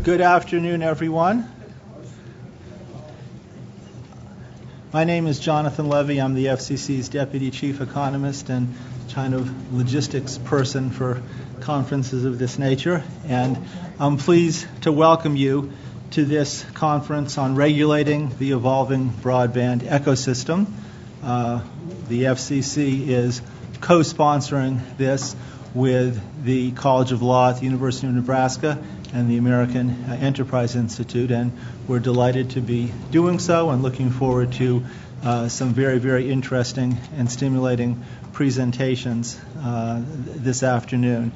Good afternoon, everyone. My name is Jonathan Levy. I'm the FCC's Deputy Chief Economist and kind of logistics person for conferences of this nature. And I'm pleased to welcome you to this conference on regulating the evolving broadband ecosystem. The FCC is co-sponsoring this with the College of Law at the University of Nebraska and the American Enterprise Institute, and we're delighted to be doing so and looking forward to some very, very interesting and stimulating presentations this afternoon.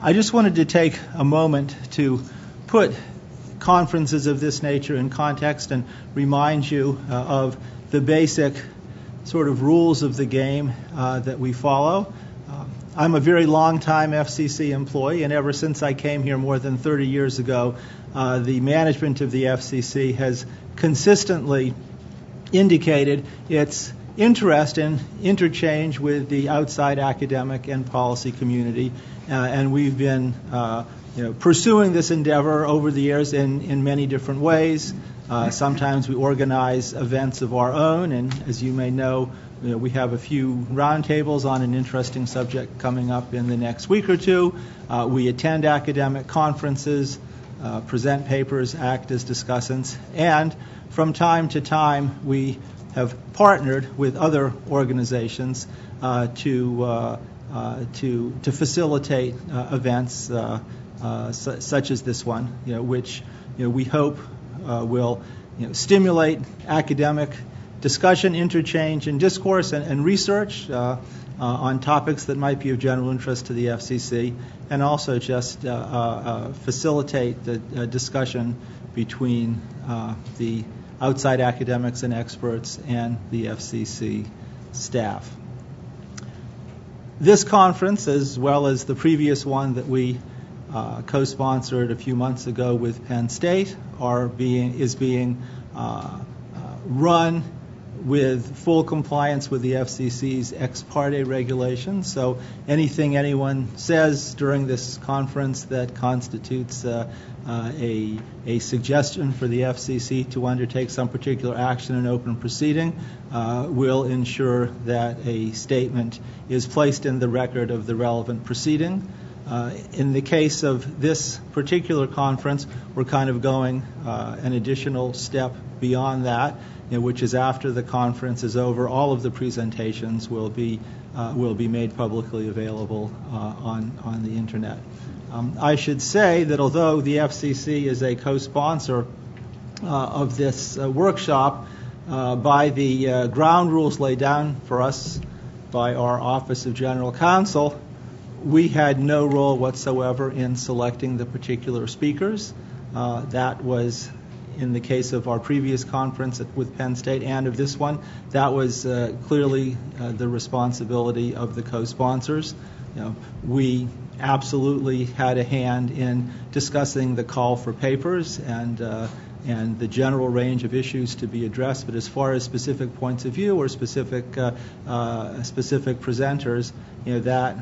I just wanted to take a moment to put conferences of this nature in context and remind you of the basic sort of rules of the game that we follow. I'm a very long-time FCC employee, and ever since I came here more than 30 years ago, the management of the FCC has consistently indicated its interest in interchange with the outside academic and policy community, and we've been pursuing this endeavor over the years in many different ways. Sometimes we organize events of our own, and as you may know, we have a few roundtables on an interesting subject coming up in the next week or two. We attend academic conferences, present papers, act as discussants, and from time to time we have partnered with other organizations to facilitate events such as this one, which we hope will stimulate academic discussion, interchange, and discourse and research on topics that might be of general interest to the FCC, and also just facilitate the discussion between the outside academics and experts and the FCC staff. This conference, as well as the previous one that we co-sponsored a few months ago with Penn State, is being run with full compliance with the FCC's ex parte regulations. So anything anyone says during this conference that constitutes a suggestion for the FCC to undertake some particular action in open proceeding will ensure that a statement is placed in the record of the relevant proceeding. In the case of this particular conference, we're kind of going an additional step beyond that, which is after the conference is over, all of the presentations will be made publicly available on the internet. I should say that although the FCC is a co-sponsor of this workshop, by the ground rules laid down for us by our Office of General Counsel, we had no role whatsoever in selecting the particular speakers. That was, in the case of our previous conference with Penn State and of this one, that was clearly the responsibility of the co-sponsors. We absolutely had a hand in discussing the call for papers and the general range of issues to be addressed, but as far as specific points of view or specific presenters, that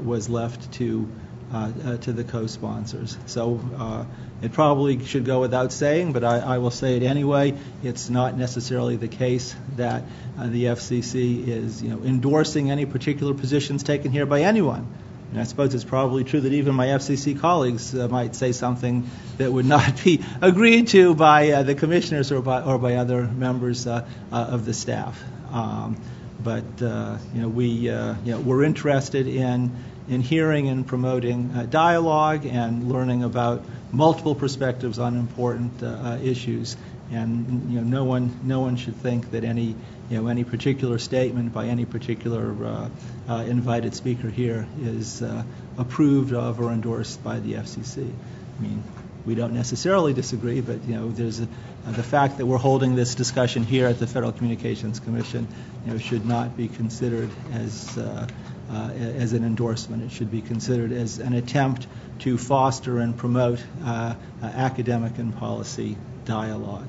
was left to the co-sponsors. So it probably should go without saying, but I will say it anyway. It's not necessarily the case that the FCC is endorsing any particular positions taken here by anyone. And I suppose it's probably true that even my FCC colleagues might say something that would not be agreed to by the commissioners or by other members of the staff. But we're interested in hearing and promoting dialogue and learning about multiple perspectives on important issues. And no one should think that any particular statement by any particular invited speaker here is approved of or endorsed by the FCC. I mean, we don't necessarily disagree, but there's the fact that we're holding this discussion here at the Federal Communications Commission, should not be considered as an endorsement. It should be considered as an attempt to foster and promote academic and policy dialogue.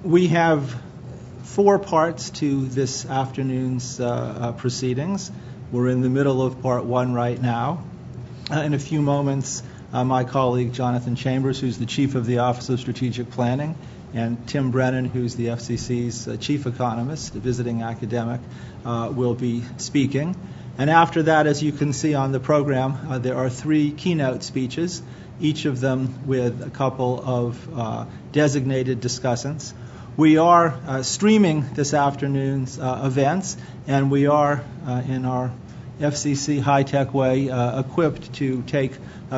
We have 4 parts to this afternoon's proceedings. We're in the middle of part one right now. In a few moments, my colleague Jonathan Chambers, who's the Chief of the Office of Strategic Planning, and Tim Brennan, who's the FCC's chief economist, a visiting academic, will be speaking. And after that, as you can see on the program, there are three keynote speeches, each of them with a couple of designated discussants. We are streaming this afternoon's events, and we are, in our FCC high-tech way, equipped to take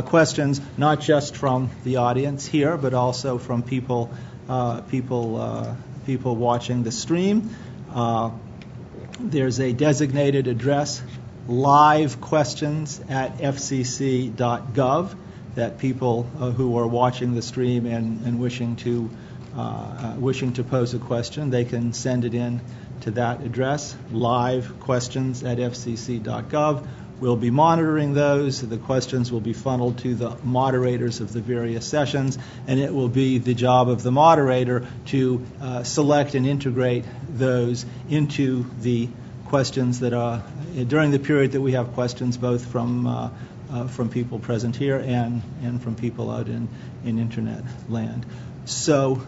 questions not just from the audience here, but also from people watching the stream. There's a designated address, livequestions@fcc.gov, that people who are watching the stream and wishing to pose a question, they can send it in to that address, livequestions@fcc.gov. We'll be monitoring those. The questions will be funneled to the moderators of the various sessions, and it will be the job of the moderator to select and integrate those into the questions that are during the period that we have questions, both from people present here and from people out in internet land. So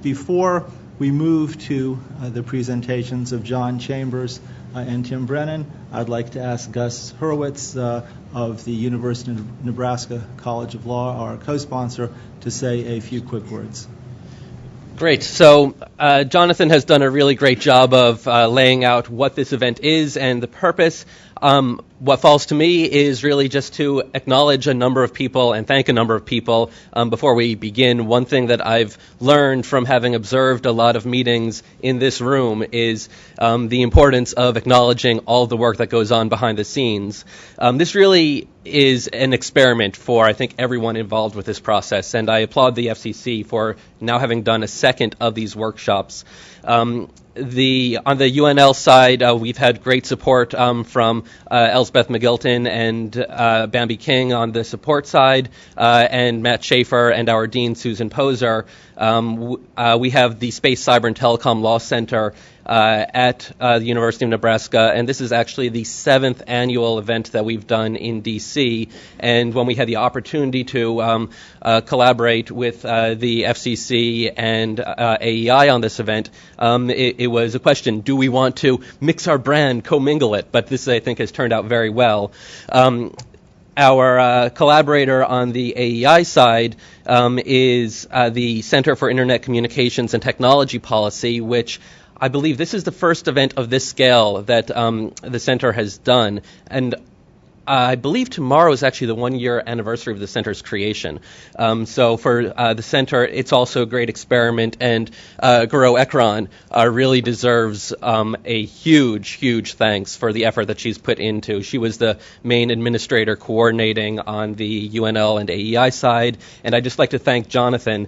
before we move to the presentations of John Chambers and Tim Brennan, I'd like to ask Gus Hurwitz of the University of Nebraska College of Law, our co-sponsor, to say a few quick words. Great. So Jonathan has done a really great job of laying out what this event is and the purpose. What falls to me is really just to acknowledge a number of people and thank a number of people before we begin. One thing that I've learned from having observed a lot of meetings in this room is the importance of acknowledging all the work that goes on behind the scenes. This really is an experiment for, I think, everyone involved with this process, and I applaud the FCC for now having done a second of these workshops. On the UNL side, we've had great support from Elsbeth McGilton and Bambi King on the support side, and Matt Schaefer and our dean, Susan Poser. We have the Space, Cyber, and Telecom Law Center at the University of Nebraska, and this is actually the 7th annual event that we've done in D.C. And when we had the opportunity to collaborate with the FCC and AEI on this event, it was a question, do we want to mix our brand, commingle it? But this, I think, has turned out very well. Our collaborator on the AEI side is the Center for Internet Communications and Technology Policy, which I believe this is the first event of this scale that the center has done. And I believe tomorrow is actually the 1-year anniversary of the center's creation. So for the center, it's also a great experiment, and Garo Ekron really deserves a huge, huge thanks for the effort that she's put into. She was the main administrator coordinating on the UNL and AEI side, and I'd just like to thank Jonathan.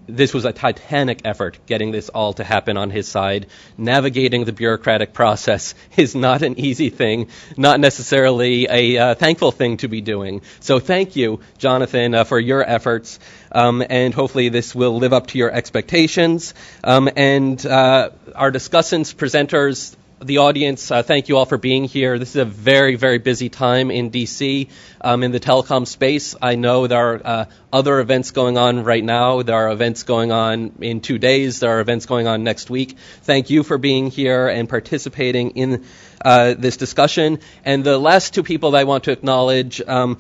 This was a titanic effort getting this all to happen on his side. Navigating the bureaucratic process is not an easy thing, not necessarily a thankful thing to be doing. So thank you, Jonathan, for your efforts, and hopefully this will live up to your expectations. And our discussants, presenters, the audience, thank you all for being here. This is a very, very busy time in D.C. In the telecom space. I know there are other events going on right now. There are events going on in 2 days. There are events going on next week. Thank you for being here and participating in this discussion. And the last two people that I want to acknowledge are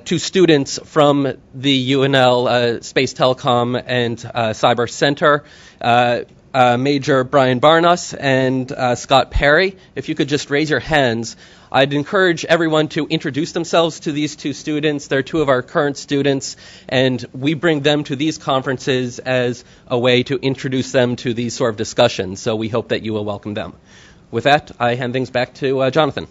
two students from the UNL Space Telecom and Cyber Center. Major Brian Barnos and Scott Perry. If you could just raise your hands, I'd encourage everyone to introduce themselves to these two students. They're two of our current students, and we bring them to these conferences as a way to introduce them to these sort of discussions, so we hope that you will welcome them. With that, I hand things back to Jonathan.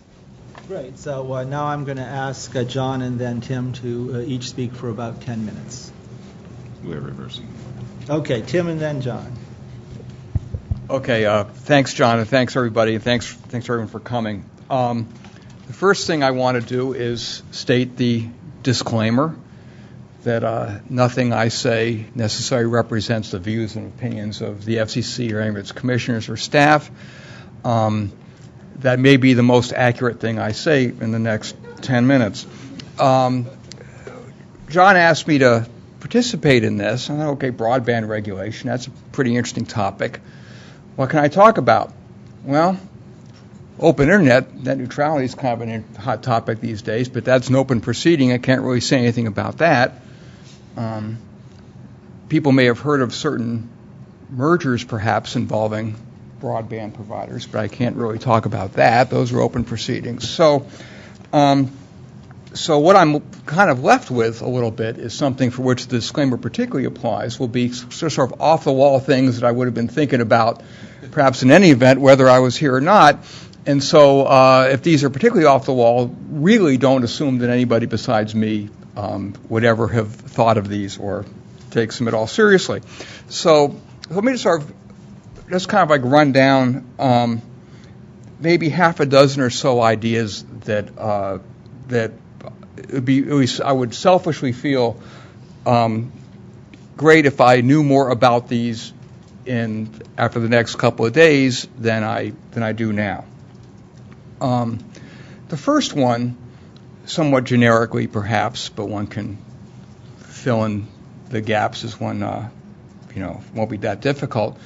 Great. So now I'm going to ask John and then Tim to each speak for about 10 minutes. We're reversing. Okay, Tim and then John. Okay, thanks, John, and thanks, everybody, and thanks everyone for coming. The first thing I want to do is state the disclaimer that nothing I say necessarily represents the views and opinions of the FCC or any of its commissioners or staff. that may be the most accurate thing I say in the next 10 minutes. John asked me to participate in this. I thought, okay, broadband regulation, that's a pretty interesting topic. What can I talk about? Well, open internet, net neutrality is kind of a hot topic these days, but that's an open proceeding. I can't really say anything about that. People may have heard of certain mergers perhaps involving broadband providers, but I can't really talk about that. Those are open proceedings. So what I'm kind of left with a little bit is something for which the disclaimer particularly applies, will be sort of off-the-wall things that I would have been thinking about perhaps in any event, whether I was here or not. And so if these are particularly off-the-wall, really don't assume that anybody besides me would ever have thought of these or takes them at all seriously. So let me just kind of like run down maybe half a dozen or so ideas that it'd be, at least I would selfishly feel great if I knew more about these after the next couple of days than I do now. The first one, somewhat generically perhaps, but one can fill in the gaps as one won't be that difficult,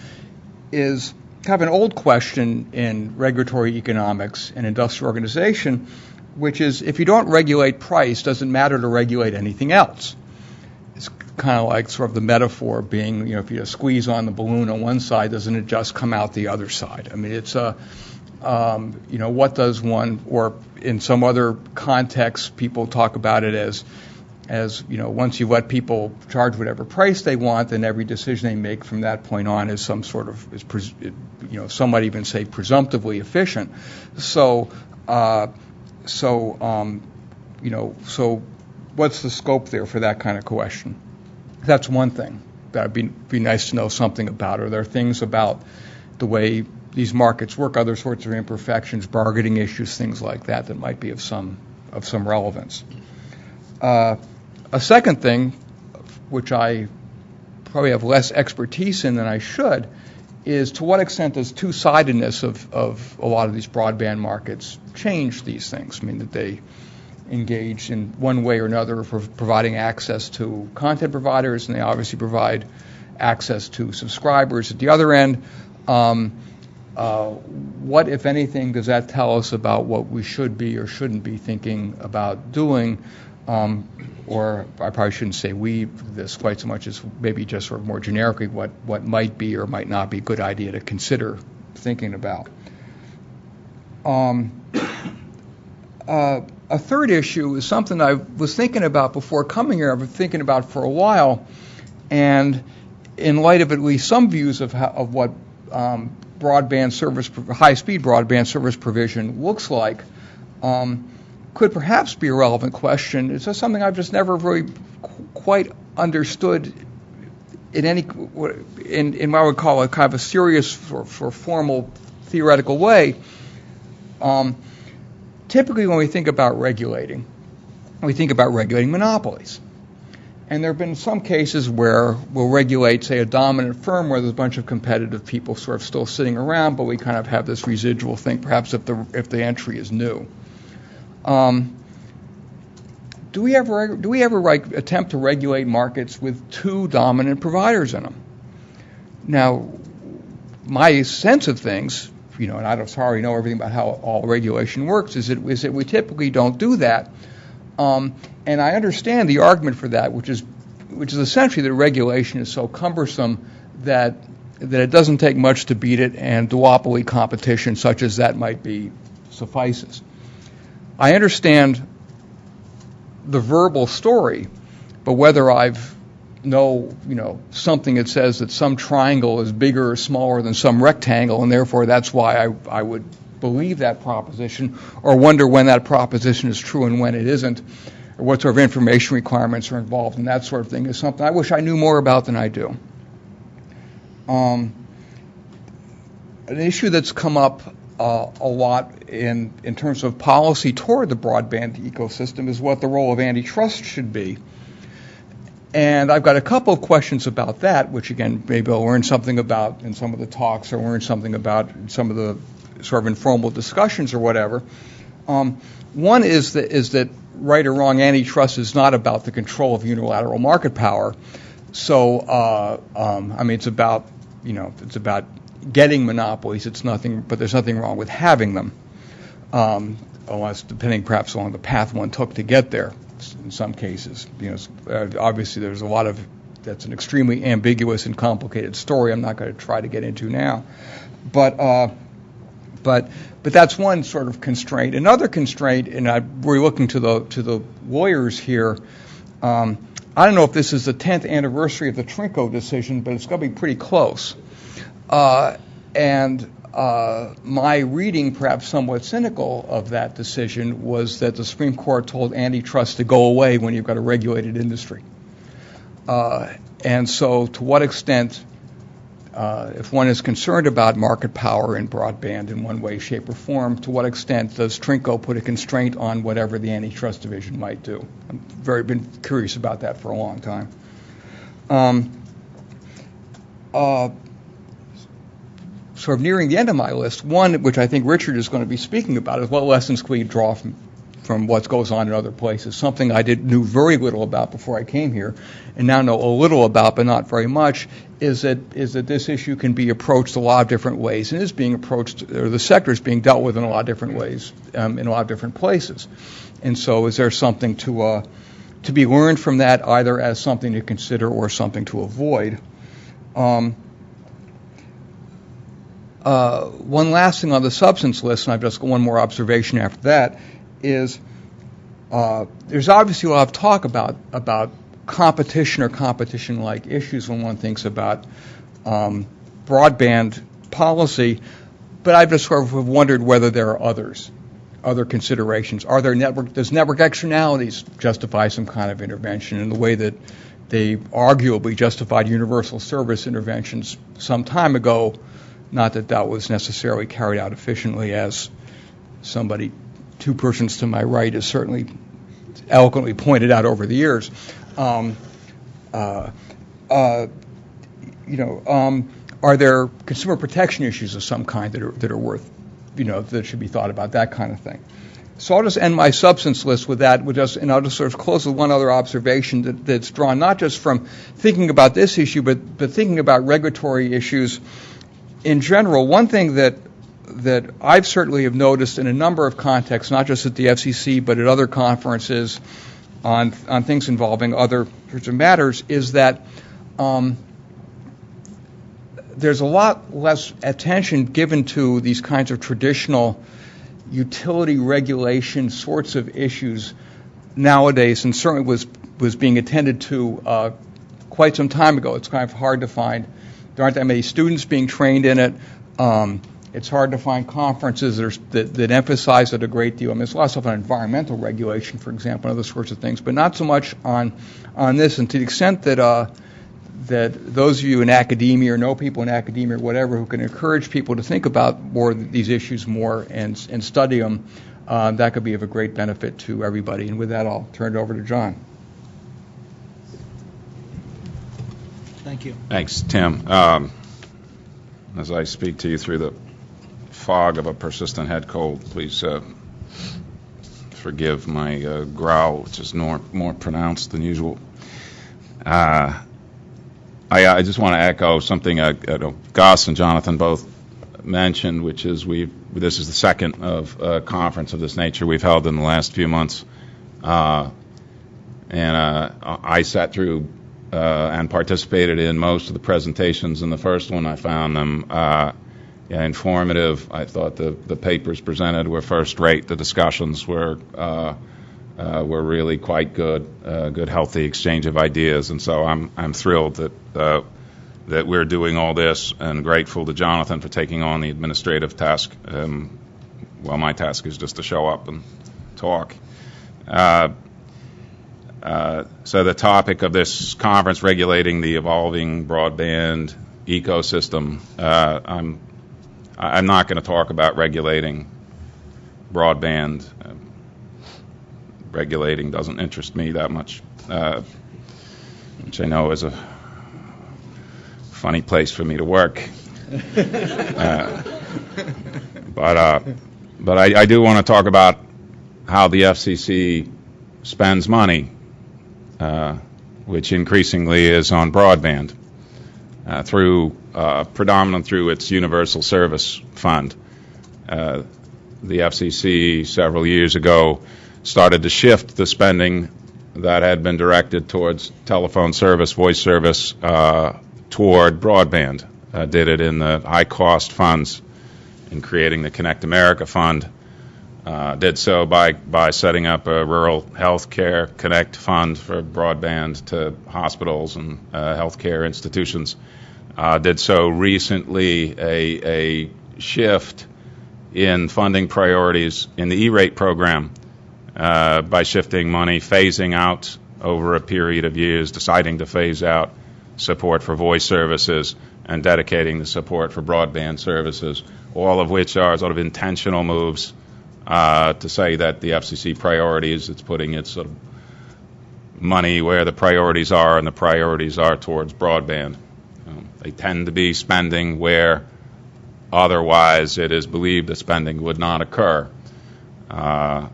is kind of an old question in regulatory economics and industrial organization, which is if you don't regulate price, does it matter to regulate anything else? It's kind of like sort of the metaphor being, if you squeeze on the balloon on one side, doesn't it just come out the other side? I mean, it's what does one, or in some other context, people talk about it as once you let people charge whatever price they want, then every decision they make from that point on is some sort of, some might even say presumptively efficient. So what's the scope there for that kind of question? That's one thing that would be nice to know something about. Are there things about the way these markets work, other sorts of imperfections, bargaining issues, things like that might be of some relevance? A second thing, which I probably have less expertise in than I should, is to what extent does two-sidedness of a lot of these broadband markets change these things? I mean, that they engage in one way or another for providing access to content providers, and they obviously provide access to subscribers at the other end. What, if anything, does that tell us about what we should be or shouldn't be thinking about doing? Or I probably shouldn't say this quite so much as maybe just sort of more generically what might be or might not be a good idea to consider thinking about. A third issue is something I was thinking about before coming here. I've been thinking about for a while, and in light of at least some views of what broadband service, high-speed broadband service provision looks like, could perhaps be a relevant question. It's just something I've just never really quite understood in what I would call a kind of a serious for formal theoretical way. Typically when we think about regulating, we think about regulating monopolies. And there have been some cases where we'll regulate, say, a dominant firm where there's a bunch of competitive people sort of still sitting around, but we kind of have this residual thing, perhaps if the entry is new. Do we ever attempt to regulate markets with two dominant providers in them? Now, my sense of things, and I don't already know everything about how all regulation works, is that we typically don't do that. And I understand the argument for that, which is essentially that regulation is so cumbersome that it doesn't take much to beat it, and duopoly competition such as that might be suffices. I understand the verbal story, but whether I've something that says that some triangle is bigger or smaller than some rectangle, and therefore that's why I would believe that proposition, or wonder when that proposition is true and when it isn't, or what sort of information requirements are involved, and that sort of thing is something I wish I knew more about than I do. An issue that's come up a lot in terms of policy toward the broadband ecosystem is what the role of antitrust should be. And I've got a couple of questions about that, which again maybe I'll learn something about in some of the talks, or learn something about in some of the sort of informal discussions or whatever. One is that right or wrong, antitrust is not about the control of unilateral market power. So, it's about getting monopolies. It's nothing, but there's nothing wrong with having them, unless depending perhaps on the path one took to get there. In some cases, obviously there's a lot of that's an extremely ambiguous and complicated story. I'm not going to try to get into now, but that's one sort of constraint. Another constraint, and we're looking to the lawyers here. I don't know if this is the 10th anniversary of the Trinco decision, but it's going to be pretty close. My reading, perhaps somewhat cynical, of that decision was that the Supreme Court told antitrust to go away when you've got a regulated industry. And so to what extent, if one is concerned about market power in broadband in one way, shape, or form, to what extent does Trinco put a constraint on whatever the antitrust division might do? I've been curious about that for a long time. Sort of nearing the end of my list, one which I think Richard is going to be speaking about is what lessons can we draw from what goes on in other places. Something I knew very little about before I came here, and now know a little about, but not very much, is that this issue can be approached a lot of different ways, and is being approached, or the sector is being dealt with in a lot of different ways, in a lot of different places. And so, is there something to be learned from that, either as something to consider or something to avoid? One last thing on the substance list, and I've just got one more observation after that, is there's obviously a lot of talk about competition or competition-like issues when one thinks about broadband policy, but I've just sort of wondered whether there are other considerations. Does network externalities justify some kind of intervention in the way that they arguably justified universal service interventions some time ago? Not that was necessarily carried out efficiently, as somebody, two persons to my right, has certainly eloquently pointed out over the years. Are there consumer protection issues of some kind that are worth, that should be thought about, that kind of thing? So I'll just end my substance list with that, and I'll just sort of close with one other observation that's drawn not just from thinking about this issue, but thinking about regulatory issues in general. One thing that I've certainly have noticed in a number of contexts, not just at the FCC, but at other conferences on things involving other sorts of matters, is that there's a lot less attention given to these kinds of traditional utility regulation sorts of issues nowadays, and certainly was being attended to quite some time ago. It's kind of hard to find. There aren't that many students being trained in it. It's hard to find conferences that emphasize it a great deal. I mean, there's a lot of stuff on environmental regulation, for example, and other sorts of things, but not so much on this. And to the extent that those of you in academia or know people in academia or whatever who can encourage people to think about these issues more and study them, that could be of a great benefit to everybody. And with that, I'll turn it over to John. Thank you. Thanks, Tim. As I speak to you through the fog of a persistent head cold, please forgive my growl, which is more pronounced than usual. I just want to echo something Gus and Jonathan both mentioned, which is this is the second of a conference of this nature we've held in the last few months, and I sat through and participated in most of the presentations in the first one. I found them informative. I thought the papers presented were first rate. The discussions were really quite good, healthy exchange of ideas, and so I'm thrilled that we're doing all this, and grateful to Jonathan for taking on the administrative task. Well, my task is just to show up and talk. So the topic of this conference, regulating the evolving broadband ecosystem. I'm not going to talk about regulating broadband. Regulating doesn't interest me that much, which I know is a funny place for me to work. But I do want to talk about how the FCC spends money, which increasingly is on broadband, predominantly through its Universal Service Fund. The FCC several years ago started to shift the spending that had been directed towards telephone service, voice service, toward broadband. Did it in the high-cost funds, in creating the Connect America Fund. Did so by setting up a rural health care Connect Fund for broadband to hospitals and healthcare institutions. Did so recently a shift in funding priorities in the E-rate program by shifting money, phasing out over a period of years, deciding to phase out support for voice services and dedicating the support for broadband services, all of which are sort of intentional moves to say that the FCC priorities, it's putting its sort of money where the priorities are, and the priorities are towards broadband. They tend to be spending where otherwise it is believed that spending would not occur. A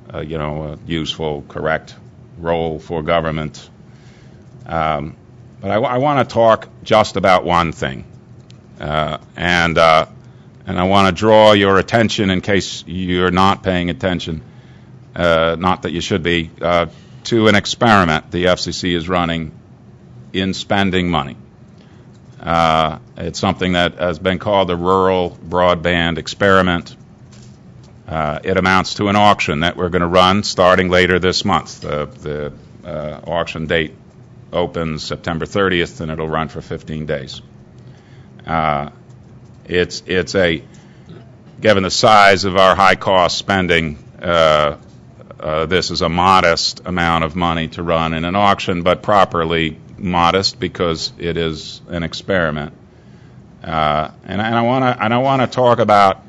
useful, correct role for government. But I want to talk just about one thing, and I want to draw your attention, in case you're not paying attention, not that you should be, to an experiment the FCC is running in spending money. It's something that has been called the Rural Broadband Experiment. It amounts to an auction that we're going to run starting later this month. The auction date opens September 30th, and it'll run for 15 days. Given the size of our high-cost spending, this is a modest amount of money to run in an auction, but properly modest because it is an experiment. And I want to talk about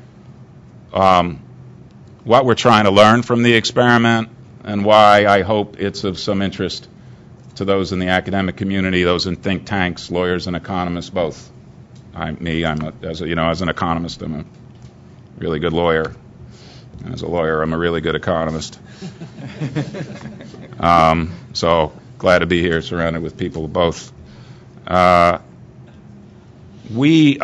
what we're trying to learn from the experiment and why I hope it's of some interest to those in the academic community, those in think tanks, lawyers and economists, both. As an economist, I'm a really good lawyer. As a lawyer, I'm a really good economist. So glad to be here, surrounded with people of both. We're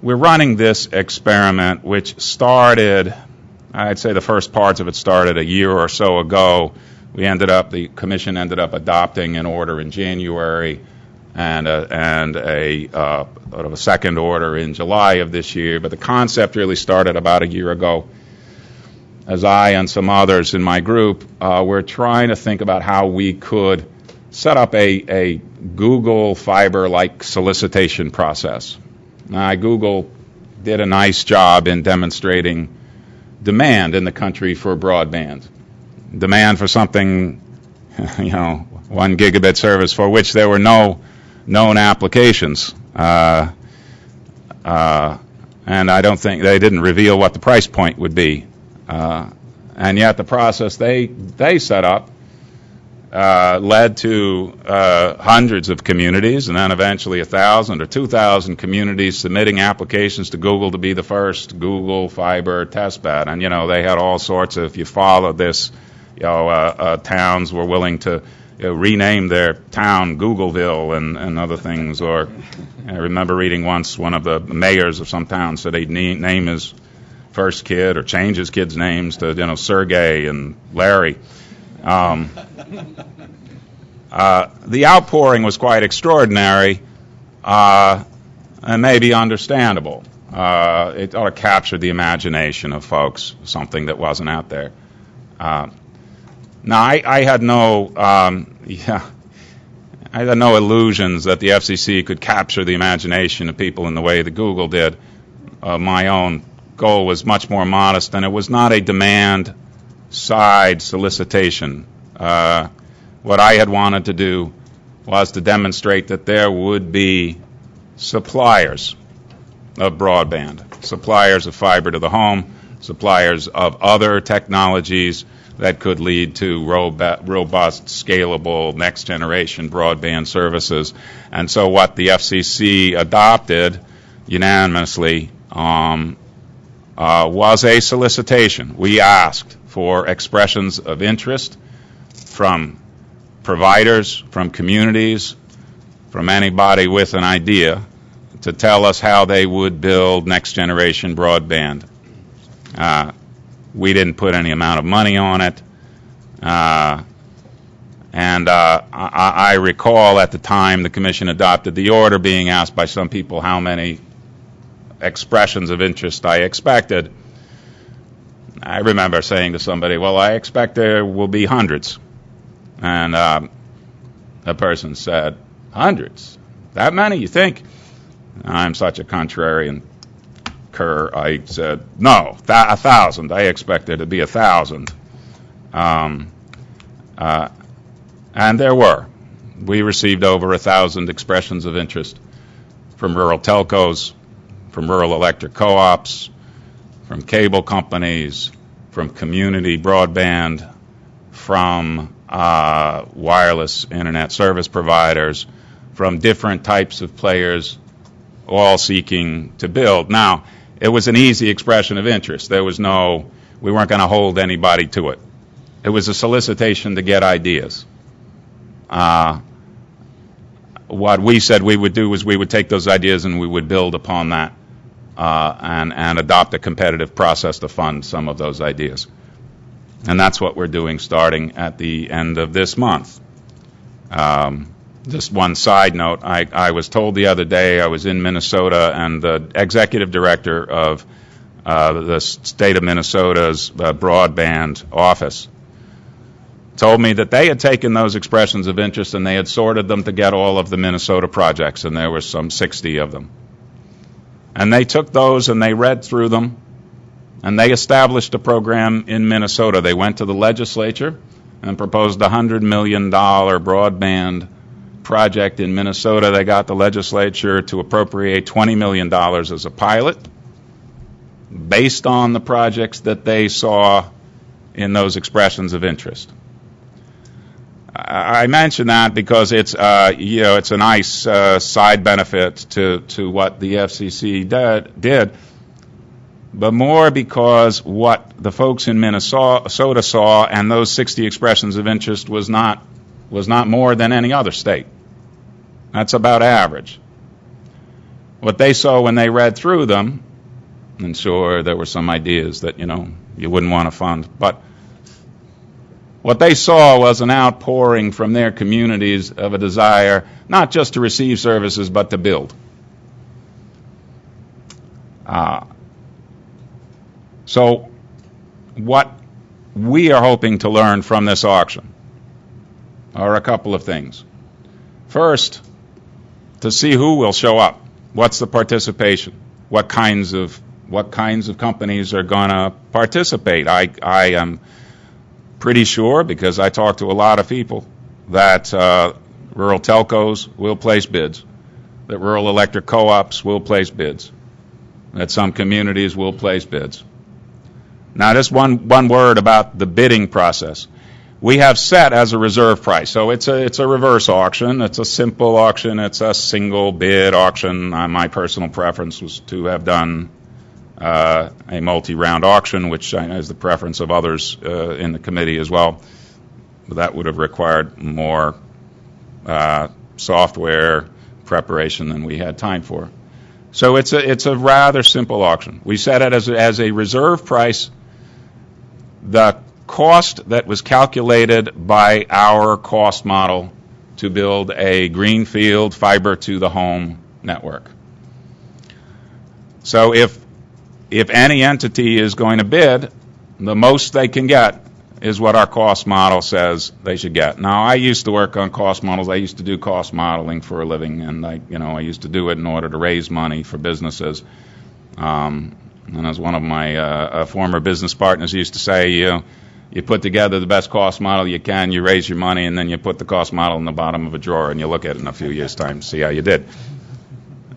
running this experiment, which started, I'd say the first parts of it started a year or so ago. The commission ended up adopting an order in January and a second order in July of this year. But the concept really started about a year ago. As I and some others in my group were trying to think about how we could set up a Google Fiber-like solicitation process. Now, Google did a nice job in demonstrating demand in the country for broadband. Demand for something, 1 gigabit service for which there were no known applications. And I don't think they didn't reveal what the price point would be. And yet the process they set up led to hundreds of communities, and then eventually 1,000 or 2,000 communities submitting applications to Google to be the first Google Fiber testbed. And they had all sorts of. If you followed this, towns were willing to rename their town Googleville and other things. Or I remember reading once one of the mayors of some town said he'd name his first kid or change his kids' names to Sergey and Larry. The outpouring was quite extraordinary and maybe understandable. It ought to capture the imagination of folks, something that wasn't out there. Now, I had no illusions that the FCC could capture the imagination of people in the way that Google did. My own goal was much more modest, and it was not a demand-side solicitation. What I had wanted to do was to demonstrate that there would be suppliers of broadband, suppliers of fiber to the home, suppliers of other technologies that could lead to robust, scalable, next-generation broadband services. And so what the FCC adopted unanimously was a solicitation. We asked for expressions of interest from providers, from communities, from anybody with an idea to tell us how they would build next-generation broadband. We didn't put any amount of money on it. I recall at the time the Commission adopted the order being asked by some people how many expressions of interest I expected. I remember saying to somebody, well, I expect there will be hundreds. And a person said, hundreds? That many, you think? I'm such a contrarian cur. I said, no, 1,000. I expect there to be 1,000. And there were. We received over 1,000 expressions of interest from rural telcos, from rural electric co-ops, from cable companies, from community broadband, from wireless internet service providers, from different types of players, all seeking to build. Now, it was an easy expression of interest. We weren't going to hold anybody to it. It was a solicitation to get ideas. What we said we would do was we would take those ideas and we would build upon that and adopt a competitive process to fund some of those ideas. And that's what we're doing starting at the end of this month. Just one side note, I was told the other day I was in Minnesota and the executive director of the state of Minnesota's broadband office told me that they had taken those expressions of interest and they had sorted them to get all of the Minnesota projects, and there were some 60 of them. And they took those and they read through them, and they established a program in Minnesota. They went to the legislature and proposed a $100 million broadband project in Minnesota. They got the legislature to appropriate $20 million as a pilot based on the projects that they saw in those expressions of interest. I mention that because it's it's a nice side benefit to what the FCC did, but more because what the folks in Minnesota saw and those 60 expressions of interest was not more than any other state. That's about average. What they saw when they read through them, and sure, there were some ideas that you wouldn't want to fund, but what they saw was an outpouring from their communities of a desire not just to receive services, but to build. So what we are hoping to learn from this auction are a couple of things. First, to see who will show up. What's the participation? What kinds of companies are going to participate? I am pretty sure, because I talked to a lot of people, that rural telcos will place bids, that rural electric co-ops will place bids, that some communities will place bids. Now, just one word about the bidding process. We have set as a reserve price, so it's a reverse auction. It's a simple auction. It's a single bid auction. My personal preference was to have done a multi-round auction, which I know is the preference of others in the committee as well. But that would have required more software preparation than we had time for. So it's a rather simple auction. We set it as a reserve price. The cost that was calculated by our cost model to build a greenfield fiber to the home network. So if any entity is going to bid, the most they can get is what our cost model says they should get. Now, I used to work on cost models. I used to do cost modeling for a living, and I used to do it in order to raise money for businesses. And as one of my former business partners used to say, you put together the best cost model you can, you raise your money, and then you put the cost model in the bottom of a drawer, and you look at it in a few years' time to see how you did.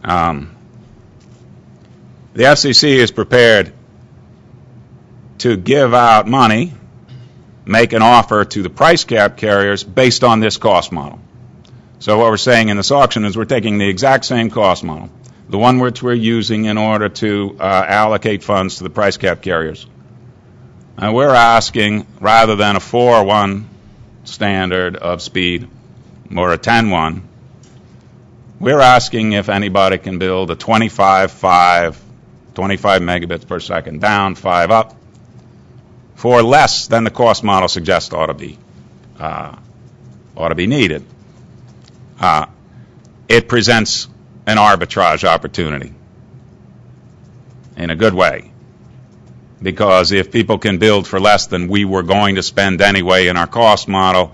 The FCC is prepared to give out money, make an offer to the price cap carriers based on this cost model. So what we're saying in this auction is we're taking the exact same cost model. the one which we're using in order to allocate funds to the price cap carriers. And we're asking, rather than a 4:1 standard of speed or a 10:1, we're asking if anybody can build a 25 megabits per second down, 5 up, for less than the cost model suggests ought to be needed. It presents an arbitrage opportunity in a good way, because if people can build for less than we were going to spend anyway in our cost model,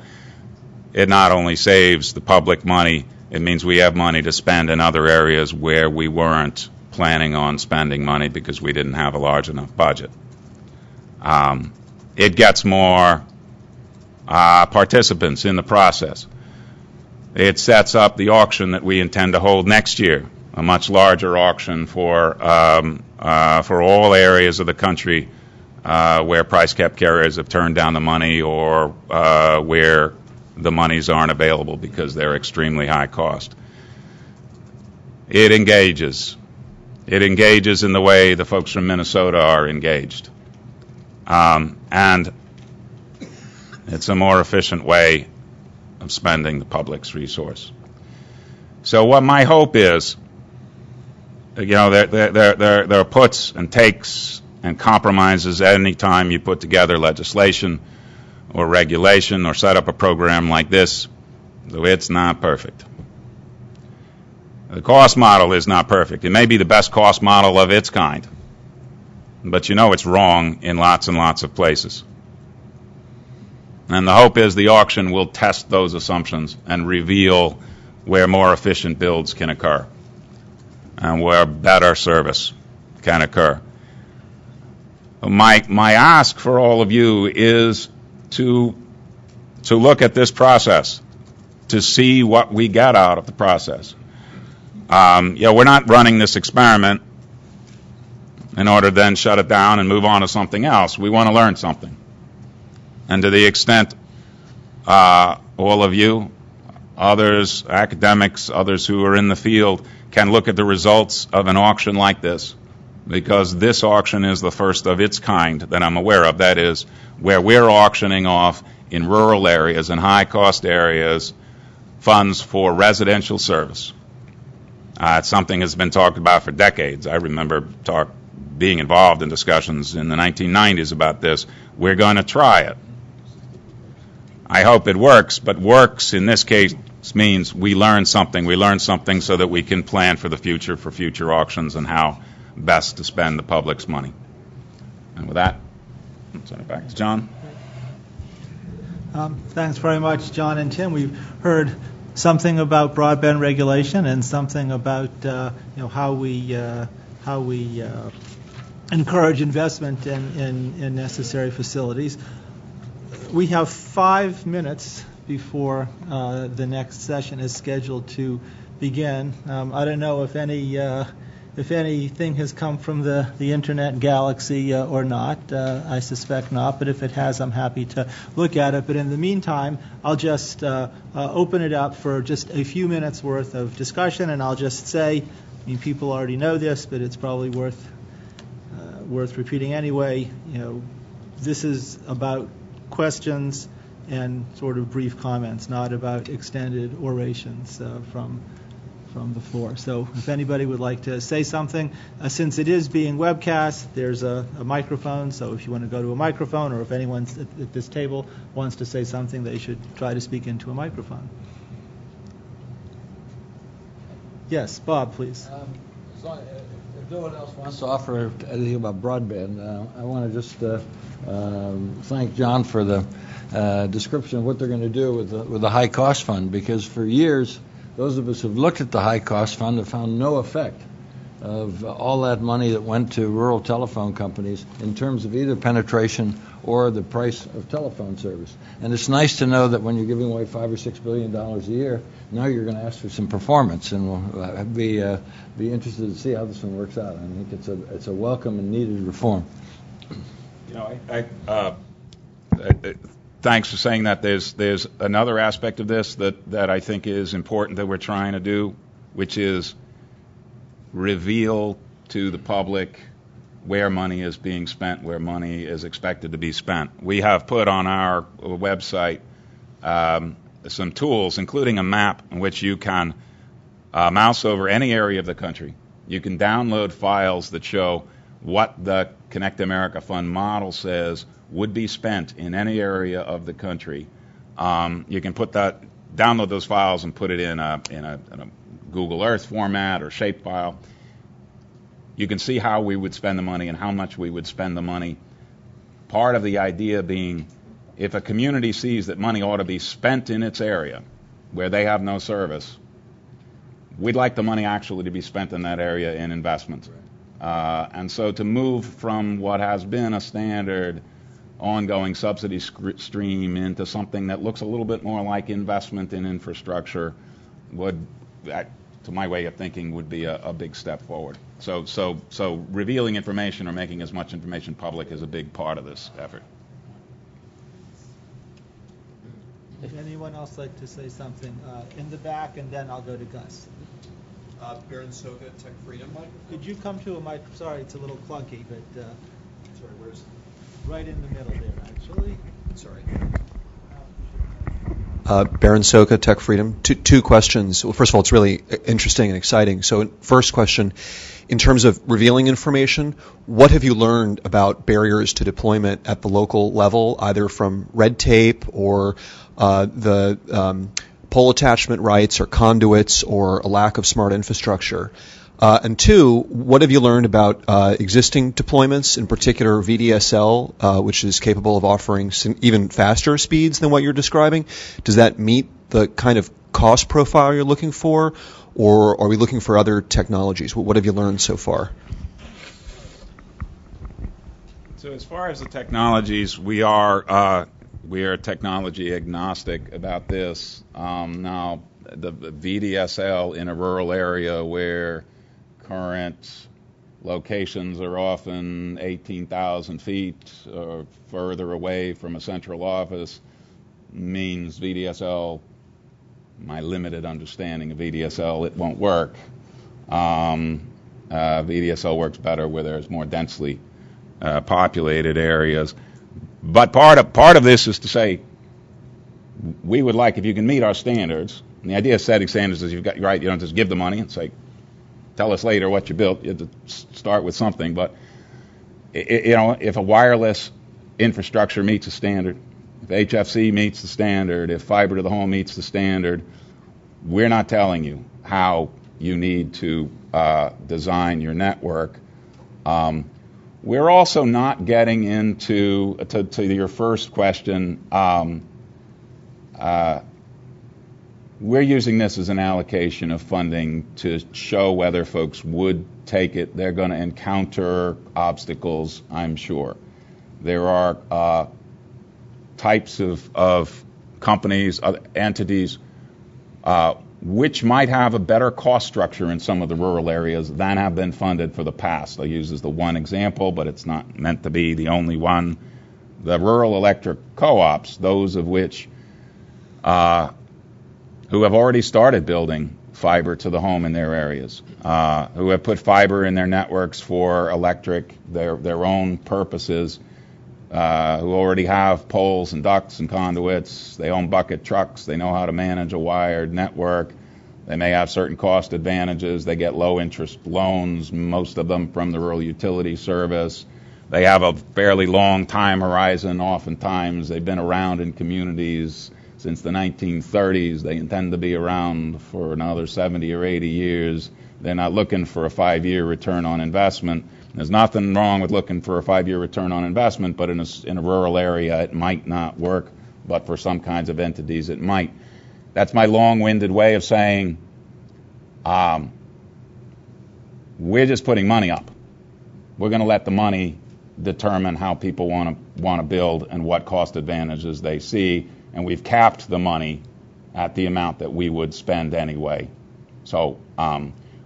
it not only saves the public money, it means we have money to spend in other areas where we weren't planning on spending money because we didn't have a large enough budget. It gets more participants in the process. It sets up the auction that we intend to hold next year, a much larger auction for all areas of the country where price cap carriers have turned down the money or where the monies aren't available because they're extremely high cost. It engages. It engages in the way the folks from Minnesota are engaged. And it's a more efficient way of spending the public's resource. So what my hope is, there are puts and takes and compromises any time you put together legislation or regulation or set up a program like this, though it's not perfect. The cost model is not perfect. It may be the best cost model of its kind, but it's wrong in lots and lots of places. And the hope is the auction will test those assumptions and reveal where more efficient builds can occur and where better service can occur. My ask for all of you is to look at this process, to see what we get out of the process. We're not running this experiment in order to then shut it down and move on to something else. We want to learn something. And to the extent all of you, others, academics, others who are in the field, can look at the results of an auction like this, because this auction is the first of its kind that I'm aware of. That is, where we're auctioning off in rural areas and high-cost areas funds for residential service. It's something that's been talked about for decades. I remember being involved in discussions in the 1990s about this. We're going to try it. I hope it works, but works in this case means we learn something. We learn something so that we can plan for the future, for future auctions, and how best to spend the public's money. And with that, I'll send it back to John. Thanks very much, John and Tim. We've heard something about broadband regulation and something about how we encourage investment in necessary facilities. We have 5 minutes before the next session is scheduled to begin. I don't know if anything has come from the internet galaxy or not. I suspect not, but if it has, I'm happy to look at it. But in the meantime, I'll just open it up for just a few minutes worth of discussion, and I'll just say, people already know this, but it's probably worth repeating anyway. This is about questions and sort of brief comments, not about extended orations from the floor. So if anybody would like to say something, since it is being webcast, there's a microphone, so if you want to go to a microphone, or if anyone at this table wants to say something, they should try to speak into a microphone. Yes, Bob, please. If no one else wants to offer anything about broadband, I want to just thank John for the description of what they're going to do with the high cost fund, because for years those of us who've looked at the high cost fund have found no effect of all that money that went to rural telephone companies in terms of either penetration or the price of telephone service. And it's nice to know that when you're giving away $5 or $6 billion a year, now you're going to ask for some performance, and we'll be interested to see how this one works out. I think it's a welcome and needed reform. Thanks for saying that. There's another aspect of this that I think is important that we're trying to do, which is reveal to the public where money is being spent, where money is expected to be spent. We have put on our website some tools, including a map in which you can mouse over any area of the country. You can download files that show what the Connect America Fund model says would be spent in any area of the country. You can download those files and put it in a Google Earth format or shapefile. You can see how we would spend the money and how much we would spend the money. Part of the idea being, if a community sees that money ought to be spent in its area where they have no service, we'd like the money actually to be spent in that area in investment. And so to move from what has been a standard ongoing subsidy stream into something that looks a little bit more like investment in infrastructure would, to my way of thinking, would be a big step forward. So revealing information or making as much information public is a big part of this effort. Would anyone else like to say something? In the back, and then I'll go to Gus. Baron Soga, Tech Freedom. Could you come to a mic? Sorry, it's a little clunky, but Sorry, where's? right in the middle there, actually. Sorry. Baron Soka, Tech Freedom. Two questions. Well, first of all, it's really interesting and exciting. So first question, in terms of revealing information, what have you learned about barriers to deployment at the local level, either from red tape or the pole attachment rights or conduits or a lack of smart infrastructure? And two, what have you learned about existing deployments, in particular VDSL, which is capable of offering even faster speeds than what you're describing? Does that meet the kind of cost profile you're looking for, or are we looking for other technologies? What have you learned so far? So as far as the technologies, we are technology agnostic about this. Now, the VDSL in a rural area where current locations are often 18,000 feet or further away from a central office means VDSL, my limited understanding of VDSL, it won't work. VDSL works better where there's more densely populated areas. But part of this is to say, we would like, if you can meet our standards, and the idea of setting standards is you don't just give the money and say, tell us later what you built. You have to start with something. But if a wireless infrastructure meets a standard, if HFC meets the standard, if fiber to the home meets the standard, we're not telling you how you need to design your network. We're also not getting into, to your first question, we're using this as an allocation of funding to show whether folks would take it. They're going to encounter obstacles, I'm sure. There are types of companies, entities, which might have a better cost structure in some of the rural areas than have been funded for the past. I'll use as the one example, but it's not meant to be the only one. The rural electric co-ops, those of which who have already started building fiber to the home in their areas, who have put fiber in their networks for their own purposes, who already have poles and ducts and conduits. They own bucket trucks. They know how to manage a wired network. They may have certain cost advantages. They get low-interest loans, most of them from the Rural Utility Service. They have a fairly long time horizon. Oftentimes, they've been around in communities since the 1930s. They intend to be around for another 70 or 80 years. They're not looking for a 5-year return on investment. There's nothing wrong with looking for a 5-year return on investment, but in a rural area, it might not work. But for some kinds of entities, it might. That's my long-winded way of saying we're just putting money up. We're going to let the money determine how people want to build and what cost advantages they see. And we've capped the money at the amount that we would spend anyway. So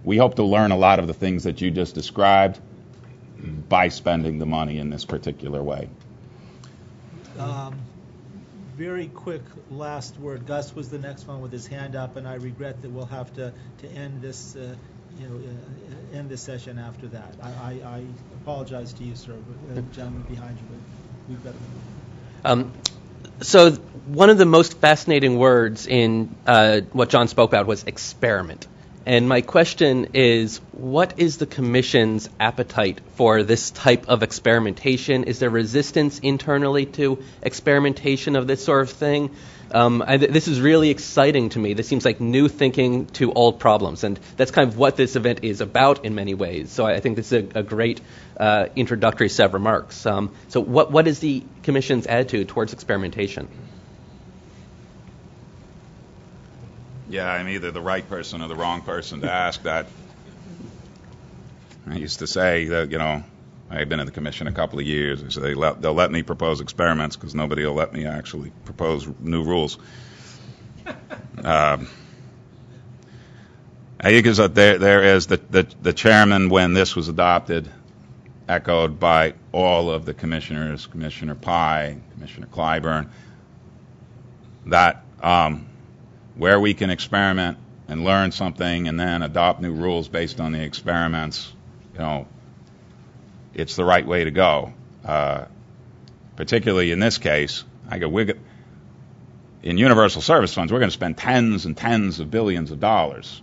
we hope to learn a lot of the things that you just described by spending the money in this particular way. Very quick last word. Gus was the next one with his hand up, and I regret that we'll have to end this end this session after that. I apologize to you, sir, but the gentleman behind you, but we've got to. So one of the most fascinating words in what John spoke about was experiment. And my question is, what is the Commission's appetite for this type of experimentation? Is there resistance internally to experimentation of this sort of thing? This is really exciting to me. This seems like new thinking to old problems, and that's kind of what this event is about in many ways. So I think this is a great introductory set of remarks. So what is the Commission's attitude towards experimentation? Yeah, I'm either the right person or the wrong person to ask that. I used to say that, I've been in the Commission a couple of years, so they'll let me propose experiments because nobody will let me actually propose new rules. I think is that there is the chairman, when this was adopted, echoed by all of the commissioners, Commissioner Pye, Commissioner Clyburn, that where we can experiment and learn something and then adopt new rules based on the experiments, it's the right way to go. Particularly in this case, in universal service funds, we're going to spend tens and tens of billions of dollars,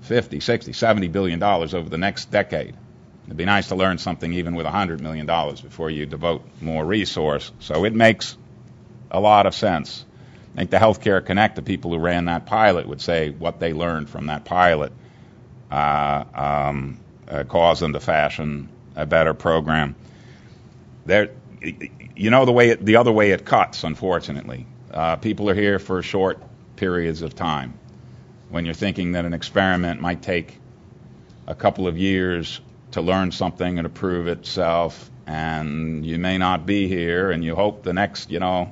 $50, $60, $70 billion over the next decade. It'd be nice to learn something even with $100 million before you devote more resource. So it makes a lot of sense. I think the Healthcare Connect, the people who ran that pilot, would say what they learned from that pilot caused them to fashion a better program. The other way it cuts, unfortunately. People are here for short periods of time. When you're thinking that an experiment might take a couple of years to learn something and to prove itself, and you may not be here, and you hope the next, I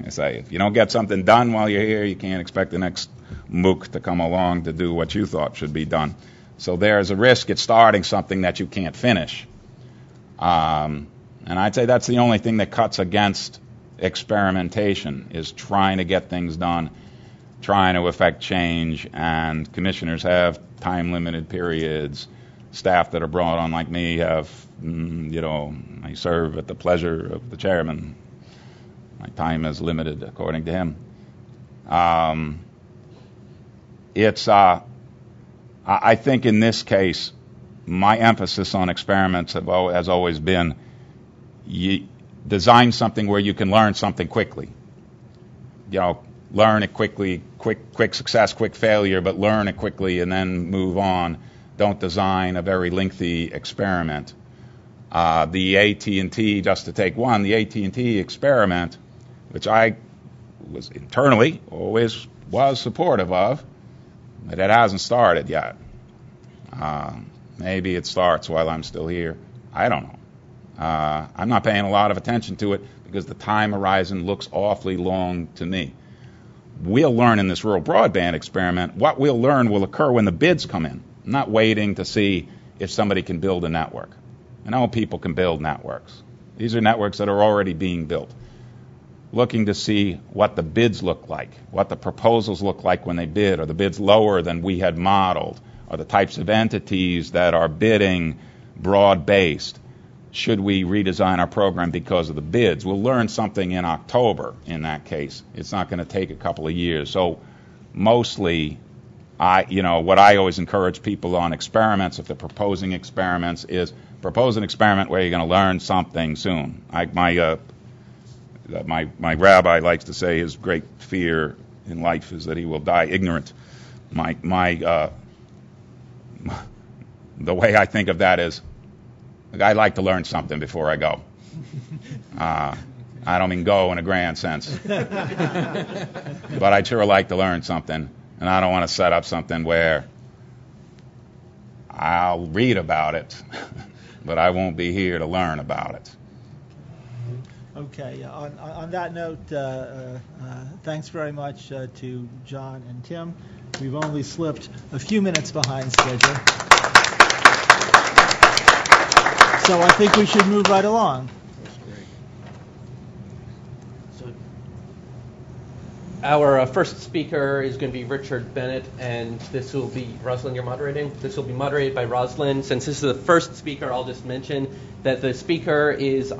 say, if you don't get something done while you're here, you can't expect the next MOOC to come along to do what you thought should be done. So there's a risk at starting something that you can't finish. And I'd say that's the only thing that cuts against experimentation, is trying to get things done, trying to affect change, and commissioners have time-limited periods. Staff that are brought on like me have, I serve at the pleasure of the chairman. My time is limited, according to him. I think in this case, my emphasis on experiments has always been design something where you can learn something quickly. Learn it quickly, quick success, quick failure, but learn it quickly and then move on. Don't design a very lengthy experiment. The AT&T, just to take one, the AT&T experiment, which I was internally always was supportive of, but it hasn't started yet. Maybe it starts while I'm still here. I don't know. I'm not paying a lot of attention to it because the time horizon looks awfully long to me. We'll learn in this rural broadband experiment. What we'll learn will occur when the bids come in. I'm not waiting to see if somebody can build a network. I know people can build networks. These are networks that are already being built. Looking to see what the bids look like, what the proposals look like when they bid. Are the bids lower than we had modeled? Are the types of entities that are bidding broad-based? Should we redesign our program because of the bids? We'll learn something in October in that case. It's not going to take a couple of years. So mostly, what I always encourage people on experiments, if they're proposing experiments, is propose an experiment where you're going to learn something soon. My rabbi likes to say his great fear in life is that he will die ignorant. The way I think of that is, I'd like to learn something before I go. I don't mean go in a grand sense. But I'd sure like to learn something, and I don't want to set up something where I'll read about it, but I won't be here to learn about it. Okay. On that note, thanks very much to John and Tim. We've only slipped a few minutes behind schedule. So I think we should move right along. That's great. Our first speaker is going to be Richard Bennett, and this will be, Rosalind, you're moderating? This will be moderated by Rosalind. Since this is the first speaker, I'll just mention that the speaker is,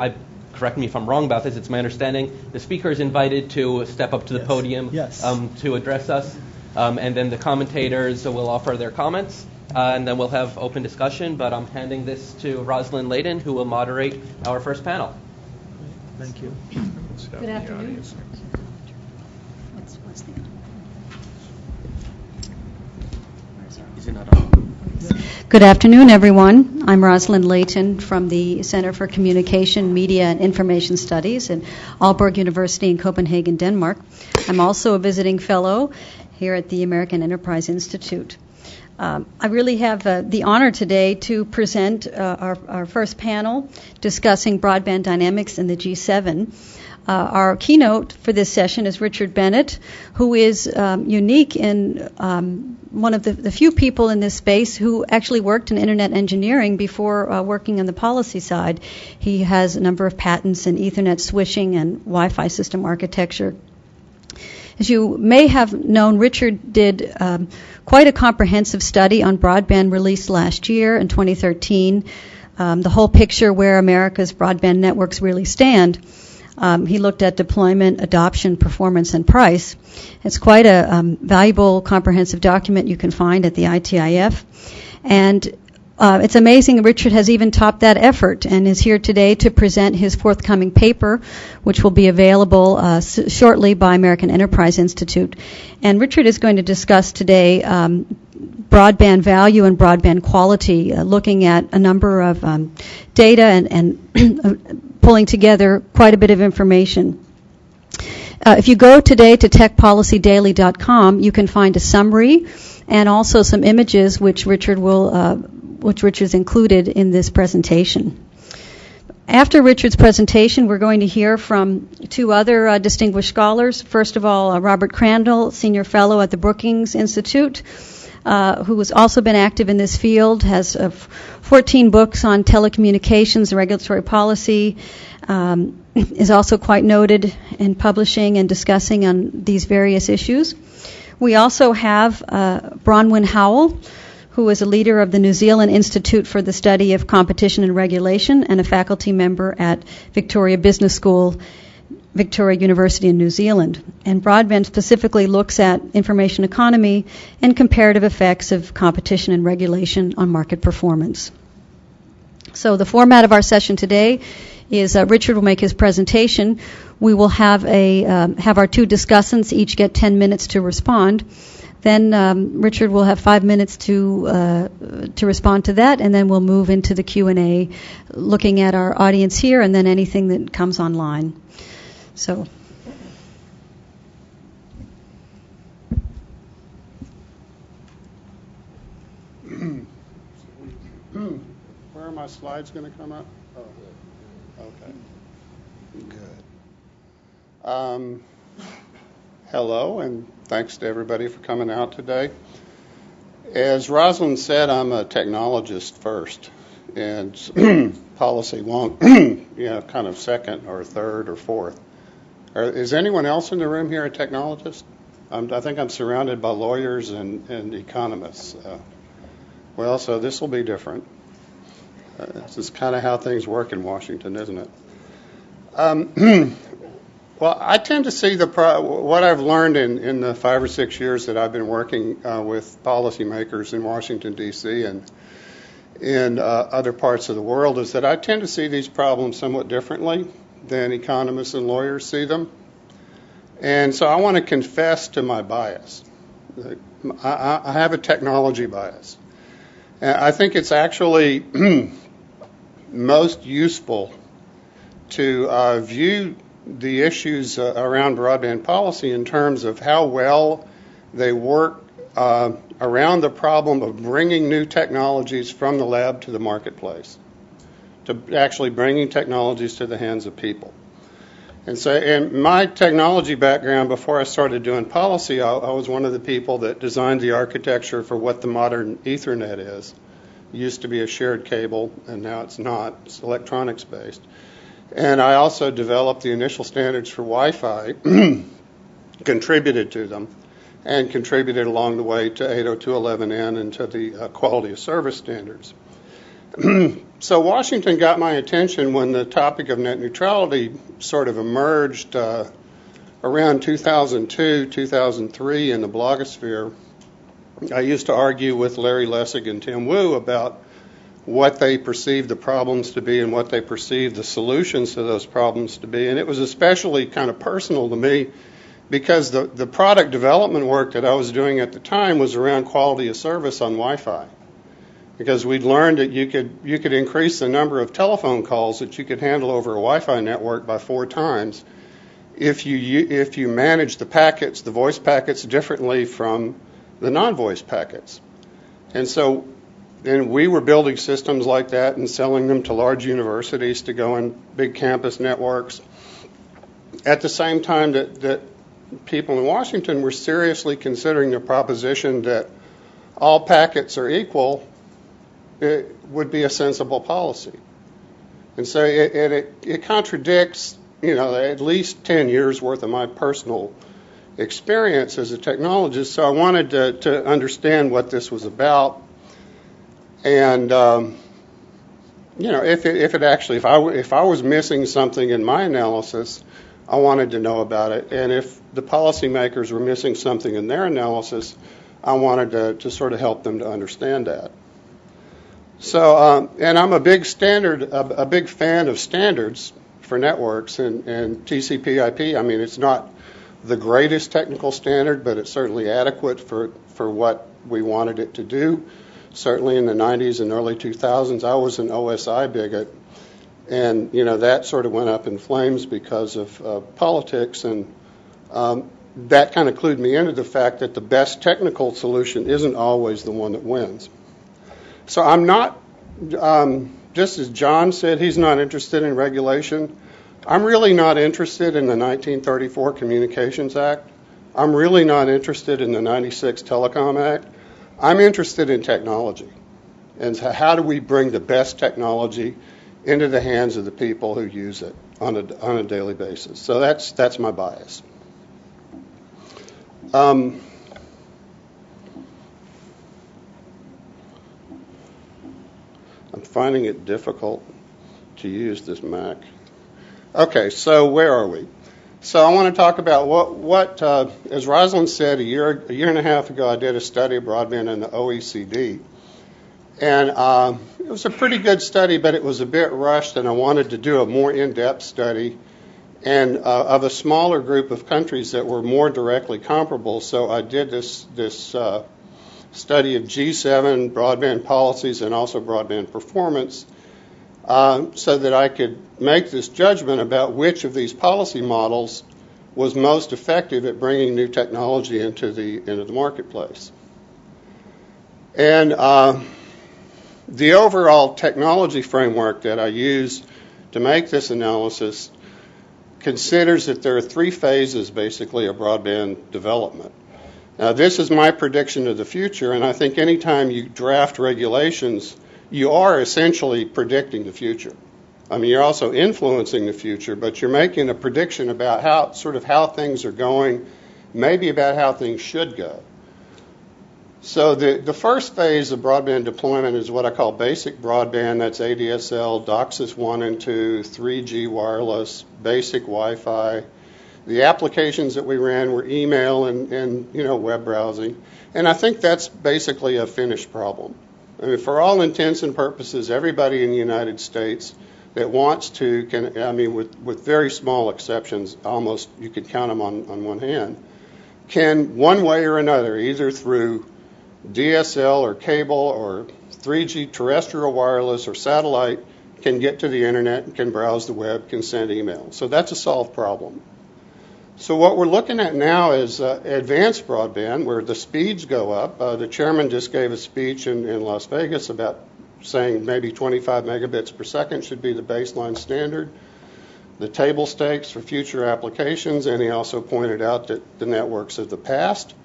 correct me if I'm wrong about this, it's my understanding, the speaker is invited to step up to the podium to address us, and then the commentators will offer their comments, and then we'll have open discussion, but I'm handing this to Rosalind Layden, who will moderate our first panel. Thank you. Good afternoon. Is it not on? Good afternoon, everyone. I'm Rosalind Layton from the Center for Communication, Media, and Information Studies at Aalborg University in Copenhagen, Denmark. I'm also a visiting fellow here at the American Enterprise Institute. I really have the honor today to present our first panel discussing broadband dynamics in the G7. Our keynote for this session is Richard Bennett, who is unique in one of the few people in this space who actually worked in internet engineering before working on the policy side. He has a number of patents in Ethernet switching and Wi-Fi system architecture. As you may have known, Richard did quite a comprehensive study on broadband released last year in 2013, the whole picture where America's broadband networks really stand. He looked at deployment, adoption, performance, and price. It's quite a valuable, comprehensive document you can find at the ITIF. And it's amazing Richard has even topped that effort and is here today to present his forthcoming paper, which will be available shortly by American Enterprise Institute. And Richard is going to discuss today broadband value and broadband quality, looking at a number of data and pulling together quite a bit of information. If you go today to techpolicydaily.com, you can find a summary and also some images which Richard's included in this presentation. After Richard's presentation, we're going to hear from two other distinguished scholars. First of all, Robert Crandall, Senior Fellow at the Brookings Institute, who has also been active in this field, has 14 books on telecommunications and regulatory policy, is also quite noted in publishing and discussing on these various issues. We also have Bronwyn Howell, who is a leader of the New Zealand Institute for the Study of Competition and Regulation and a faculty member at Victoria Business School, Victoria University in New Zealand. And broadband specifically looks at information economy and comparative effects of competition and regulation on market performance. So the format of our session today is Richard will make his presentation. We will have our two discussants each get 10 minutes to respond. Then Richard will have 5 minutes to respond to that, and then we'll move into the Q&A, looking at our audience here and then anything that comes online. So. Where are my slides going to come up? Oh, okay. Good. Hello, and thanks to everybody for coming out today. As Rosalind said, I'm a technologist first, and policy kind of second or third or fourth. Is anyone else in the room here a technologist? I think I'm surrounded by lawyers and economists. So this will be different. This is kind of how things work in Washington, isn't it? Well, I tend to see what I've learned in the 5 or 6 years that I've been working with policymakers in Washington, D.C. and in other parts of the world is that I tend to see these problems somewhat differently than economists and lawyers see them. And so I want to confess to my bias. I have a technology bias. And I think it's actually most useful to view the issues around broadband policy in terms of how well they work around the problem of bringing new technologies from the lab to the marketplace, to actually bringing technologies to the hands of people. And so in my technology background, before I started doing policy, I was one of the people that designed the architecture for what the modern Ethernet is. It used to be a shared cable, and now it's not. It's electronics-based. And I also developed the initial standards for Wi-Fi contributed to them and contributed along the way to 802.11n and to the quality of service standards. So Washington got my attention when the topic of net neutrality sort of emerged around 2002, 2003 in the blogosphere. I used to argue with Larry Lessig and Tim Wu about what they perceived the problems to be and what they perceived the solutions to those problems to be. And it was especially kind of personal to me because the product development work that I was doing at the time was around quality of service on Wi-Fi. Because we'd learned that you could increase the number of telephone calls that you could handle over a Wi-Fi network by 4 times if you manage the packets, the voice packets, differently from the non-voice packets. And so then we were building systems like that and selling them to large universities to go in big campus networks. At the same time that people in Washington were seriously considering the proposition that all packets are equal, it would be a sensible policy. And so it contradicts, at least 10 years worth of my personal experience as a technologist. So I wanted to understand what this was about. And, if I was missing something in my analysis, I wanted to know about it. And if the policymakers were missing something in their analysis, I wanted to sort of help them to understand that. So, and I'm a big fan of standards for networks and TCP/IP. I mean, it's not the greatest technical standard, but it's certainly adequate for what we wanted it to do. Certainly in the 90s and early 2000s, I was an OSI bigot, and that sort of went up in flames because of politics, and that kind of clued me into the fact that the best technical solution isn't always the one that wins. So I'm not, just as John said, he's not interested in regulation. I'm really not interested in the 1934 Communications Act. I'm really not interested in the 96 Telecom Act. I'm interested in technology. And so how do we bring the best technology into the hands of the people who use it on a daily basis? So that's my bias. I'm finding it difficult to use this Mac. Okay, so where are we? So I want to talk about what as Rosalind said, a year and a half ago, I did a study of broadband in the OECD. And it was a pretty good study, but it was a bit rushed, and I wanted to do a more in-depth study and of a smaller group of countries that were more directly comparable. So I did this study of G7 broadband policies and also broadband performance so that I could make this judgment about which of these policy models was most effective at bringing new technology into the marketplace. And the overall technology framework that I use to make this analysis considers that there are 3 phases, basically, of broadband development. Now, this is my prediction of the future, and I think anytime you draft regulations, you are essentially predicting the future. I mean, you're also influencing the future, but you're making a prediction about how things are going, maybe about how things should go. So the first phase of broadband deployment is what I call basic broadband. That's ADSL, DOCSIS 1 and 2, 3G wireless, basic Wi-Fi. The applications that we ran were email and web browsing. And I think that's basically a finished problem. I mean, for all intents and purposes, everybody in the United States that wants to can, I mean, with very small exceptions, almost you could count them on one hand, can one way or another, either through DSL or cable or 3G terrestrial wireless or satellite, can get to the internet, can browse the web, can send email. So that's a solved problem. So what we're looking at now is advanced broadband, where the speeds go up. The chairman just gave a speech in Las Vegas about saying maybe 25 megabits per second should be the baseline standard. The table stakes for future applications, and he also pointed out that the networks of the past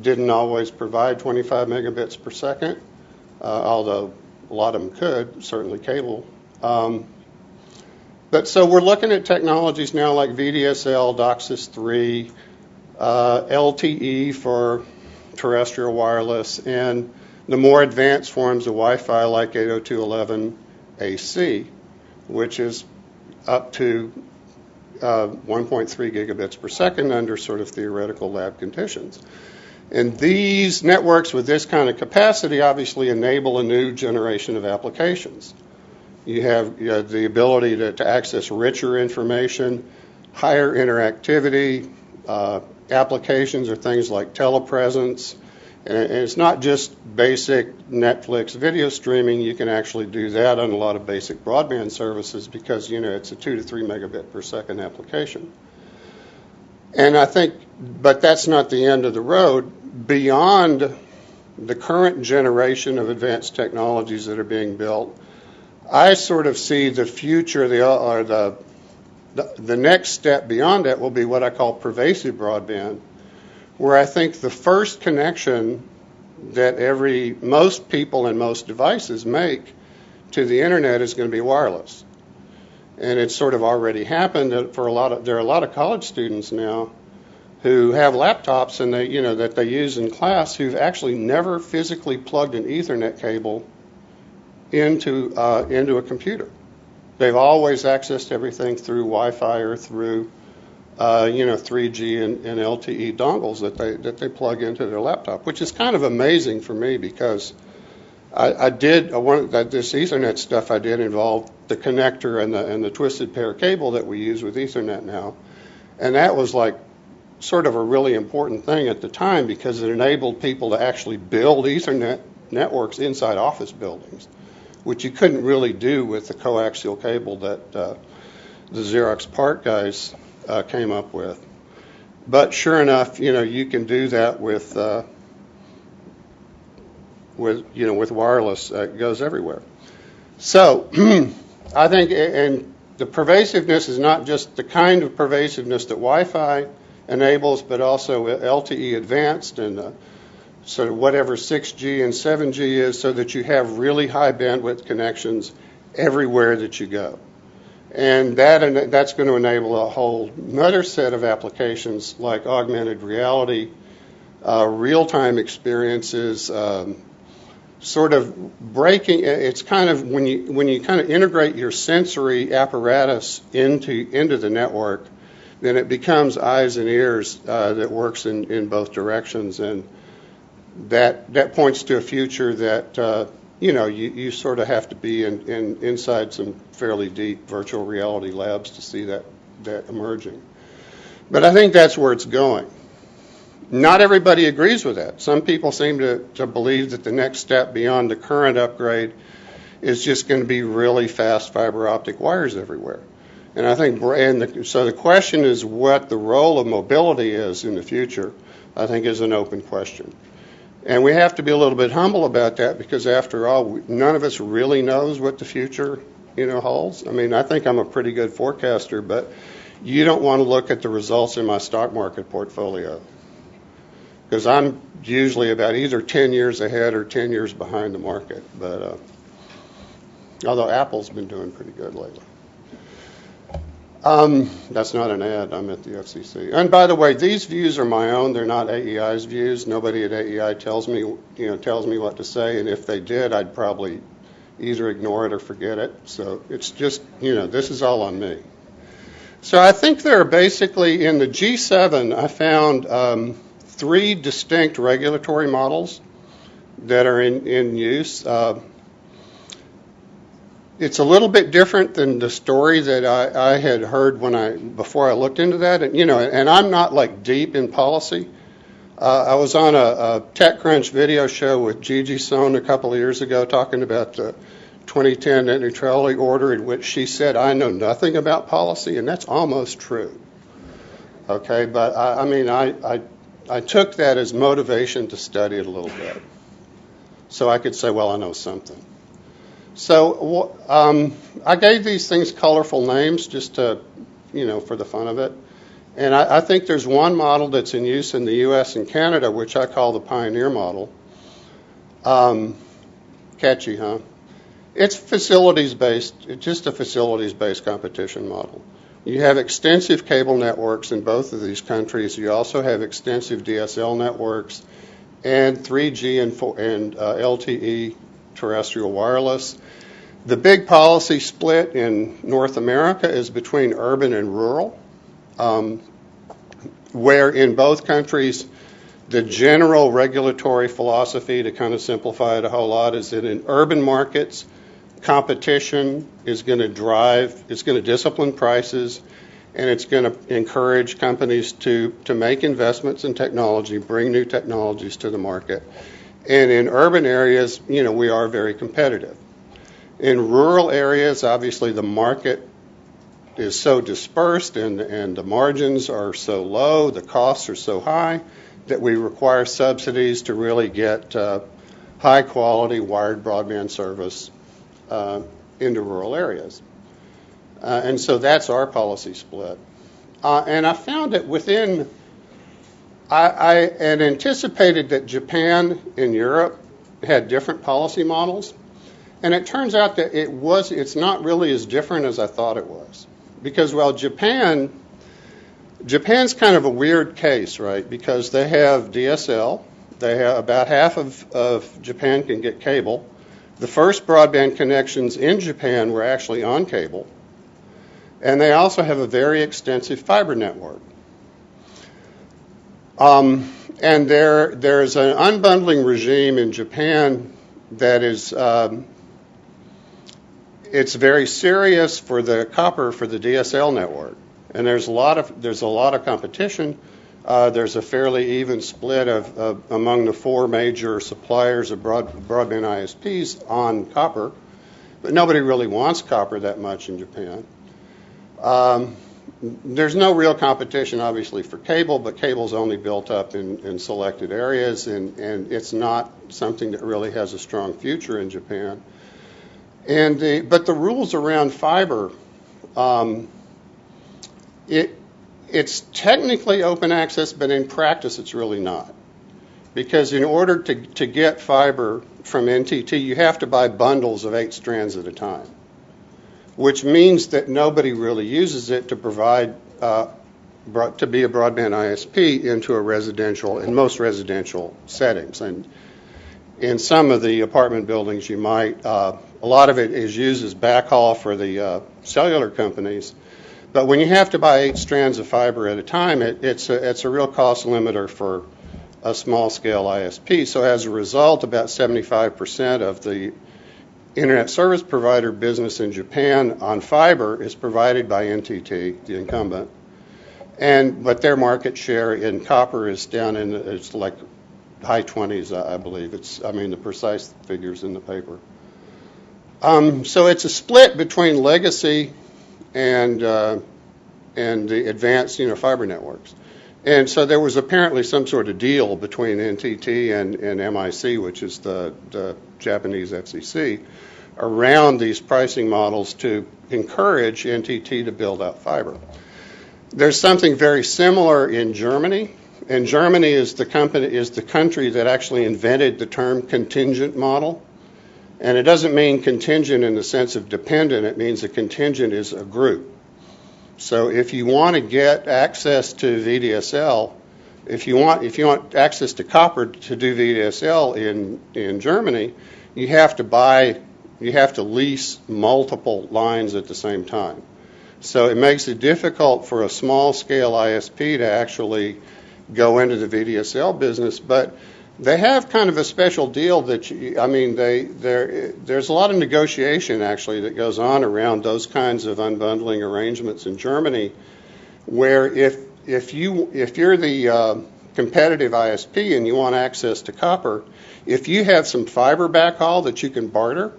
didn't always provide 25 megabits per second, although a lot of them could, certainly cable. But so we're looking at technologies now like VDSL, DOCSIS 3, LTE for terrestrial wireless, and the more advanced forms of Wi-Fi like 802.11ac, which is up to 1.3 gigabits per second under sort of theoretical lab conditions. And these networks with this kind of capacity obviously enable a new generation of applications. You have the ability to access richer information, higher interactivity. Applications are things like telepresence. And it's not just basic Netflix video streaming. You can actually do that on a lot of basic broadband services because, it's a 2 to 3 megabit per second application. And I think, but that's not the end of the road. Beyond the current generation of advanced technologies that are being built, I sort of see the future, the next step beyond that will be what I call pervasive broadband, where I think the first connection that most people and most devices make to the internet is going to be wireless. And it's sort of already happened there are a lot of college students now who have laptops and that they use in class who've actually never physically plugged an Ethernet cable into a computer. They've always accessed everything through Wi-Fi or through 3G and LTE dongles that they plug into their laptop, which is kind of amazing for me because this Ethernet stuff I did involved the connector and the twisted pair cable that we use with Ethernet now, and that was like sort of a really important thing at the time because it enabled people to actually build Ethernet networks inside office buildings, which you couldn't really do with the coaxial cable that the Xerox PARC guys came up with. But sure enough, you can do that with wireless. It goes everywhere. So I think, and the pervasiveness is not just the kind of pervasiveness that Wi-Fi enables, but also LTE advanced and sort of whatever 6G and 7G is, so that you have really high bandwidth connections everywhere that you go. And that's going to enable a whole another set of applications like augmented reality, real-time experiences, sort of breaking. It's kind of when you kind of integrate your sensory apparatus into the network, then it becomes eyes and ears that works in both directions, and that points to a future that you sort of have to be inside some fairly deep virtual reality labs to see that emerging. But I think that's where it's going. Not everybody agrees with that. Some people seem to believe that the next step beyond the current upgrade is just going to be really fast fiber optic wires everywhere. And I think, so the question is what the role of mobility is in the future, I think is an open question. And we have to be a little bit humble about that because, after all, none of us really knows what the future, holds. I mean, I think I'm a pretty good forecaster, but you don't want to look at the results in my stock market portfolio because I'm usually about either 10 years ahead or 10 years behind the market. But although Apple's been doing pretty good lately. That's not an ad. I'm at the FCC. And by the way, these views are my own. They're not AEI's views. Nobody at AEI tells me what to say. And if they did, I'd probably either ignore it or forget it. So it's just, this is all on me. So I think there are basically, in the G7, I found 3 distinct regulatory models that are in use. It's a little bit different than the story that I had heard before I looked into that. And I'm not like deep in policy. I was on a TechCrunch video show with Gigi Sohn a couple of years ago talking about the 2010 net neutrality order, in which she said, I know nothing about policy, and that's almost true. Okay, but I took that as motivation to study it a little bit. So I could say, well, I know something. So I gave these things colorful names just to, for the fun of it. And I think there's one model that's in use in the U.S. and Canada, which I call the Pioneer model. Catchy, huh? It's facilities-based. It's just a facilities-based competition model, You have extensive cable networks in both of these countries. You also have extensive DSL networks and 3G and LTE terrestrial wireless. The big policy split in North America is between urban and rural, where in both countries the general regulatory philosophy, to kind of simplify it a whole lot, is that in urban markets, competition is going to discipline prices, and it's going to encourage companies to make investments in technology, bring new technologies to the market. And in urban areas, we are very competitive. In rural areas, obviously the market is so dispersed and the margins are so low, the costs are so high, that we require subsidies to really get high-quality wired broadband service into rural areas. And so that's our policy split. And I found that I had anticipated that Japan and Europe had different policy models. And it turns out that it's not really as different as I thought it was. Because, Japan's kind of a weird case, right? Because they have DSL. They have about half of Japan can get cable. The first broadband connections in Japan were actually on cable. And they also have a very extensive fiber network. And there's an unbundling regime in Japan that is it's very serious for the copper for the DSL network, and there's a lot of competition. There's a fairly even split among the four major suppliers of broadband ISPs on copper, but nobody really wants copper that much in Japan. There's no real competition, obviously, for cable, but cable's only built up in selected areas, and it's not something that really has a strong future in Japan. But the rules around fiber, it's technically open access, but in practice it's really not. Because in order to get fiber from NTT, you have to buy bundles of 8 strands at a time, which means that nobody really uses it to provide to be a broadband ISP in most residential settings. And in some of the apartment buildings, you might a lot of it is used as backhaul for the cellular companies. But when you have to buy 8 strands of fiber at a time, it's a real cost limiter for a small-scale ISP. So as a result, about 75% of the internet service provider business in Japan on fiber is provided by NTT, the incumbent. But their market share in copper is down it's like high 20s, I believe. The precise figures in the paper. So it's a split between legacy and the advanced fiber networks. And so there was apparently some sort of deal between NTT and MIC, which is the Japanese FCC, around these pricing models to encourage NTT to build out fiber. There's something very similar in Germany. And Germany is the country that actually invented the term contingent model. And it doesn't mean contingent in the sense of dependent. It means a contingent is a group. So if you want to get access to VDSL, if you want access to copper to do VDSL in Germany, you have to lease multiple lines at the same time. So it makes it difficult for a small-scale ISP to actually go into the VDSL business, but they have kind of a special deal that there's a lot of negotiation actually that goes on around those kinds of unbundling arrangements in Germany, where if you're the competitive ISP and you want access to copper, if you have some fiber backhaul that you can barter,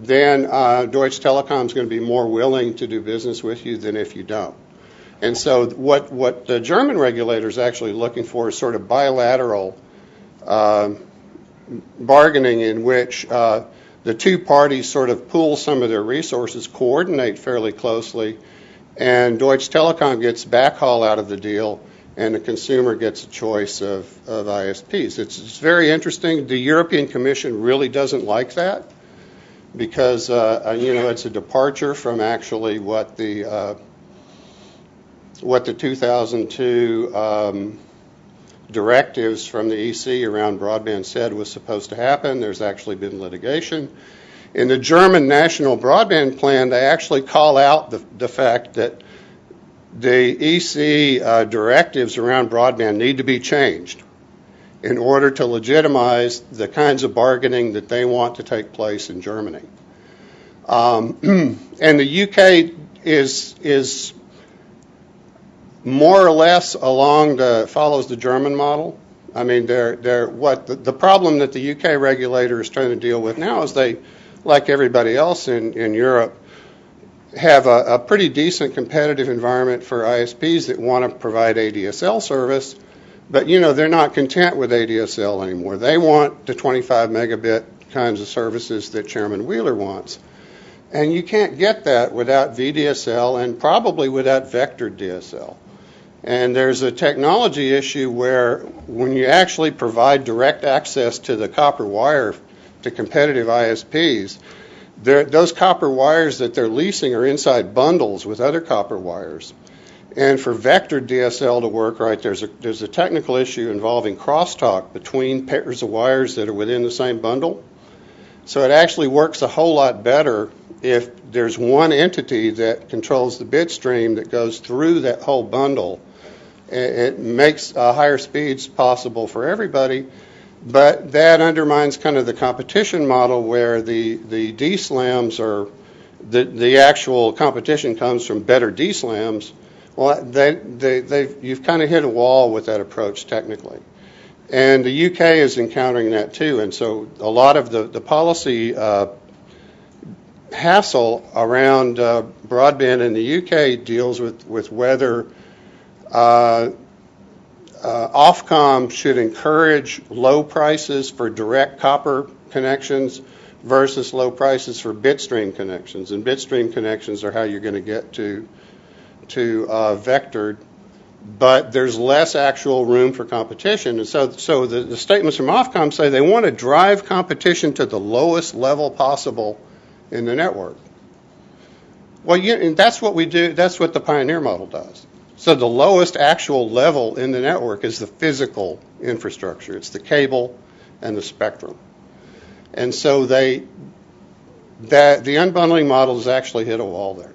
then Deutsche Telekom is going to be more willing to do business with you than if you don't. And so what the German regulator is actually looking for is sort of bilateral bargaining in which the two parties sort of pool some of their resources, coordinate fairly closely, and Deutsche Telekom gets backhaul out of the deal, and the consumer gets a choice of ISPs. It's very interesting. The European Commission really doesn't like that because it's a departure from actually what the what the 2002 directives from the EC around broadband said was supposed to happen. There's actually been litigation. In the German National Broadband Plan, they actually call out the fact that the EC directives around broadband need to be changed in order to legitimize the kinds of bargaining that they want to take place in Germany. And the UK is more or less follows the German model. I mean, the problem that the UK regulator is trying to deal with now is they, like everybody else in Europe, have a pretty decent competitive environment for ISPs that want to provide ADSL service, but they're not content with ADSL anymore. They want the 25 megabit kinds of services that Chairman Wheeler wants. And you can't get that without VDSL and probably without vectored DSL. And there's a technology issue where when you actually provide direct access to the copper wire to competitive ISPs, those copper wires that they're leasing are inside bundles with other copper wires. And for vectored DSL to work right, there's a technical issue involving crosstalk between pairs of wires that are within the same bundle. So it actually works a whole lot better if there's one entity that controls the bit stream that goes through that whole bundle. It makes higher speeds possible for everybody, but that undermines kind of the competition model where the DSLAMs are, the actual competition comes from better DSLAMs. Well, you've kind of hit a wall with that approach technically. And the UK is encountering that too. And so a lot of the policy hassle around broadband in the UK deals with whether Ofcom should encourage low prices for direct copper connections versus low prices for bitstream connections. And bitstream connections are how you're going to get to vectored, but there's less actual room for competition. And so the statements from Ofcom say they want to drive competition to the lowest level possible in the network. Well, and that's what we do. That's what the Pioneer model does. So the lowest actual level in the network is the physical infrastructure. It's the cable and the spectrum. And so the unbundling model has actually hit a wall there.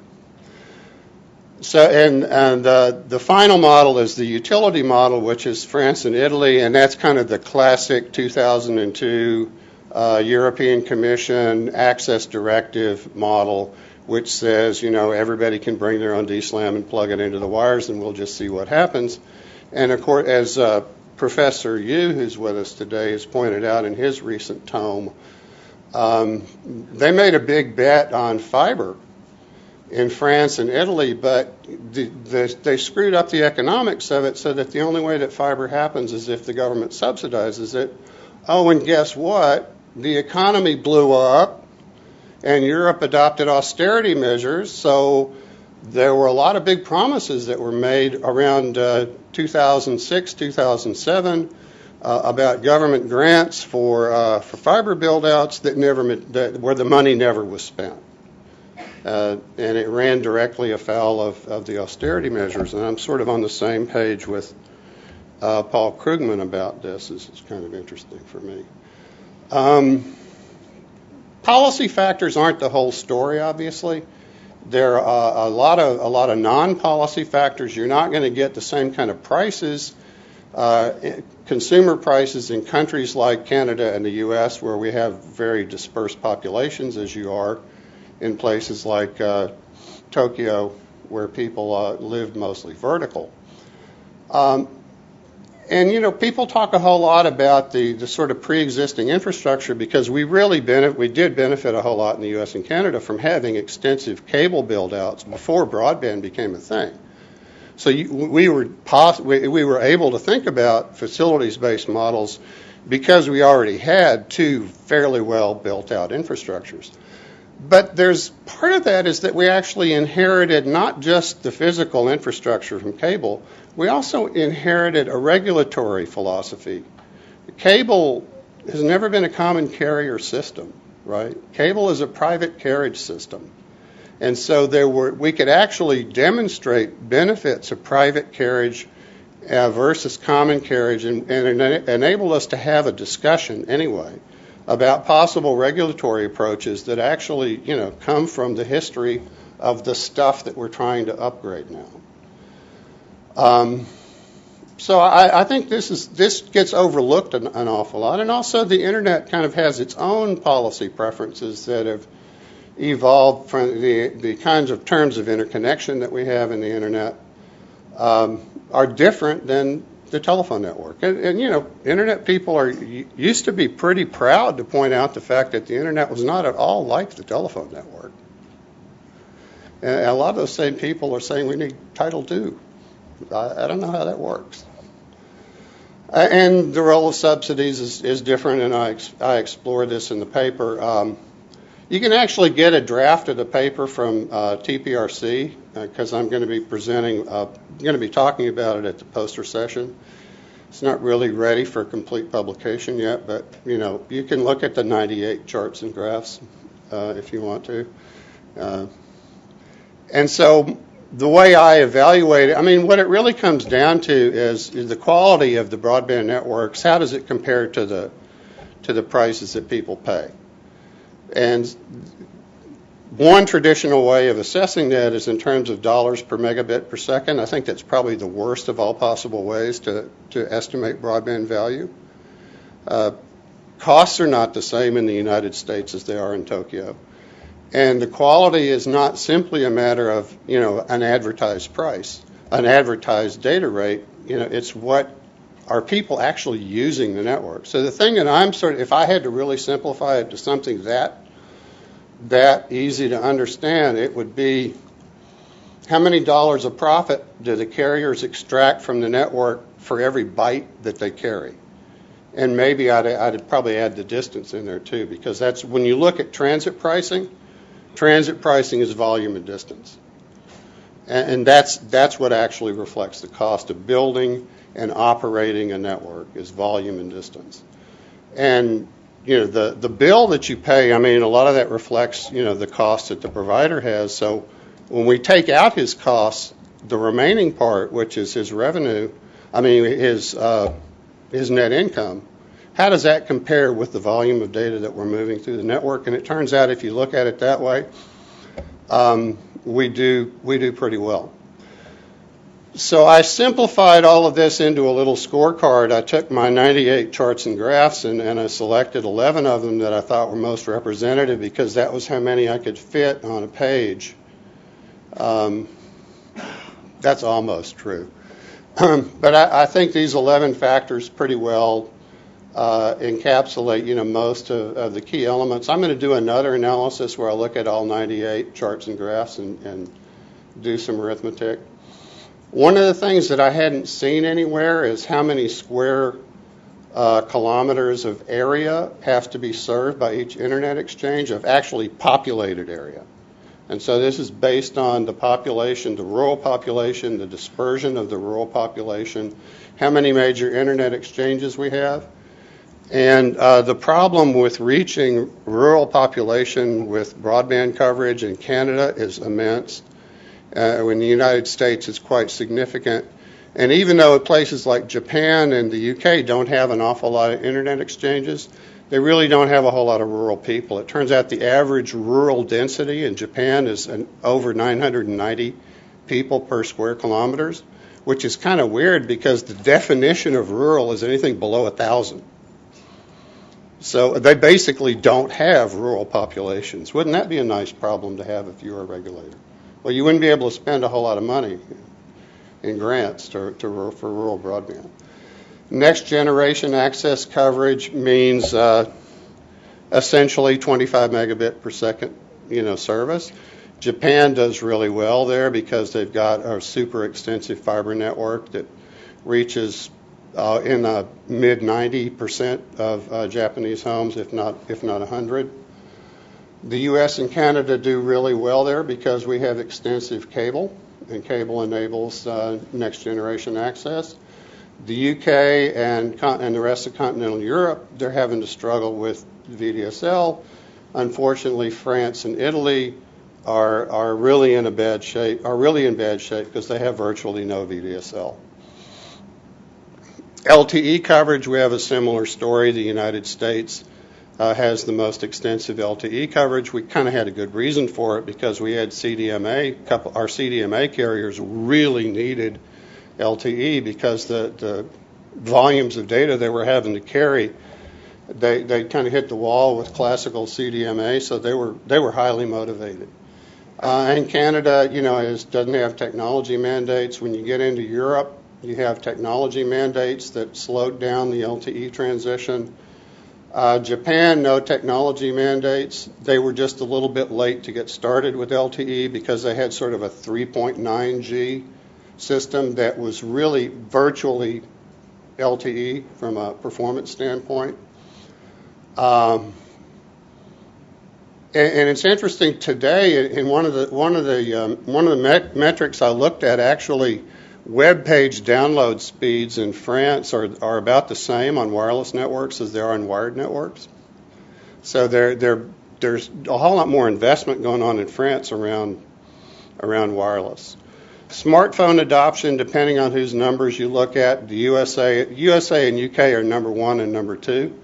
So and the final model is the utility model, which is France and Italy, and that's kind of the classic 2002 European Commission access directive model, which says, everybody can bring their own DSLAM and plug it into the wires, and we'll just see what happens. And of course, as Professor Yu, who's with us today, has pointed out in his recent tome, they made a big bet on fiber in France and Italy, but they screwed up the economics of it so that the only way that fiber happens is if the government subsidizes it. Oh, and guess what? The economy blew up, and Europe adopted austerity measures, so there were a lot of big promises that were made around 2006, 2007 about government grants for fiber build-outs where the money never was spent. And it ran directly afoul of the austerity measures. And I'm sort of on the same page with Paul Krugman about this. This is kind of interesting for me. Policy factors aren't the whole story, obviously. There are a lot of non-policy factors. You're not going to get the same kind of prices, consumer prices in countries like Canada and the U.S., where we have very dispersed populations, as you are in places like Tokyo, where people live mostly vertical. And people talk a whole lot about the sort of pre-existing infrastructure because we did benefit a whole lot in the U.S. and Canada from having extensive cable build-outs before broadband became a thing. So we were able to think about facilities-based models because we already had two fairly well built-out infrastructures. But there's part of that is that we actually inherited not just the physical infrastructure from cable, we also inherited a regulatory philosophy. Cable has never been a common carrier system, right? Cable is a private carriage system. And so we could actually demonstrate benefits of private carriage versus common carriage, and enable us to have a discussion anyway about possible regulatory approaches that actually, come from the history of the stuff that we're trying to upgrade now. So I think this gets overlooked an awful lot, and also the internet kind of has its own policy preferences that have evolved from the kinds of terms of interconnection that we have in the internet are different than the telephone network. And internet people used to be pretty proud to point out the fact that the internet was not at all like the telephone network. And a lot of those same people are saying we need Title II. I don't know how that works. And the role of subsidies is different, and I explore this in the paper. You can actually get a draft of the paper from TPRC, because I'm going to be talking about it at the poster session. It's not really ready for complete publication yet, but you can look at the 98 charts and graphs if you want to. And so the way I evaluate it, what it really comes down to is the quality of the broadband networks. How does it compare to the prices that people pay? And one traditional way of assessing that is in terms of dollars per megabit per second. I think that's probably the worst of all possible ways to estimate broadband value. Costs are not the same in the United States as they are in Tokyo. And the quality is not simply a matter of, an advertised price, an advertised data rate. It's what are people actually using the network. So the thing that if I had to really simplify it to something that easy to understand, it would be how many dollars of profit do the carriers extract from the network for every byte that they carry? And maybe I'd probably add the distance in there too, because that's when you look at transit pricing is volume and distance. And that's what actually reflects the cost of building and operating a network is volume and distance. And the bill that you pay, a lot of that reflects, the cost that the provider has. So when we take out his costs, the remaining part, which is his revenue, his net income, how does that compare with the volume of data that we're moving through the network? And it turns out, if you look at it that way, we do pretty well. So I simplified all of this into a little scorecard. I took my 98 charts and graphs and I selected 11 of them that I thought were most representative, because that was how many I could fit on a page. That's almost true. But I think these 11 factors pretty well encapsulate, most of the key elements. I'm going to do another analysis where I look at all 98 charts and graphs and do some arithmetic. One of the things that I hadn't seen anywhere is how many square kilometers of area have to be served by each internet exchange of actually populated area. And so this is based on the population, the rural population, the dispersion of the rural population, how many major internet exchanges we have. And the problem with reaching rural population with broadband coverage in Canada is immense. In the United States, it's quite significant. And even though places like Japan and the UK don't have an awful lot of internet exchanges, they really don't have a whole lot of rural people. It turns out the average rural density in Japan is over 990 people per square kilometers, which is kind of weird because the definition of rural is anything below 1,000. So they basically don't have rural populations. Wouldn't that be a nice problem to have if you were a regulator? Well, you wouldn't be able to spend a whole lot of money in grants for rural broadband. Next generation access coverage means essentially 25 megabit per second, service. Japan does really well there because they've got a super extensive fiber network that reaches in the mid 90% of Japanese homes, if not 100. The U.S. and Canada do really well there because we have extensive cable, and cable enables next generation access. The U.K. and the rest of continental Europe, they're having to struggle with VDSL. Unfortunately, France and Italy are really in bad shape because they have virtually no VDSL. LTE coverage, we have a similar story. The United States has the most extensive LTE coverage. We kind of had a good reason for it because we had CDMA. Our CDMA carriers really needed LTE because the volumes of data they were having to carry, they kind of hit the wall with classical CDMA, so they were highly motivated. And Canada, doesn't have technology mandates. When you get into Europe, you have technology mandates that slowed down the LTE transition. Japan, no technology mandates. They were just a little bit late to get started with LTE because they had sort of a 3.9G system that was really virtually LTE from a performance standpoint. And it's interesting today. In one of the metrics I looked at, actually, web page download speeds in France are about the same on wireless networks as they are on wired networks. So there's a whole lot more investment going on in France around wireless. Smartphone adoption, depending on whose numbers you look at, the USA and UK are number 1 and number 2.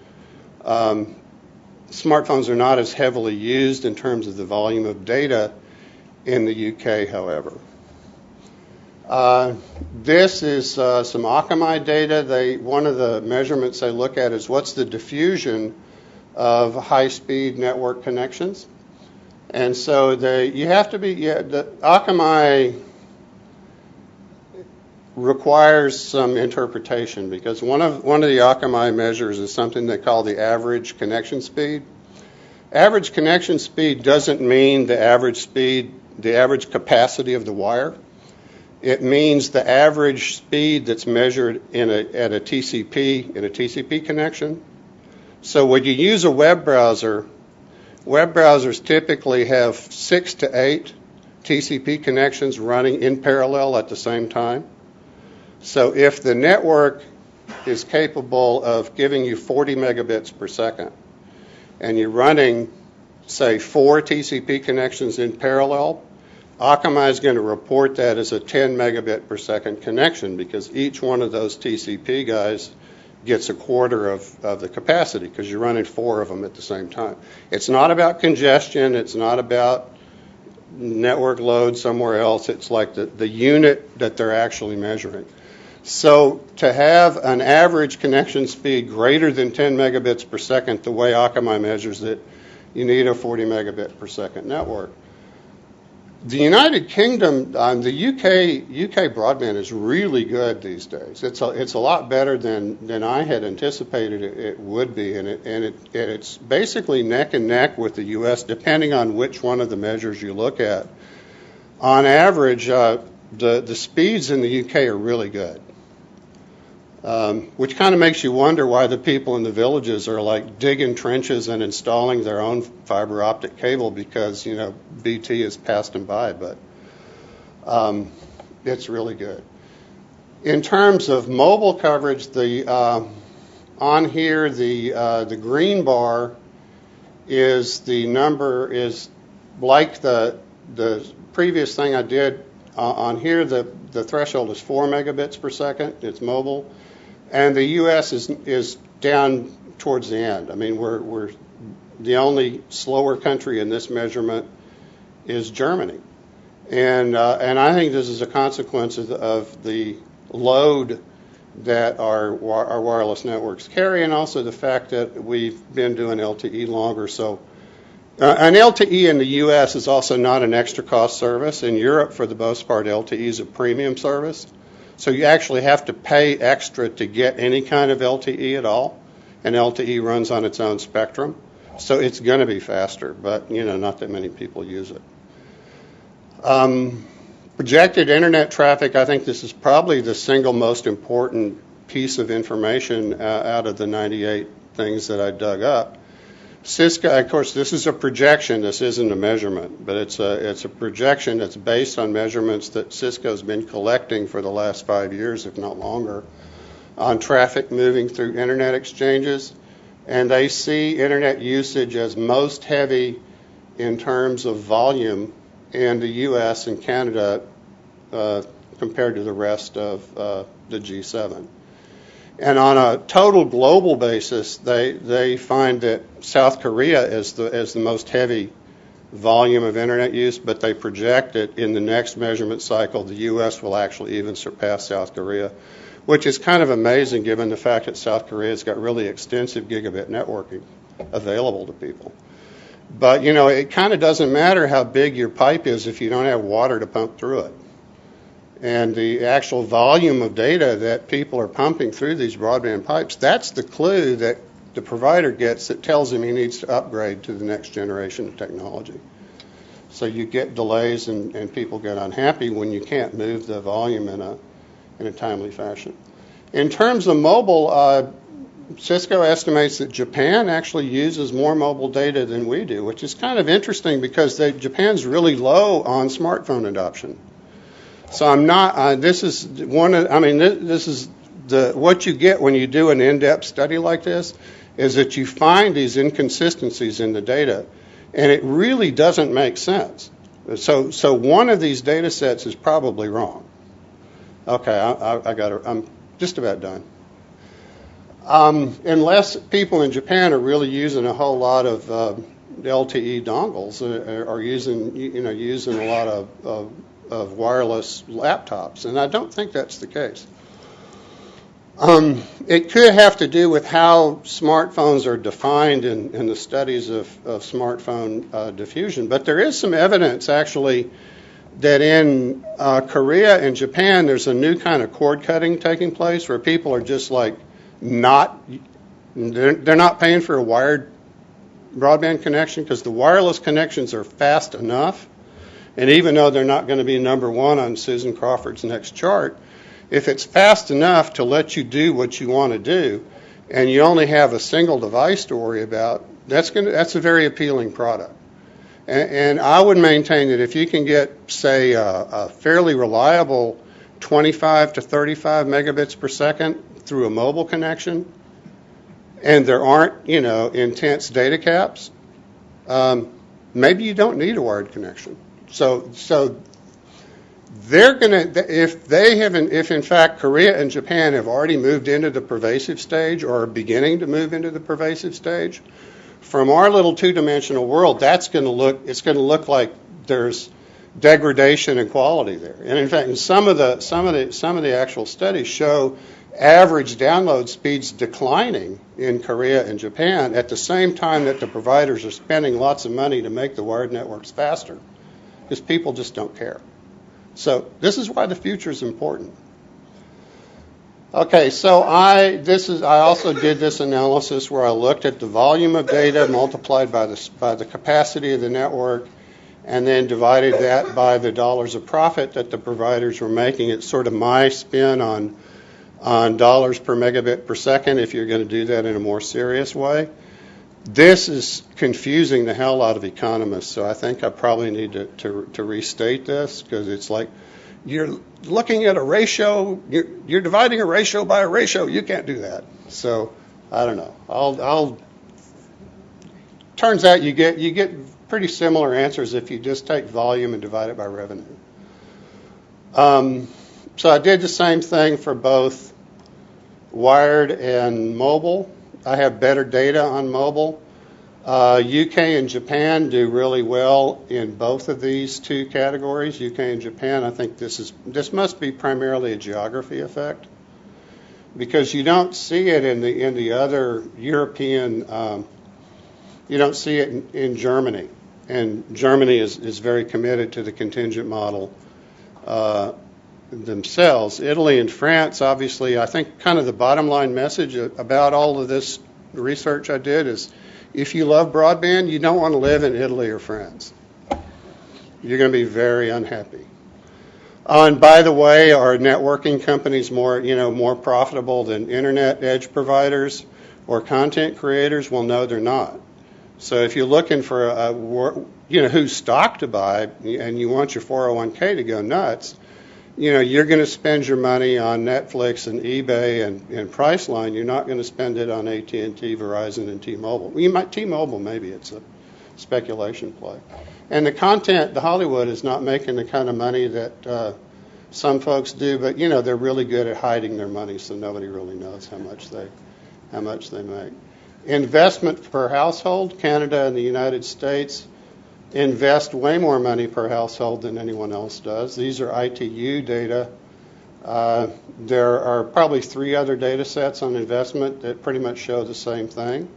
Smartphones are not as heavily used in terms of the volume of data in the UK, however. This is some Akamai data. One of the measurements they look at is what's the diffusion of high-speed network connections. And so Akamai requires some interpretation because one of the Akamai measures is something they call the average connection speed. Average connection speed doesn't mean the average speed, the average capacity of the wire. It means the average speed that's measured at a TCP connection. So when you use a web browser, web browsers typically have 6 to 8 TCP connections running in parallel at the same time. So if the network is capable of giving you 40 megabits per second, and you're running, say, 4 TCP connections in parallel, Akamai is going to report that as a 10 megabit per second connection because each one of those TCP guys gets a quarter of the capacity because you're running 4 of them at the same time. It's not about congestion. It's not about network load somewhere else. It's like the unit that they're actually measuring. So to have an average connection speed greater than 10 megabits per second, the way Akamai measures it, you need a 40 megabit per second network. The United Kingdom, the UK broadband is really good these days. It's a lot better than I had anticipated it would be, and it's basically neck and neck with the US, depending on which one of the measures you look at. On average, the speeds in the UK are really good. Which kind of makes you wonder why the people in the villages are like digging trenches and installing their own fiber optic cable because, BT has passed them by, but it's really good. In terms of mobile coverage, on here, the green bar is the number, is like the previous thing I did. On here, the threshold is 4 megabits per second. It's mobile. And the U.S. is down towards the end. I mean, we're the only slower country in this measurement is Germany, and I think this is a consequence of the load that our wireless networks carry, and also the fact that we've been doing LTE longer. So, an LTE in the U.S. is also not an extra cost service. In Europe, for the most part, LTE is a premium service. So you actually have to pay extra to get any kind of LTE at all, and LTE runs on its own spectrum. So it's going to be faster, but not that many people use it. Projected internet traffic, I think this is probably the single most important piece of information out of the 98 things that I dug up. Cisco, of course, this is a projection. This isn't a measurement, but it's a projection that's based on measurements that Cisco's been collecting for the last 5 years, if not longer, on traffic moving through internet exchanges. And they see internet usage as most heavy in terms of volume and the U.S. and Canada compared to the rest of the G7. And on a total global basis, they find that South Korea is the most heavy volume of internet use, but they project that in the next measurement cycle, the U.S. will actually even surpass South Korea, which is kind of amazing given the fact that South Korea's got really extensive gigabit networking available to people. But, you know, it kind of doesn't matter how big your pipe is if you don't have water to pump through it. And the actual volume of data that people are pumping through these broadband pipes, that's the clue that the provider gets that tells him he needs to upgrade to the next generation of technology. So you get delays and people get unhappy when you can't move the volume in a timely fashion. In terms of mobile, Cisco estimates that Japan actually uses more mobile data than we do, which is kind of interesting because Japan's really low on smartphone adoption. So I'm not. This is one. This is what you get when you do an in-depth study like this, is that you find these inconsistencies in the data, and it really doesn't make sense. So one of these data sets is probably wrong. Okay, I'm just about done. Unless people in Japan are really using a whole lot of LTE dongles, or using a lot of wireless laptops, and I don't think that's the case. It could have to do with how smartphones are defined in the studies of smartphone diffusion, but there is some evidence actually that in Korea and Japan there's a new kind of cord cutting taking place where people are just like they're not paying for a wired broadband connection because the wireless connections are fast enough. And even though they're not going to be number one on Susan Crawford's next chart, if it's fast enough to let you do what you want to do, and you only have a single device to worry about, that's a very appealing product. And I would maintain that if you can get, say, a fairly reliable 25 to 35 megabits per second through a mobile connection, and there aren't, intense data caps, maybe you don't need a wired connection. So they're going to, if in fact Korea and Japan have already moved into the pervasive stage or are beginning to move into the pervasive stage, from our little two-dimensional world, it's going to look like there's degradation in quality there. And in fact, some of the actual studies show average download speeds declining in Korea and Japan at the same time that the providers are spending lots of money to make the wired networks faster, because people just don't care. So this is why the future is important. Okay, so I also did this analysis where I looked at the volume of data multiplied by the capacity of the network, and then divided that by the dollars of profit that the providers were making. It's sort of my spin on dollars per megabit per second if you're going to do that in a more serious way. This is confusing the hell out of economists, so I think I probably need to restate this, because it's like you're looking at a ratio, you're dividing a ratio by a ratio. You can't do that. So I don't know. Turns out you get pretty similar answers if you just take volume and divide it by revenue. So I did the same thing for both wired and mobile. I have better data on mobile. UK and Japan do really well in both of these two categories. UK and Japan, I think this must be primarily a geography effect, because you don't see it in the other European. You don't see it in Germany, and Germany is very committed to the contingent model themselves. Italy and France, obviously, I think kind of the bottom line message about all of this research I did is, if you love broadband, you don't want to live in Italy or France. You're going to be very unhappy. And by the way, are networking companies more profitable than internet edge providers or content creators? Well, no, they're not. So if you're looking for whose stock to buy, and you want your 401k to go nuts, you're going to spend your money on Netflix and eBay and Priceline. You're not going to spend it on AT&T, Verizon, and T-Mobile. T-Mobile, maybe it's speculation play. And the content, the Hollywood is not making the kind of money that some folks do, but they're really good at hiding their money, so nobody really knows how much they make. Investment per household, Canada and the United States invest way more money per household than anyone else does. These are ITU data. There are probably 3 other data sets on investment that pretty much show the same thing.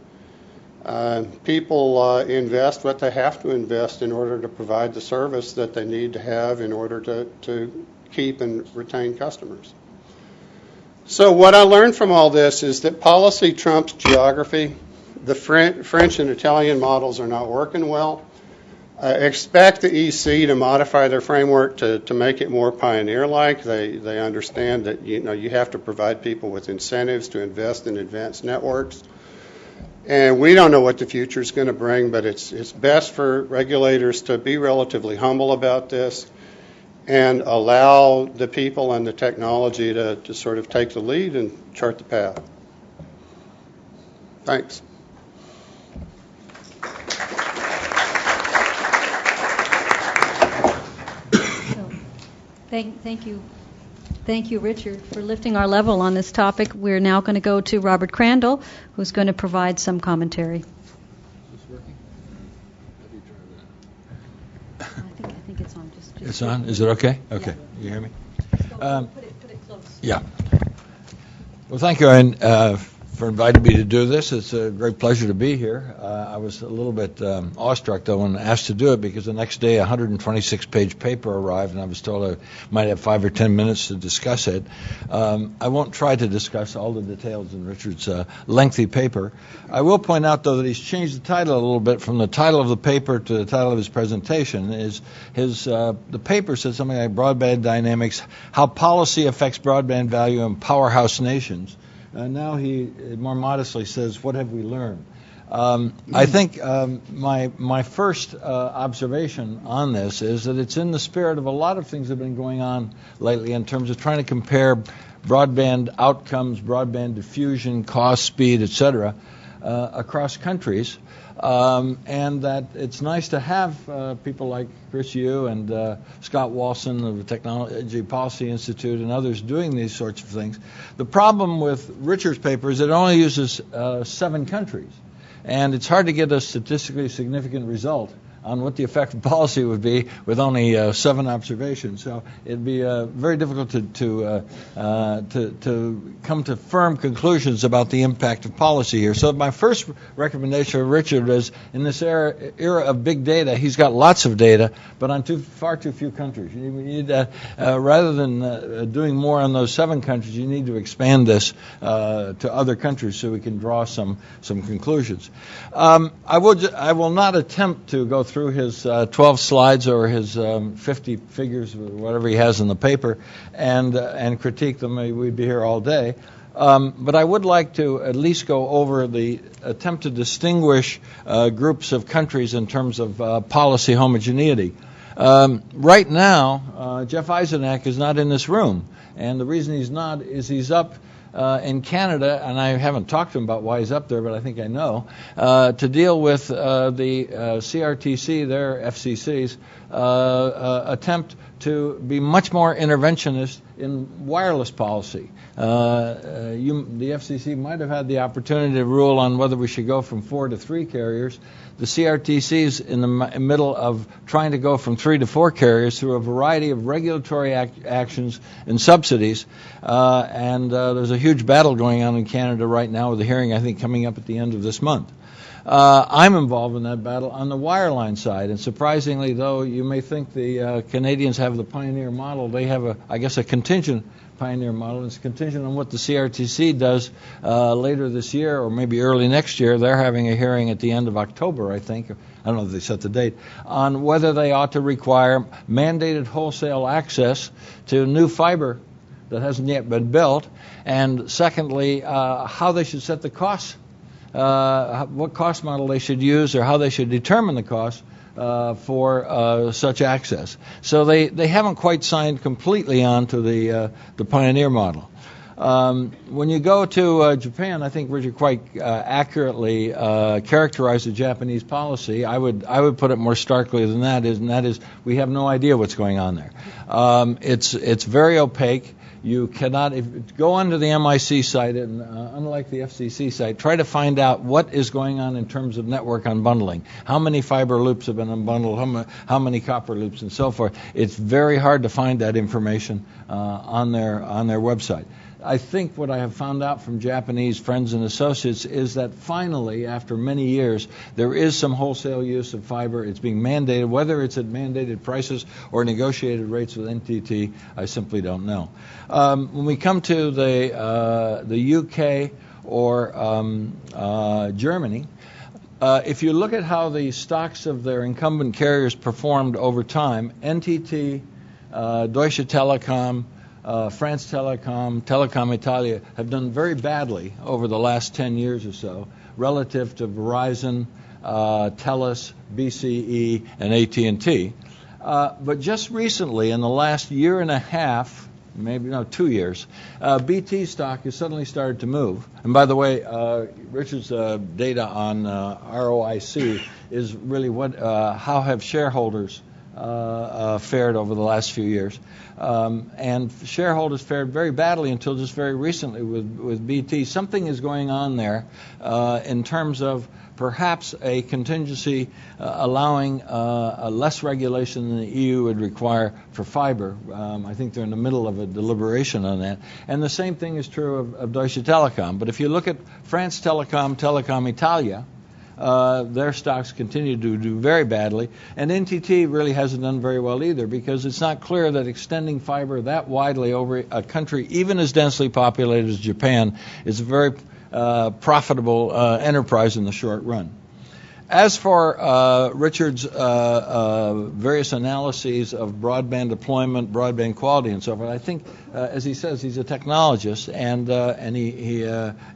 People invest what they have to invest in order to provide the service that they need to have in order to keep and retain customers. So what I learned from all this is that policy trumps geography. The French and Italian models are not working well. Expect the EC to modify their framework to make it more pioneer-like. They understand that you have to provide people with incentives to invest in advanced networks. And we don't know what the future is going to bring, but it's best for regulators to be relatively humble about this and allow the people and the technology to sort of take the lead and chart the path. Thanks. Thank you, Richard, for lifting our level on this topic. We're now going to go to Robert Crandall, who's going to provide some commentary. Is this working? I think it's on. Just it's on? Is it okay? Okay. Yeah. You hear me? Put it close. Yeah. Well, thank you, Aaron, for inviting me to do this. It's a great pleasure to be here. I was a little bit awestruck, though, when asked to do it, because the next day a 126-page paper arrived, and I was told I might have 5 or 10 minutes to discuss it. I won't try to discuss all the details in Richard's lengthy paper. I will point out, though, that he's changed the title a little bit from the title of the paper to the title of his presentation. The paper says something like Broadband Dynamics, How Policy Affects Broadband Value in Powerhouse Nations. Now he more modestly says, what have we learned? I think my first observation on this is that it's in the spirit of a lot of things that have been going on lately in terms of trying to compare broadband outcomes, broadband diffusion, cost, speed, etc., across countries. And that it's nice to have people like Chris Yu and Scott Walson of the Technology Policy Institute and others doing these sorts of things. The problem with Richard's paper is it only uses 7 countries, and it's hard to get a statistically significant result on what the effect of policy would be with only 7 observations. So it'd be very difficult to come to firm conclusions about the impact of policy here. So my first recommendation of Richard is, in this era of big data, he's got lots of data, but on far too few countries. You need, rather than doing more on those 7 countries, you need to expand this to other countries so we can draw some conclusions. I will not attempt to go through his 12 slides or his 50 figures, or whatever he has in the paper, and critique them. We'd be here all day. But I would like to at least go over the attempt to distinguish groups of countries in terms of policy homogeneity. Right now, Jeff Eisenack is not in this room, and the reason he's not is he's up in Canada, and I haven't talked to him about why he's up there, but I think I know, to deal with the CRTC, their FCC's attempt to be much more interventionist in wireless policy. The FCC might have had the opportunity to rule on whether we should go from 4 to 3 carriers. The CRTC is in the middle of trying to go from 3 to 4 carriers through a variety of regulatory actions and subsidies. And there's a huge battle going on in Canada right now with a hearing, I think, coming up at the end of this month. I'm involved in that battle on the wireline side, and surprisingly, though, you may think the Canadians have the pioneer model. They have, a contingent pioneer model. It's contingent on what the CRTC does later this year or maybe early next year. They're having a hearing at the end of October, I think. I don't know if they set the date, on whether they ought to require mandated wholesale access to new fiber that hasn't yet been built, and secondly, how they should set the costs. What cost model they should use, or how they should determine the cost for such access. So they haven't quite signed completely on to the pioneer model. When you go to Japan, I think Richard quite accurately characterized the Japanese policy. I would put it more starkly than that is we have no idea what's going on there. It's very opaque. You cannot go onto the MIC site and unlike the FCC site, try to find out what is going on in terms of network unbundling. How many fiber loops have been unbundled? How many copper loops and so forth? It's very hard to find that information on their website. I think what I have found out from Japanese friends and associates is that finally, after many years, there is some wholesale use of fiber. It's being mandated. Whether it's at mandated prices or negotiated rates with NTT, I simply don't know. When we come to the UK or Germany, if you look at how the stocks of their incumbent carriers performed over time, NTT, Deutsche Telekom, France Telecom, Telecom Italia have done very badly over the last 10 years or so relative to Verizon, Telus, BCE, and AT&T. But just recently, in the last year and a half, maybe 2 years, BT stock has suddenly started to move. And by the way, Richard's data on ROIC is really how have shareholders fared over the last few years. And shareholders fared very badly until just very recently with BT. Something is going on there in terms of perhaps a contingency allowing less regulation than the EU would require for fiber. I think they're in the middle of a deliberation on that. And the same thing is true of Deutsche Telekom. But if you look at France Telecom, Telecom Italia, their stocks continue to do very badly, and NTT really hasn't done very well either because it's not clear that extending fiber that widely over a country even as densely populated as Japan is a very profitable enterprise in the short run. As for Richard's various analyses of broadband deployment, broadband quality, and so forth, I think, as he says, he's a technologist, and he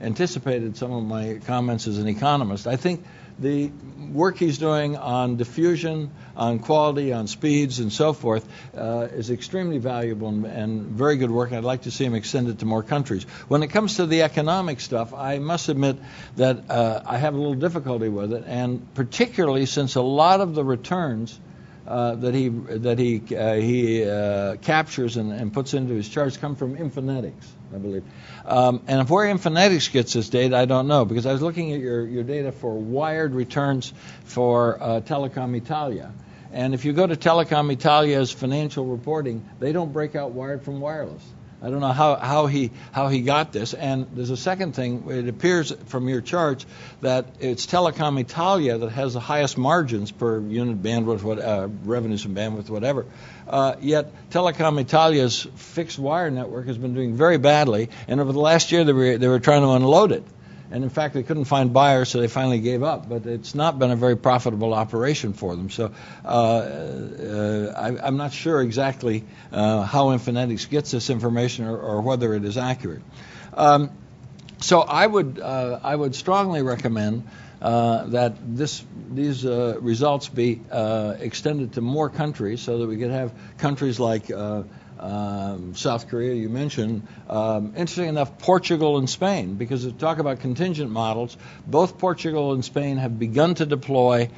anticipated some of my comments as an economist. I think the work he's doing on diffusion, on quality, on speeds, and so forth is extremely valuable and very good work. I'd like to see him extended to more countries. When it comes to the economic stuff, I must admit that I have a little difficulty with it, and particularly since a lot of the returns that he captures and puts into his charts come from Infonetics, I believe. And if where Infonetics gets this data, I don't know, because I was looking at your data for wired returns for Telecom Italia. And if you go to Telecom Italia's financial reporting, they don't break out wired from wireless. I don't know how he got this. And there's a second thing. It appears from your charts that it's Telecom Italia that has the highest margins per unit bandwidth, revenues from bandwidth, whatever. Yet Telecom Italia's fixed wire network has been doing very badly, and over the last year they were trying to unload it. And in fact, they couldn't find buyers, so they finally gave up. But it's not been a very profitable operation for them. So I'm not sure exactly how Infonetics gets this information or whether it is accurate. So I would strongly recommend that these results be extended to more countries, so that we could have countries like South Korea, you mentioned. Interesting enough, Portugal and Spain, because to talk about contingent models, both Portugal and Spain have begun to deploy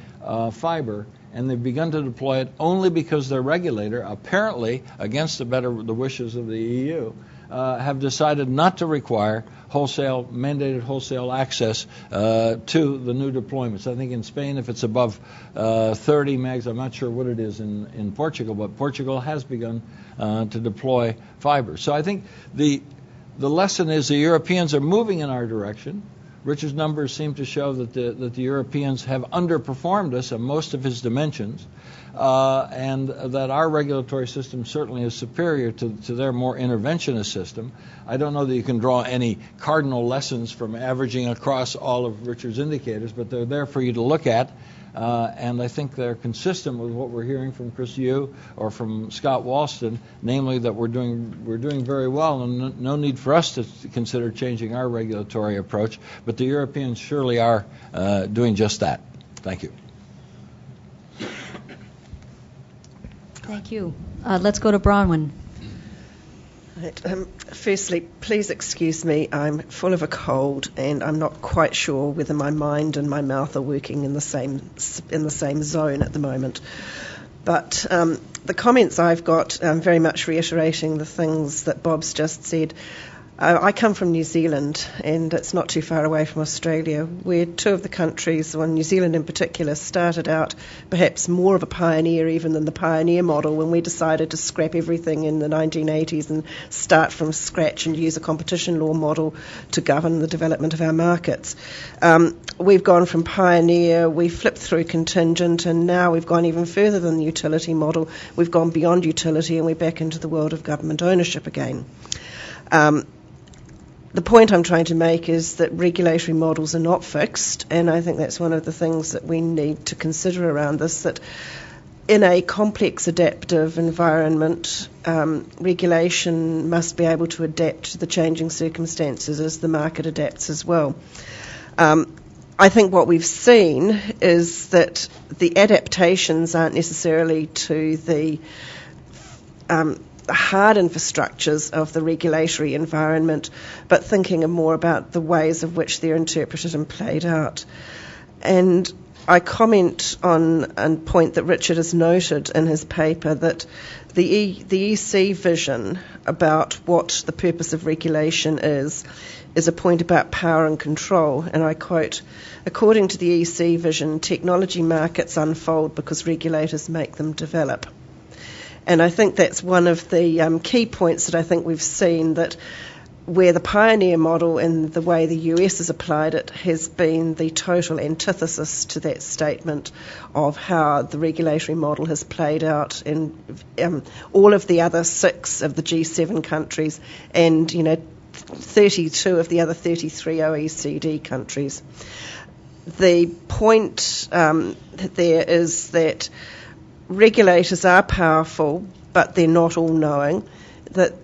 fiber, and they've begun to deploy it only because their regulator, apparently against the wishes of the EU, have decided not to require mandated wholesale access to the new deployments. I think in Spain, if it's above 30 megs, I'm not sure what it is in Portugal, but Portugal has begun to deploy fiber. So I think the lesson is the Europeans are moving in our direction. Richard's numbers seem to show that the Europeans have underperformed us on most of his dimensions, and that our regulatory system certainly is superior to their more interventionist system. I don't know that you can draw any cardinal lessons from averaging across all of Richard's indicators, but they're there for you to look at. And I think they're consistent with what we're hearing from Chris Yu or from Scott Walston, namely that we're doing very well, and no need for us to consider changing our regulatory approach. But the Europeans surely are doing just that. Thank you. Thank you. Let's go to Bronwyn. Right. Firstly, please excuse me. I'm full of a cold, and I'm not quite sure whether my mind and my mouth are working in the same zone at the moment. But the comments I've got, very much reiterating the things that Bob's just said. I come from New Zealand, and it's not too far away from Australia, where two of the countries, well, New Zealand in particular, started out perhaps more of a pioneer even than the pioneer model when we decided to scrap everything in the 1980s and start from scratch and use a competition law model to govern the development of our markets. We've gone from pioneer, we flipped through contingent, and now we've gone even further than the utility model. We've gone beyond utility, and we're back into the world of government ownership again. The point I'm trying to make is that regulatory models are not fixed, and I think that's one of the things that we need to consider around this, that in a complex adaptive environment, regulation must be able to adapt to the changing circumstances as the market adapts as well. I think what we've seen is that the adaptations aren't necessarily to the hard infrastructures of the regulatory environment, but thinking more about the ways of which they're interpreted and played out. And I comment on a point that Richard has noted in his paper, that the EC vision about what the purpose of regulation is a point about power and control. And I quote, "According to the EC vision, technology markets unfold because regulators make them develop." And I think that's one of the key points that I think we've seen, that where the pioneer model and the way the US has applied it has been the total antithesis to that statement of how the regulatory model has played out in all of the other 6 of the G7 countries and 32 of the other 33 OECD countries. The point there is that regulators are powerful, but they're not all-knowing, that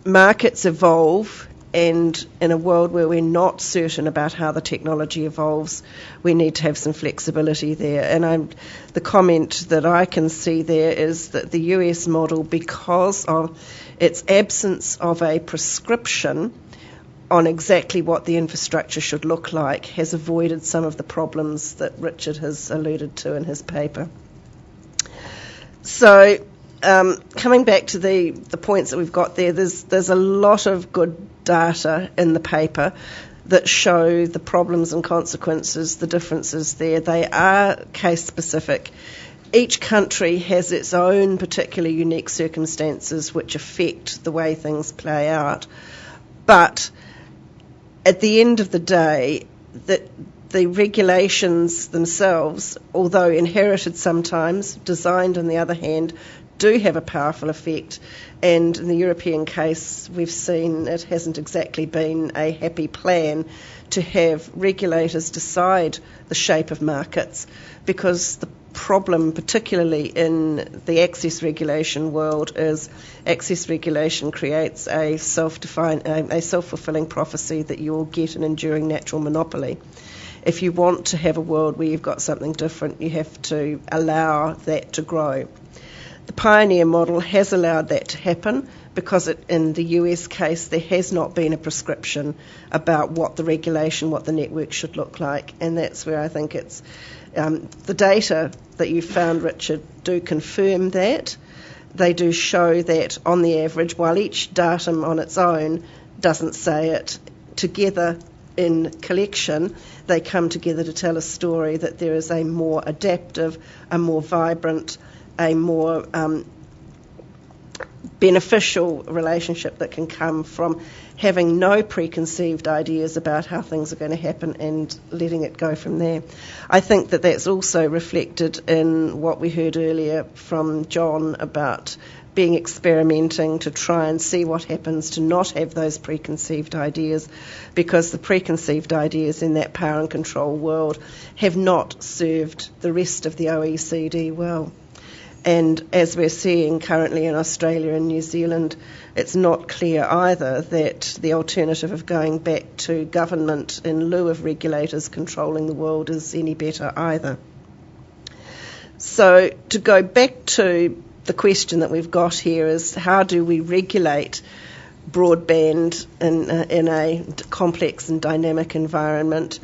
markets evolve, and in a world where we're not certain about how the technology evolves, we need to have some flexibility there. And the comment that I can see there is that the US model, because of its absence of a prescription on exactly what the infrastructure should look like, has avoided some of the problems that Richard has alluded to in his paper. So, coming back to the points that we've got there, there's a lot of good data in the paper that show the problems and consequences, the differences there. They are case-specific. Each country has its own particular unique circumstances which affect the way things play out. But at the end of the day, the regulations themselves, although inherited sometimes, designed on the other hand, do have a powerful effect. And in the European case, we've seen it hasn't exactly been a happy plan to have regulators decide the shape of markets, because the problem, particularly in the access regulation world, is access regulation creates a self-fulfilling prophecy that you will get an enduring natural monopoly. If you want to have a world where you've got something different, you have to allow that to grow. The pioneer model has allowed that to happen because in the US case there has not been a prescription about what the regulation, what the network should look like, and that's where I think it's the data that you found, Richard, do confirm that. They do show that on the average, while each datum on its own doesn't say it, together in collection, they come together to tell a story that there is a more adaptive, a more vibrant, a more beneficial relationship that can come from having no preconceived ideas about how things are going to happen and letting it go from there. I think that that's also reflected in what we heard earlier from John about experimenting to try and see what happens to not have those preconceived ideas, because the preconceived ideas in that power and control world have not served the rest of the OECD well. And as we're seeing currently in Australia and New Zealand, it's not clear either that the alternative of going back to government in lieu of regulators controlling the world is any better either. So to go back to the question that we've got here is how do we regulate broadband in a complex and dynamic environment?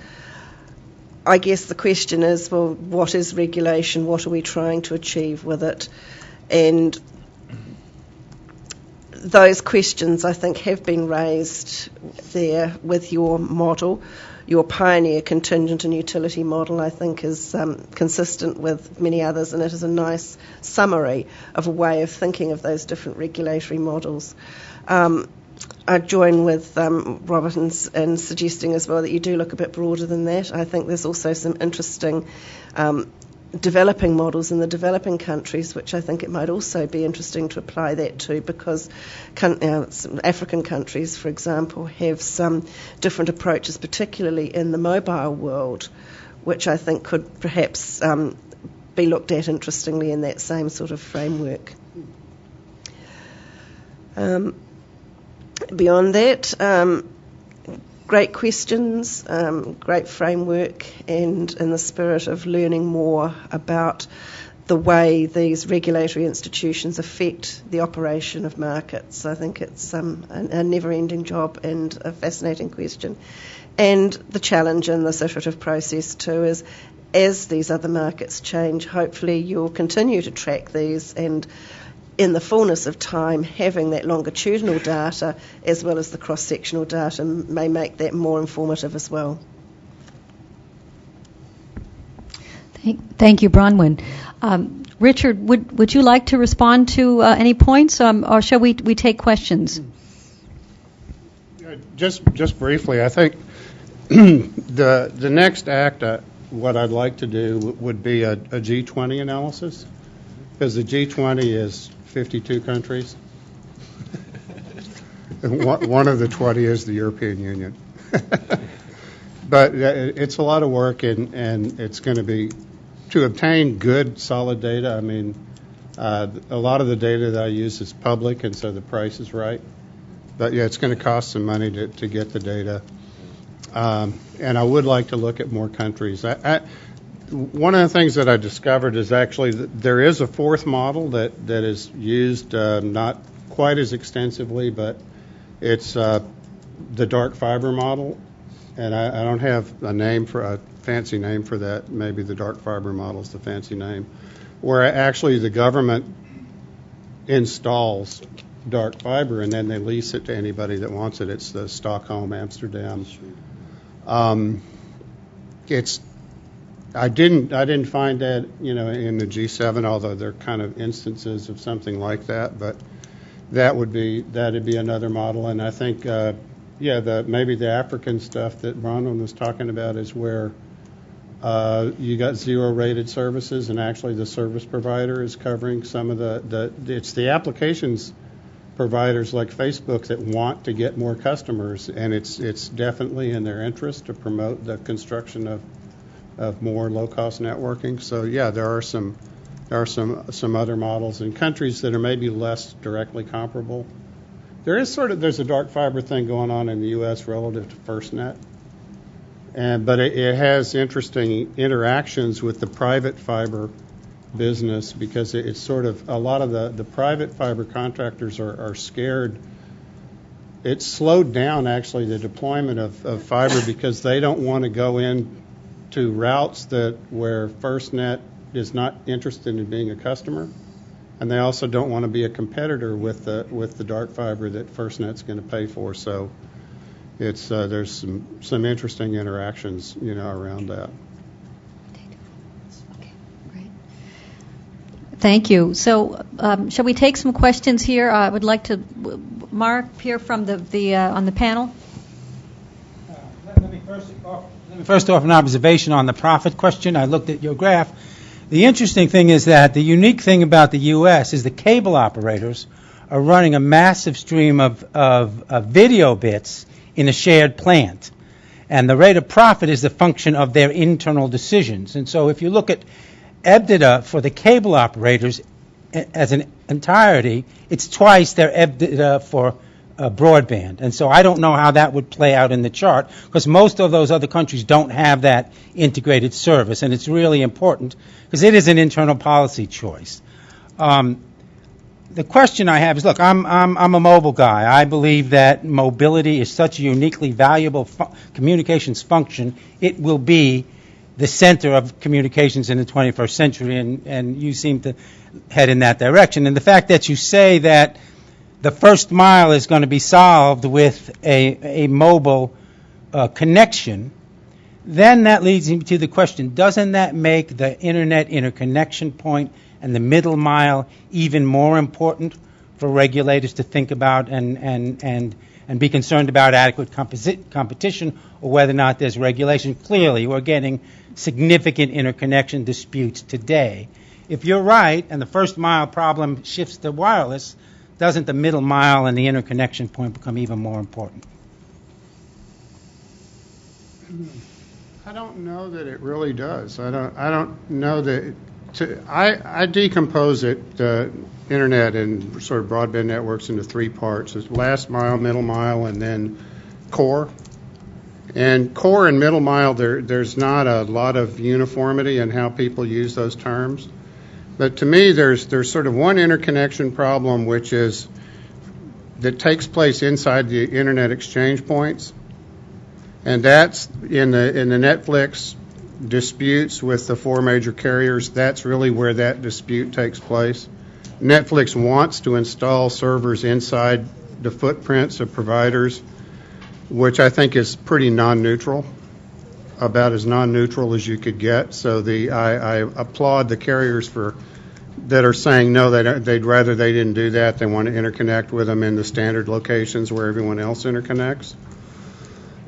I guess the question is, well, what is regulation? What are we trying to achieve with it? And those questions, I think, have been raised there with your model. Your pioneer contingent and utility model, I think, is consistent with many others, and it is a nice summary of a way of thinking of those different regulatory models. I join with Robert in suggesting as well that you do look a bit broader than that. I think there's also some interesting developing models in the developing countries, which I think it might also be interesting to apply that to, because some African countries, for example, have some different approaches, particularly in the mobile world, which I think could perhaps be looked at interestingly in that same sort of framework. Beyond that, great questions, great framework, and in the spirit of learning more about the way these regulatory institutions affect the operation of markets. I think it's a never-ending job and a fascinating question. And the challenge in this iterative process too is, as these other markets change, hopefully you'll continue to track these, and in the fullness of time, having that longitudinal data as well as the cross-sectional data may make that more informative as well. Thank you, Bronwyn. Richard, would you like to respond to any points, or shall we take questions? Just briefly, I think the next act, what I'd like to do would be a G20 analysis, because the G20 is 52 countries. One of the 20 is the European Union. But it's a lot of work, and it's going to be to obtain good, solid data. I mean, a lot of the data that I use is public, and so the price is right. But yeah, it's going to cost some money to get the data. And I would like to look at more countries. One of the things that I discovered is actually that there is a fourth model that is used not quite as extensively, but it's the dark fiber model. And I don't have a fancy name for that. Maybe the dark fiber model is the fancy name, where actually the government installs dark fiber and then they lease it to anybody that wants it. It's the Stockholm, Amsterdam. I didn't find that, in the G7, although there are kind of instances of something like that. But that'd be another model. And I think, maybe the African stuff that Bronwyn was talking about is where you got zero-rated services, and actually the service provider is covering some of it's the applications providers like Facebook that want to get more customers, and it's definitely in their interest to promote the construction of more low-cost networking. So yeah, there are some other models in countries that are maybe less directly comparable. There's a dark fiber thing going on in the U.S. relative to FirstNet, but it has interesting interactions with the private fiber business, because it's sort of a lot of the private fiber contractors are scared. It's slowed down actually the deployment of fiber because they don't want to go in to routes where FirstNet is not interested in being a customer, and they also don't want to be a competitor with the dark fiber that FirstNet's going to pay for. So it's there's some interesting interactions around that. Okay, great. Thank you. So shall we take some questions here? I would like to Mark here from the on the panel. Let me first offer an observation on the profit question. I looked at your graph. The interesting thing is that the unique thing about the U.S. is the cable operators are running a massive stream of video bits in a shared plant. And the rate of profit is the function of their internal decisions. And so if you look at EBITDA for the cable operators as an entirety, it's twice their EBITDA for broadband. And so I don't know how that would play out in the chart, because most of those other countries don't have that integrated service, and it's really important because it is an internal policy choice. the question I have is, look, I'm a mobile guy. I believe that mobility is such a uniquely valuable communications function. It will be the center of communications in the 21st century, and you seem to head in that direction. And the fact that you say that the first mile is going to be solved with a mobile connection, then that leads me to the question, doesn't that make the Internet interconnection point and the middle mile even more important for regulators to think about and be concerned about adequate competition, or whether or not there's regulation? Clearly, we're getting significant interconnection disputes today. If you're right and the first mile problem shifts to wireless, doesn't the middle mile and the interconnection point become even more important? I don't know that it really does. I don't know that. I decompose it, the internet and sort of broadband networks, into three parts: it's last mile, middle mile, and then core. And core and middle mile, there's not a lot of uniformity in how people use those terms. But to me, there's sort of one interconnection problem, which is that takes place inside the internet exchange points, and that's in the Netflix disputes with the four major carriers. That's really where that dispute takes place. Netflix wants to install servers inside the footprints of providers, which I think is pretty non-neutral, about as non-neutral as you could get. So I applaud the carriers that are saying no, they'd rather they didn't do that. They want to interconnect with them in the standard locations where everyone else interconnects.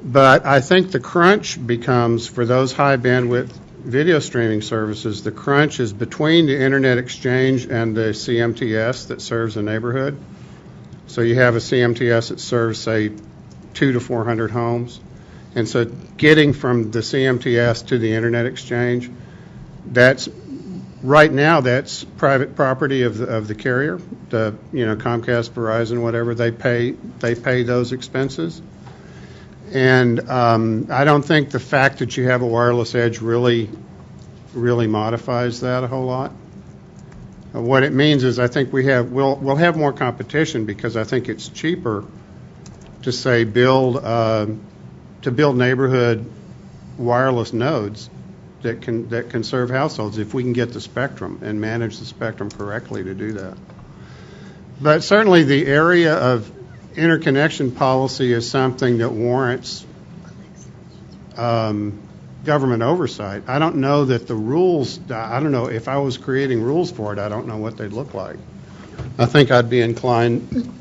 But I think the crunch becomes, for those high bandwidth video streaming services, the crunch is between the internet exchange and the CMTS that serves a neighborhood. So you have a CMTS that serves, say, 200 to 400 homes. And so getting from the CMTS to the internet exchange, right now that's private property of the carrier, Comcast, Verizon, whatever. They pay those expenses. And I don't think the fact that you have a wireless edge really modifies that a whole lot. What it means is I think we'll have more competition, because I think it's cheaper to say build neighborhood wireless nodes that can serve households if we can get the spectrum and manage the spectrum correctly to do that. But certainly the area of interconnection policy is something that warrants government oversight. I don't know that the rules, I don't know if I was creating rules for it, I don't know what they'd look like. I think I'd be inclined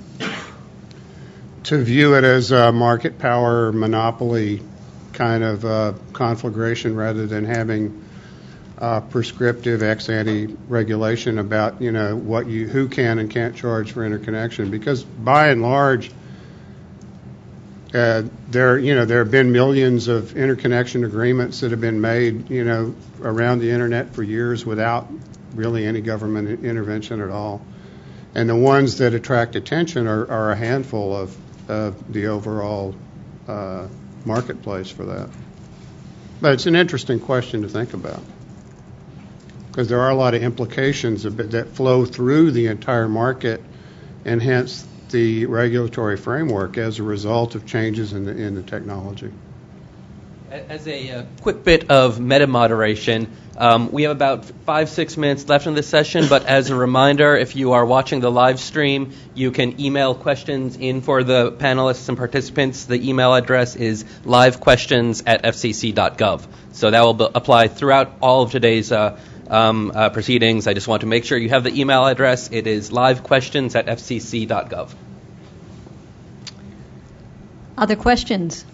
to view it as a market power monopoly kind of conflagration, rather than having prescriptive ex ante regulation about who can and can't charge for interconnection. Because by and large, there have been millions of interconnection agreements that have been made around the internet for years without really any government intervention at all. And the ones that attract attention are a handful of the overall marketplace for that. But it's an interesting question to think about, because there are a lot of implications that flow through the entire market, and hence the regulatory framework as a result of changes in the technology. As a quick bit of meta moderation, we have about 5-6 minutes left in this session, but as a reminder, if you are watching the live stream, you can email questions in for the panelists and participants. The email address is livequestions@fcc.gov. So that will apply throughout all of today's proceedings. I just want to make sure you have the email address. It is livequestions@fcc.gov. Other questions?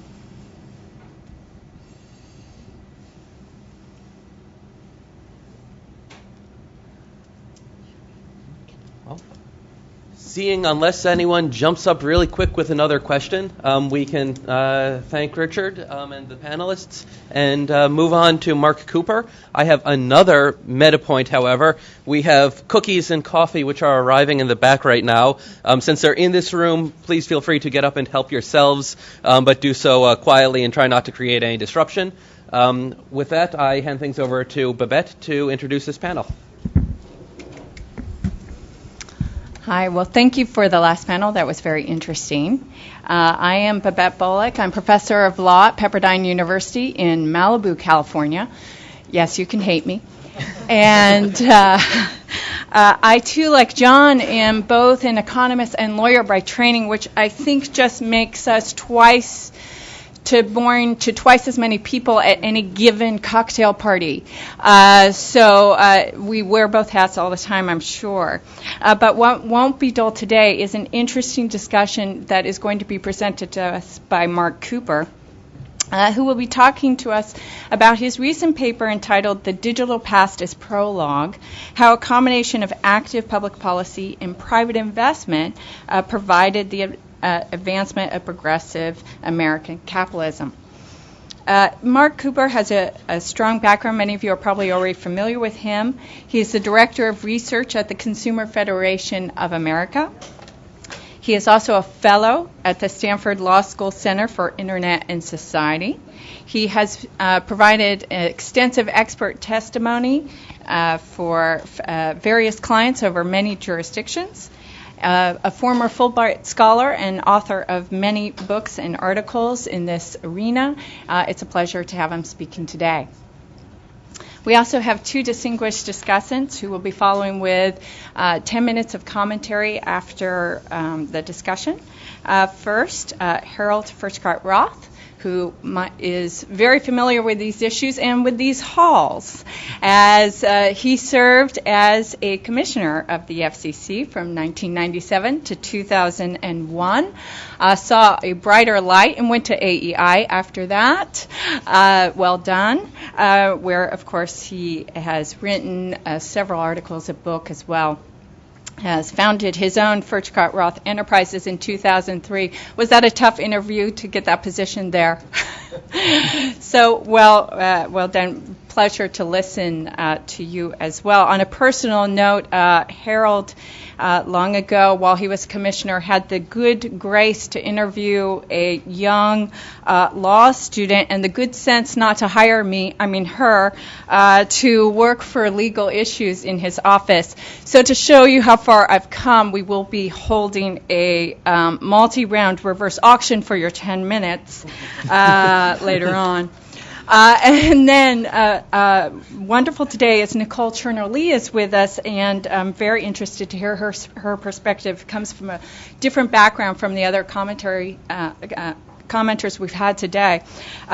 Seeing, unless anyone jumps up really quick with another question, we can thank Richard and the panelists and move on to Mark Cooper. I have another meta point, however. We have cookies and coffee, which are arriving in the back right now. Since they're in this room, please feel free to get up and help yourselves, but do so quietly and try not to create any disruption. With that, I hand things over to Babette to introduce this panel. Hi, well, thank you for the last panel. That was very interesting. I am Babette Bullock. I'm professor of law at Pepperdine University in Malibu, California. Yes, you can hate me. And I, too, like John, am both an economist and lawyer by training, which I think just makes us twice as many people at any given cocktail party. So we wear both hats all the time, I'm sure. But what won't be dull today is an interesting discussion that is going to be presented to us by Mark Cooper, who will be talking to us about his recent paper entitled The Digital Past is Prologue, how a combination of active public policy and private investment provided the advancement of progressive American capitalism. Mark Cooper has a strong background. Many of you are probably already familiar with him. He is the Director of Research at the Consumer Federation of America. He is also a fellow at the Stanford Law School Center for Internet and Society. He has provided extensive expert testimony for various clients over many jurisdictions. A former Fulbright scholar and author of many books and articles in this arena. It's a pleasure to have him speaking today. We also have two distinguished discussants who will be following with 10 minutes of commentary after the discussion. First, Harold Furchtgott-Roth, who is very familiar with these issues and with these halls, as he served as a commissioner of the FCC from 1997 to 2001, saw a brighter light and went to AEI after that. Well done, where, of course, he has written several articles, a book as well. Has founded his own Furchtgott-Roth Enterprises in 2003. Was that a tough interview to get that position there? So, well done. Pleasure to listen to you as well. On a personal note, Harold, long ago, while he was commissioner, had the good grace to interview a young law student and the good sense not to hire her, to work for legal issues in his office. So to show you how far I've come, we will be holding a multi-round reverse auction for your 10 minutes later on. And then wonderful today is Nicole Cherner-Lee is with us, and I'm very interested to hear her perspective. Comes from a different background from the other commenters we've had today.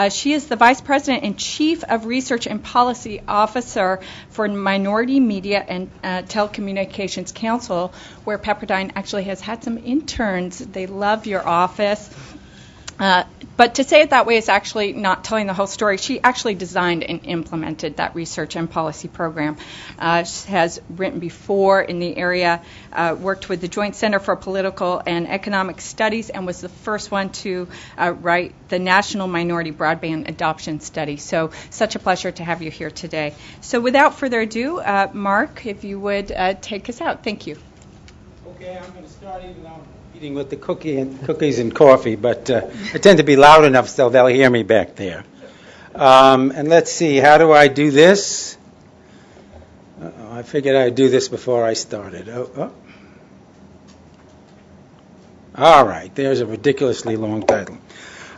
She is the Vice President and Chief of Research and Policy Officer for Minority Media and Telecommunications Council, where Pepperdine actually has had some interns. They love your office. But to say it that way is actually not telling the whole story. She actually designed and implemented that research and policy program. She has written before in the area, worked with the Joint Center for Political and Economic Studies, and was the first one to write the National Minority Broadband Adoption Study. So such a pleasure to have you here today. So without further ado, Mark, if you would take us out. Thank you. Okay, I'm going to start even though eating with the cookies and coffee, but I tend to be loud enough so they'll hear me back there. And let's see, how do I do this? I figured I'd do this before I started. All right, there's a ridiculously long title.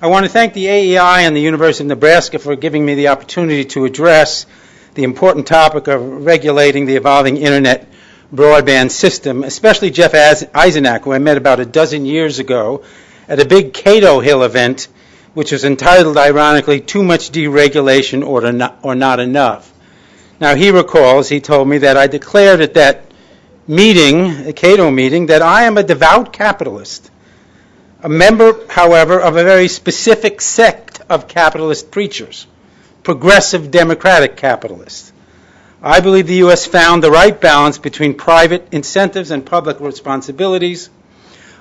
I want to thank the AEI and the University of Nebraska for giving me the opportunity to address the important topic of regulating the evolving Internet broadband system, especially Jeff Eisenach, who I met about a dozen years ago at a big Cato Hill event, which was entitled, ironically, Too Much Deregulation or Not Enough. Now, he recalls, he told me that I declared at that meeting, the Cato meeting, that I am a devout capitalist, a member, however, of a very specific sect of capitalist preachers, progressive democratic capitalists. I believe the U.S. found the right balance between private incentives and public responsibilities,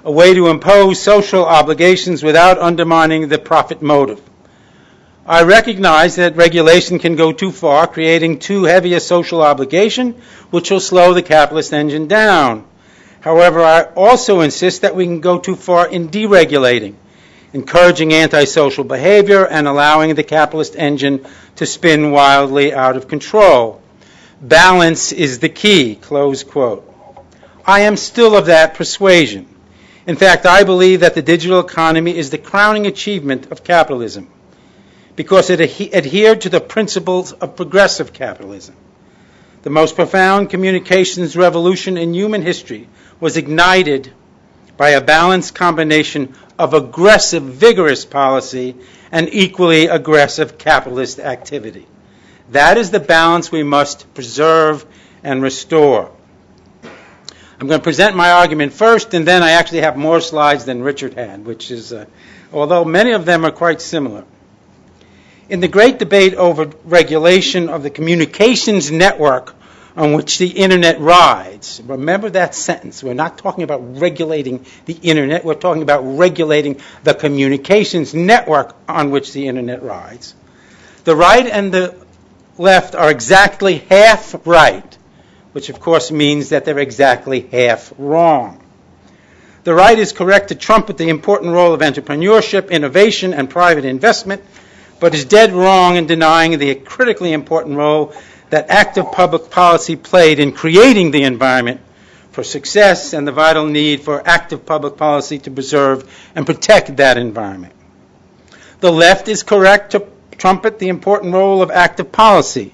a way to impose social obligations without undermining the profit motive. I recognize that regulation can go too far, creating too heavy a social obligation, which will slow the capitalist engine down. However, I also insist that we can go too far in deregulating, encouraging antisocial behavior and allowing the capitalist engine to spin wildly out of control. Balance is the key, close quote. I am still of that persuasion. In fact, I believe that the digital economy is the crowning achievement of capitalism because it adhered to the principles of progressive capitalism. The most profound communications revolution in human history was ignited by a balanced combination of aggressive, vigorous policy and equally aggressive capitalist activity. That is the balance we must preserve and restore. I'm going to present my argument first, and then I actually have more slides than Richard had, which is, although many of them are quite similar. In the great debate over regulation of the communications network on which the Internet rides, remember that sentence. We're not talking about regulating the Internet. We're talking about regulating the communications network on which the Internet rides. The right and the left are exactly half right, which of course means that they're exactly half wrong. The right is correct to trumpet the important role of entrepreneurship, innovation, and private investment, but is dead wrong in denying the critically important role that active public policy played in creating the environment for success and the vital need for active public policy to preserve and protect that environment. The left is correct to trumpet the important role of active policy,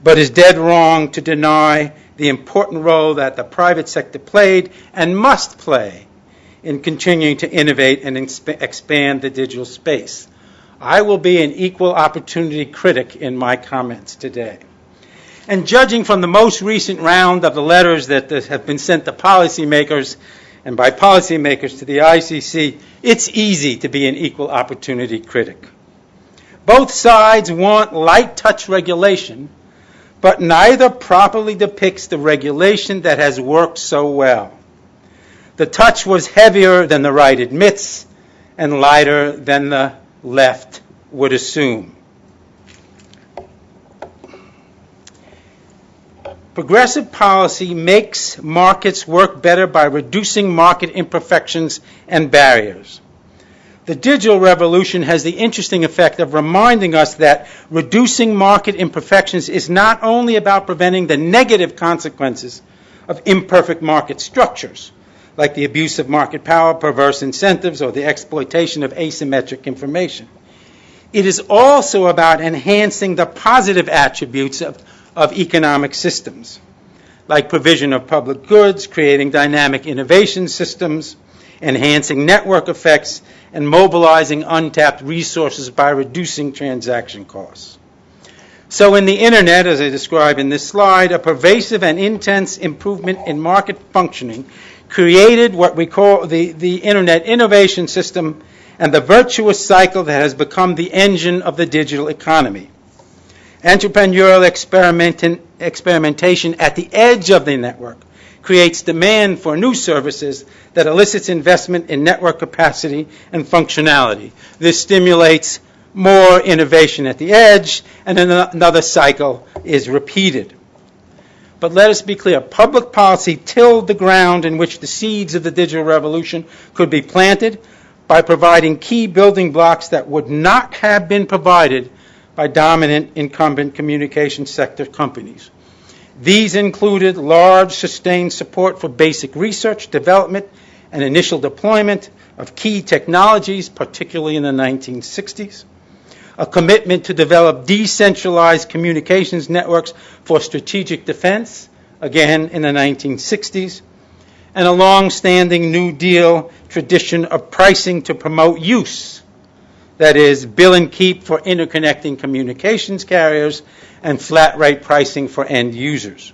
but is dead wrong to deny the important role that the private sector played and must play in continuing to innovate and expand the digital space. I will be an equal opportunity critic in my comments today. And judging from the most recent round of the letters that have been sent to policymakers and by policymakers to the ICC, it's easy to be an equal opportunity critic. Both sides want light touch regulation, but neither properly depicts the regulation that has worked so well. The touch was heavier than the right admits and lighter than the left would assume. Progressive policy makes markets work better by reducing market imperfections and barriers. The digital revolution has the interesting effect of reminding us that reducing market imperfections is not only about preventing the negative consequences of imperfect market structures, like the abuse of market power, perverse incentives, or the exploitation of asymmetric information. It is also about enhancing the positive attributes of economic systems, like provision of public goods, creating dynamic innovation systems, enhancing network effects, and mobilizing untapped resources by reducing transaction costs. So in the Internet, as I describe in this slide, a pervasive and intense improvement in market functioning created what we call the Internet innovation system and the virtuous cycle that has become the engine of the digital economy. Entrepreneurial experimentation at the edge of the network creates demand for new services that elicits investment in network capacity and functionality. This stimulates more innovation at the edge, and then another cycle is repeated. But let us be clear, public policy tilled the ground in which the seeds of the digital revolution could be planted by providing key building blocks that would not have been provided by dominant incumbent communication sector companies. These included large sustained support for basic research, development, and initial deployment of key technologies, particularly in the 1960s, a commitment to develop decentralized communications networks for strategic defense, again in the 1960s, and a long-standing New Deal tradition of pricing to promote use, that is, bill and keep for interconnecting communications carriers and flat rate pricing for end users.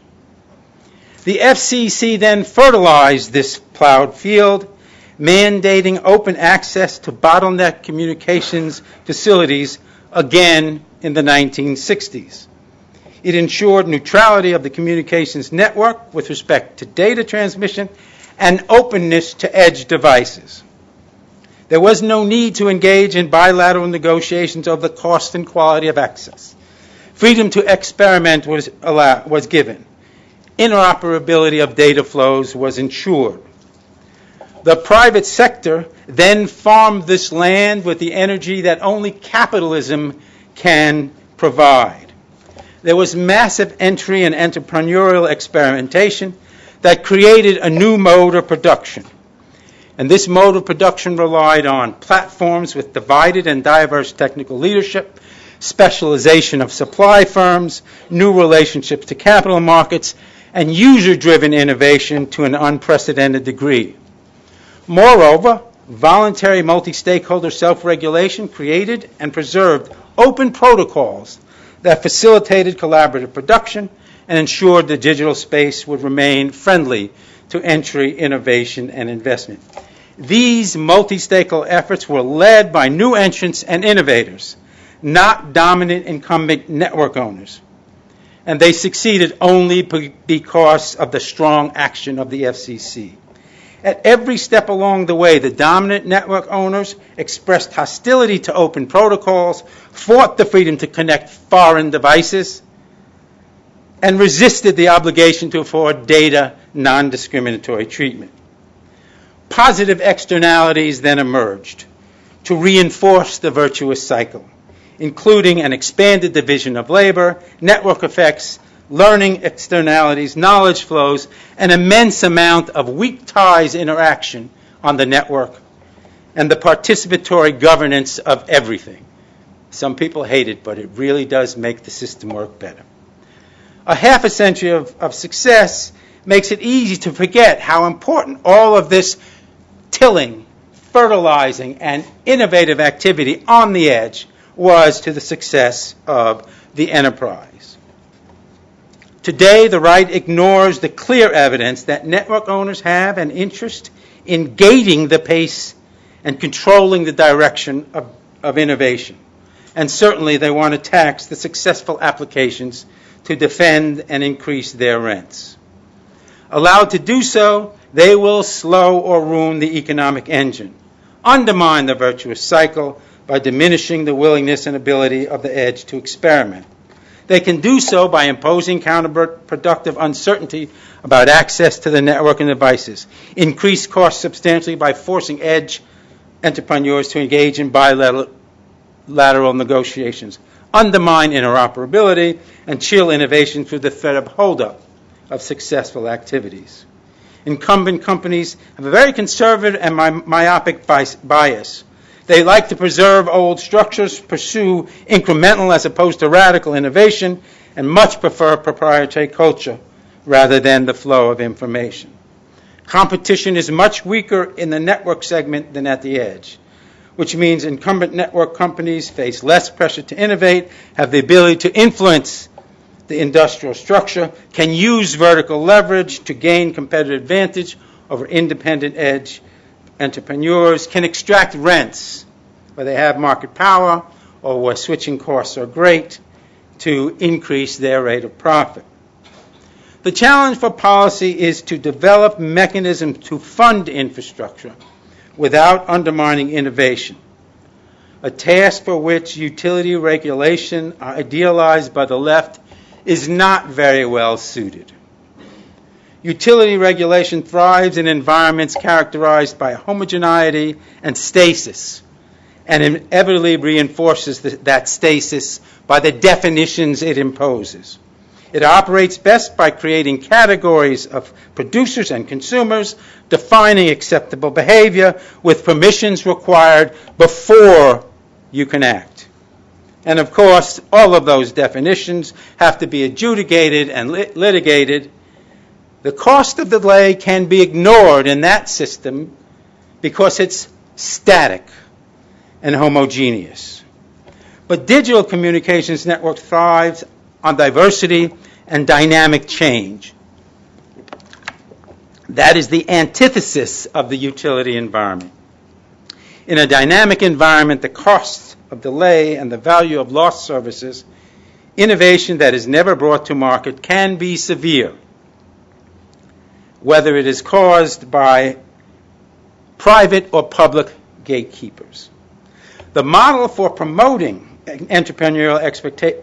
The FCC then fertilized this plowed field, mandating open access to bottleneck communications facilities again in the 1960s. It ensured neutrality of the communications network with respect to data transmission and openness to edge devices. There was no need to engage in bilateral negotiations of the cost and quality of access. Freedom to experiment was given. Interoperability of data flows was ensured. The private sector then farmed this land with the energy that only capitalism can provide. There was massive entry and entrepreneurial experimentation that created a new mode of production. And this mode of production relied on platforms with divided and diverse technical leadership, specialization of supply firms, new relationships to capital markets, and user-driven innovation to an unprecedented degree. Moreover, voluntary multi-stakeholder self-regulation created and preserved open protocols that facilitated collaborative production and ensured the digital space would remain friendly to entry, innovation, and investment. These multi-stakeholder efforts were led by new entrants and innovators, not dominant incumbent network owners. And they succeeded only because of the strong action of the FCC. At every step along the way, the dominant network owners expressed hostility to open protocols, fought the freedom to connect foreign devices, and resisted the obligation to afford data non-discriminatory treatment. Positive externalities then emerged to reinforce the virtuous cycle, including an expanded division of labor, network effects, learning externalities, knowledge flows, an immense amount of weak ties interaction on the network, and the participatory governance of everything. Some people hate it, but it really does make the system work better. A half a century of success makes it easy to forget how important all of this tilling, fertilizing, and innovative activity on the edge was to the success of the enterprise. Today, the right ignores the clear evidence that network owners have an interest in gating the pace and controlling the direction of innovation. And certainly they want to tax the successful applications to defend and increase their rents. Allowed to do so, they will slow or ruin the economic engine, undermine the virtuous cycle by diminishing the willingness and ability of the edge to experiment. They can do so by imposing counterproductive uncertainty about access to the network and devices, increase costs substantially by forcing edge entrepreneurs to engage in bilateral negotiations, undermine interoperability, and chill innovation through the threat of holdup of successful activities. Incumbent companies have a very conservative and myopic bias. They like to preserve old structures, pursue incremental as opposed to radical innovation, and much prefer proprietary culture rather than the flow of information. Competition is much weaker in the network segment than at the edge, which means incumbent network companies face less pressure to innovate, have the ability to influence the industrial structure, can use vertical leverage to gain competitive advantage over independent edge entrepreneurs, can extract rents where they have market power or where switching costs are great to increase their rate of profit. The challenge for policy is to develop mechanisms to fund infrastructure without undermining innovation, a task for which utility regulation, idealized by the left, is not very well suited. Utility regulation thrives in environments characterized by homogeneity and stasis, and inevitably reinforces that stasis by the definitions it imposes. It operates best by creating categories of producers and consumers, defining acceptable behavior with permissions required before you can act. And of course, all of those definitions have to be adjudicated and litigated. The cost of delay can be ignored in that system because it's static and homogeneous. But digital communications network thrives on diversity and dynamic change. That is the antithesis of the utility environment. In a dynamic environment, the costs of delay and the value of lost services, innovation that is never brought to market can be severe, whether it is caused by private or public gatekeepers. The model for promoting entrepreneurial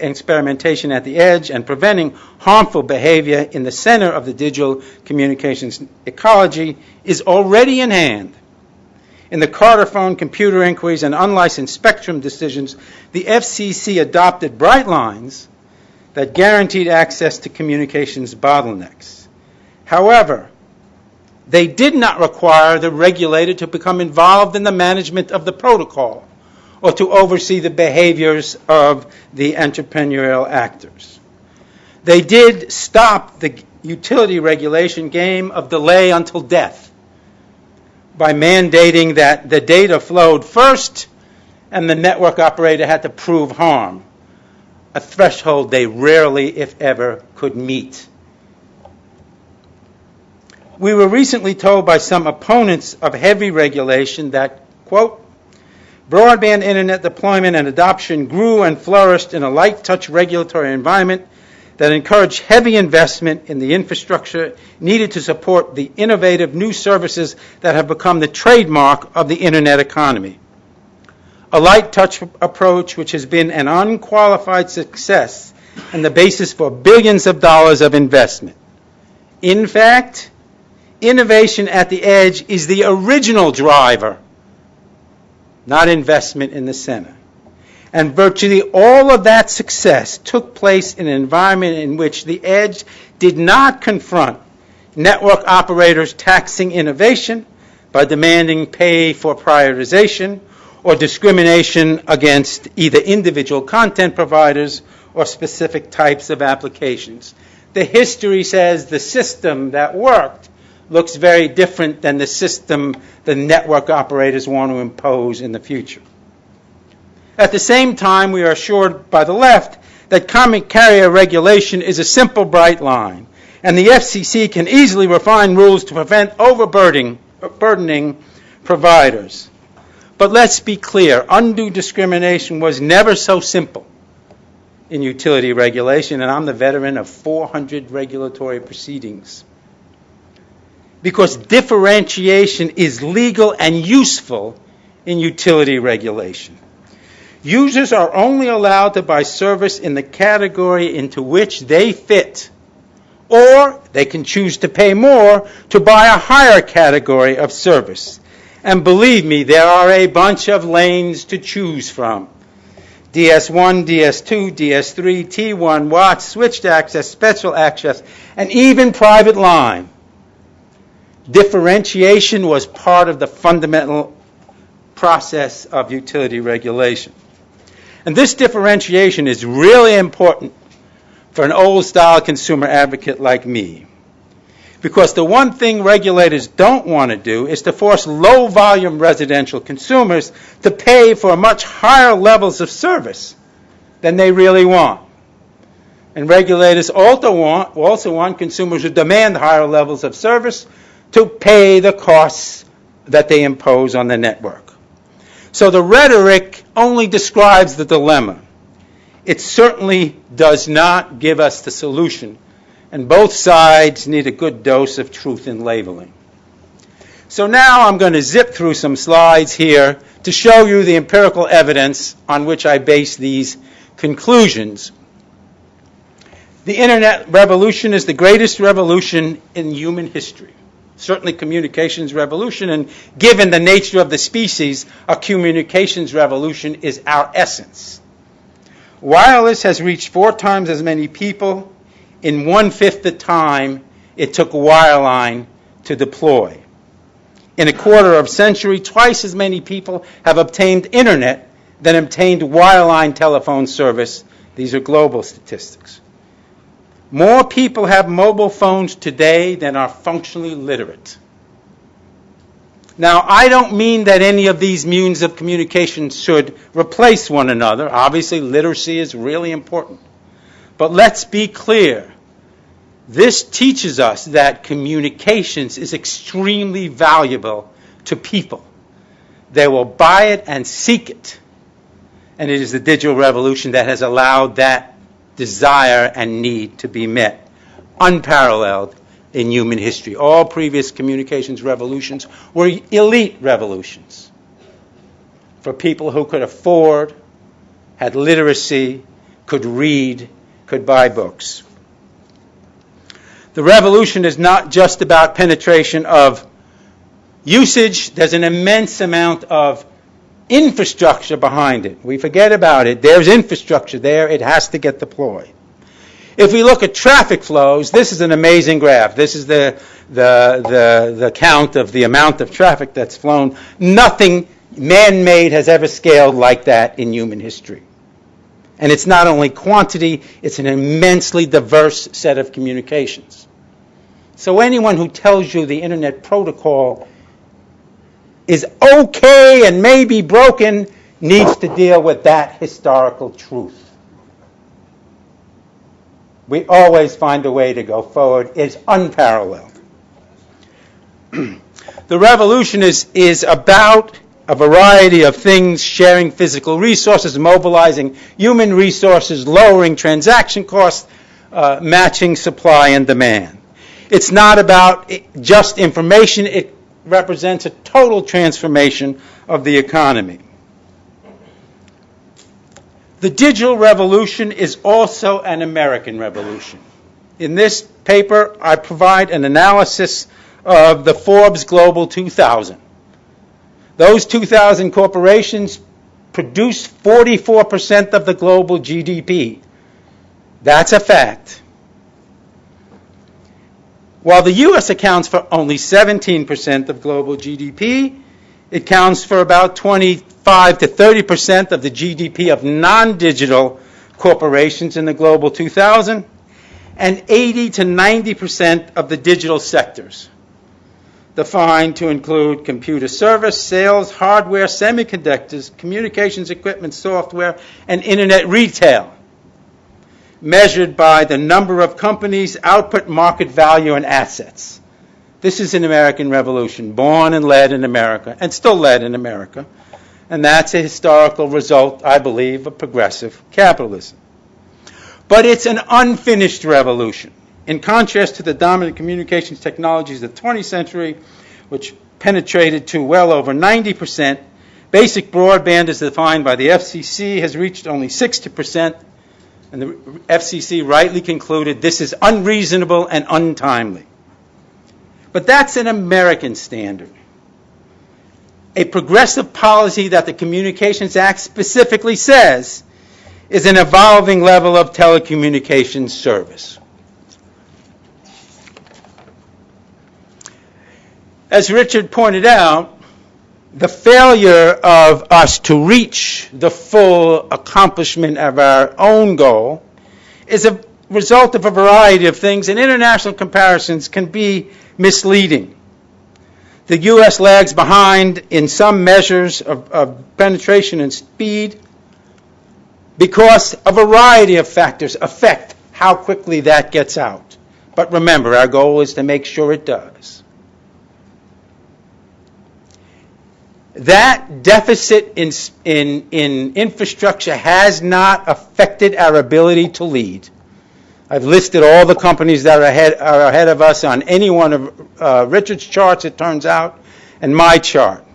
experimentation at the edge and preventing harmful behavior in the center of the digital communications ecology is already in hand. In the Carter phone computer inquiries and unlicensed spectrum decisions, the FCC adopted bright lines that guaranteed access to communications bottlenecks. However, They did not require the regulator to become involved in the management of the protocol or to oversee the behaviors of the entrepreneurial actors. They did stop the utility regulation game of delay until death by mandating that the data flowed first and the network operator had to prove harm, a threshold they rarely, if ever, could meet. We were recently told by some opponents of heavy regulation that, quote, broadband internet deployment and adoption grew and flourished in a light-touch regulatory environment that encouraged heavy investment in the infrastructure needed to support the innovative new services that have become the trademark of the internet economy. A light-touch approach which has been an unqualified success and the basis for billions of dollars of investment. In fact, innovation at the edge is the original driver, not investment in the center. And virtually all of that success took place in an environment in which the edge did not confront network operators taxing innovation by demanding pay for prioritization or discrimination against either individual content providers or specific types of applications. The history says the system that worked looks very different than the system the network operators want to impose in the future. At the same time, we are assured by the left that common carrier regulation is a simple, bright line, and the FCC can easily refine rules to prevent overburdening providers. But let's be clear, undue discrimination was never so simple in utility regulation, and I'm the veteran of 400 regulatory proceedings. Because differentiation is legal and useful in utility regulation. Users are only allowed to buy service in the category into which they fit, or they can choose to pay more to buy a higher category of service. And believe me, there are a bunch of lanes to choose from. DS1, DS2, DS3, T1, Watts, switched access, special access, and even private line. Differentiation was part of the fundamental process of utility regulation. And this differentiation is really important for an old-style consumer advocate like me. Because the one thing regulators don't want to do is to force low-volume residential consumers to pay for much higher levels of service than they really want. And regulators also want consumers who demand higher levels of service to pay the costs that they impose on the network. So the rhetoric only describes the dilemma. It certainly does not give us the solution, and both sides need a good dose of truth in labeling. So now I'm going to zip through some slides here to show you the empirical evidence on which I base these conclusions. The internet revolution is the greatest revolution in human history. Certainly communications revolution, and given the nature of the species, a communications revolution is our essence. Wireless has reached 4 times as many people in 1/5 the time it took wireline to deploy. In a quarter of a century, twice as many people have obtained internet than obtained wireline telephone service. These are global statistics. More people have mobile phones today than are functionally literate. Now, I don't mean that any of these means of communication should replace one another. Obviously, literacy is really important. But let's be clear. This teaches us that communications is extremely valuable to people. They will buy it and seek it. And it is the digital revolution that has allowed that desire and need to be met, unparalleled in human history. All previous communications revolutions were elite revolutions for people who could afford, had literacy, could read, could buy books. The revolution is not just about penetration of usage. There's an immense amount of infrastructure behind it. We forget about it. There's infrastructure there. It has to get deployed. If we look at traffic flows, this is an amazing graph. This is the count of the amount of traffic that's flown. Nothing man-made has ever scaled like that in human history. And it's not only quantity, it's an immensely diverse set of communications. So anyone who tells you the Internet protocol is okay and may be broken needs to deal with that historical truth. We always find a way to go forward. It's unparalleled. The revolution is about a variety of things: sharing physical resources, mobilizing human resources, lowering transaction costs, matching supply and demand. It's not about just information. It represents a total transformation of the economy. The digital revolution is also an American revolution. In this paper, I provide an analysis of the Forbes Global 2000. Those 2,000 corporations produce 44% of the global GDP. That's a fact. While the U.S. accounts for only 17% of global GDP, it counts for about 25 to 30% of the GDP of non-digital corporations in the Global 2000, and 80 to 90% of the digital sectors, defined to include computer service, sales, hardware, semiconductors, communications equipment, software, and Internet retail, measured by the number of companies, output, market value, and assets. This is an American revolution, born and led in America, and still led in America. And that's a historical result, I believe, of progressive capitalism. But it's an unfinished revolution. In contrast to the dominant communications technologies of the 20th century, which penetrated to well over 90%, basic broadband as defined by the FCC has reached only 60%, and the FCC rightly concluded this is unreasonable and untimely. But that's an American standard. A progressive policy that the Communications Act specifically says is an evolving level of telecommunications service. As Richard pointed out, the failure of us to reach the full accomplishment of our own goal is a result of a variety of things, and international comparisons can be misleading. The U.S. lags behind in some measures of penetration and speed because a variety of factors affect how quickly that gets out. But remember, our goal is to make sure it does. That deficit in infrastructure has not affected our ability to lead. I've listed all the companies that are ahead of us on any one of Richard's charts, it turns out, and my chart.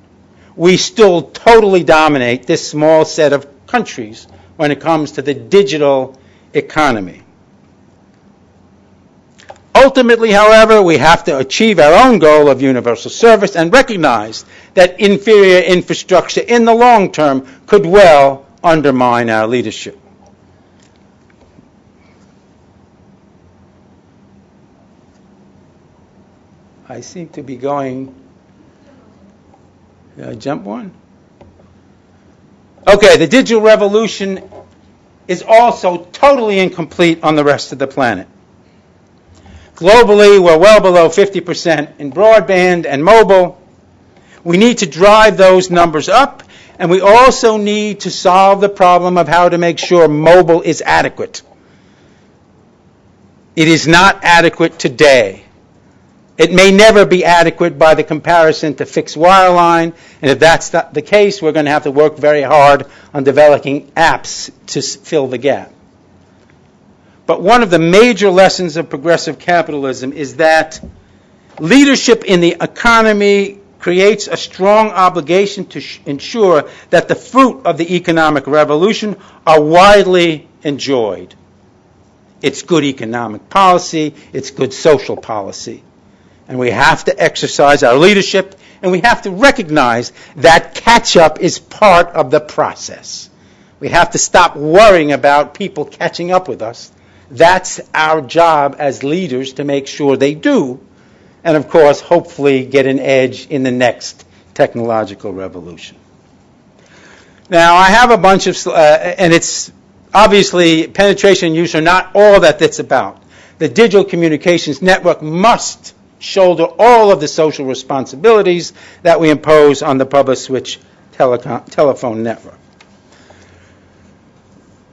We still totally dominate this small set of countries when it comes to the digital economy. Ultimately, however, we have to achieve our own goal of universal service and recognize that inferior infrastructure in the long term could well undermine our leadership. I seem to be going. Did I jump one? Okay, the digital revolution is also totally incomplete on the rest of the planet. Globally, we're well below 50% in broadband and mobile. We need to drive those numbers up, and we also need to solve the problem of how to make sure mobile is adequate. It is not adequate today. It may never be adequate by the comparison to fixed wireline, and if that's not the case, we're going to have to work very hard on developing apps to fill the gap. But one of the major lessons of progressive capitalism is that leadership in the economy creates a strong obligation to ensure that the fruit of the economic revolution are widely enjoyed. It's good economic policy, it's good social policy. And we have to exercise our leadership, and we have to recognize that catch-up is part of the process. We have to stop worrying about people catching up with us That's our job as leaders to make sure they do, and of course, hopefully get an edge in the next technological revolution. Now, I have a bunch of, and it's obviously penetration and use are not all that it's about. The digital communications network must shoulder all of the social responsibilities that we impose on the public switch telephone network.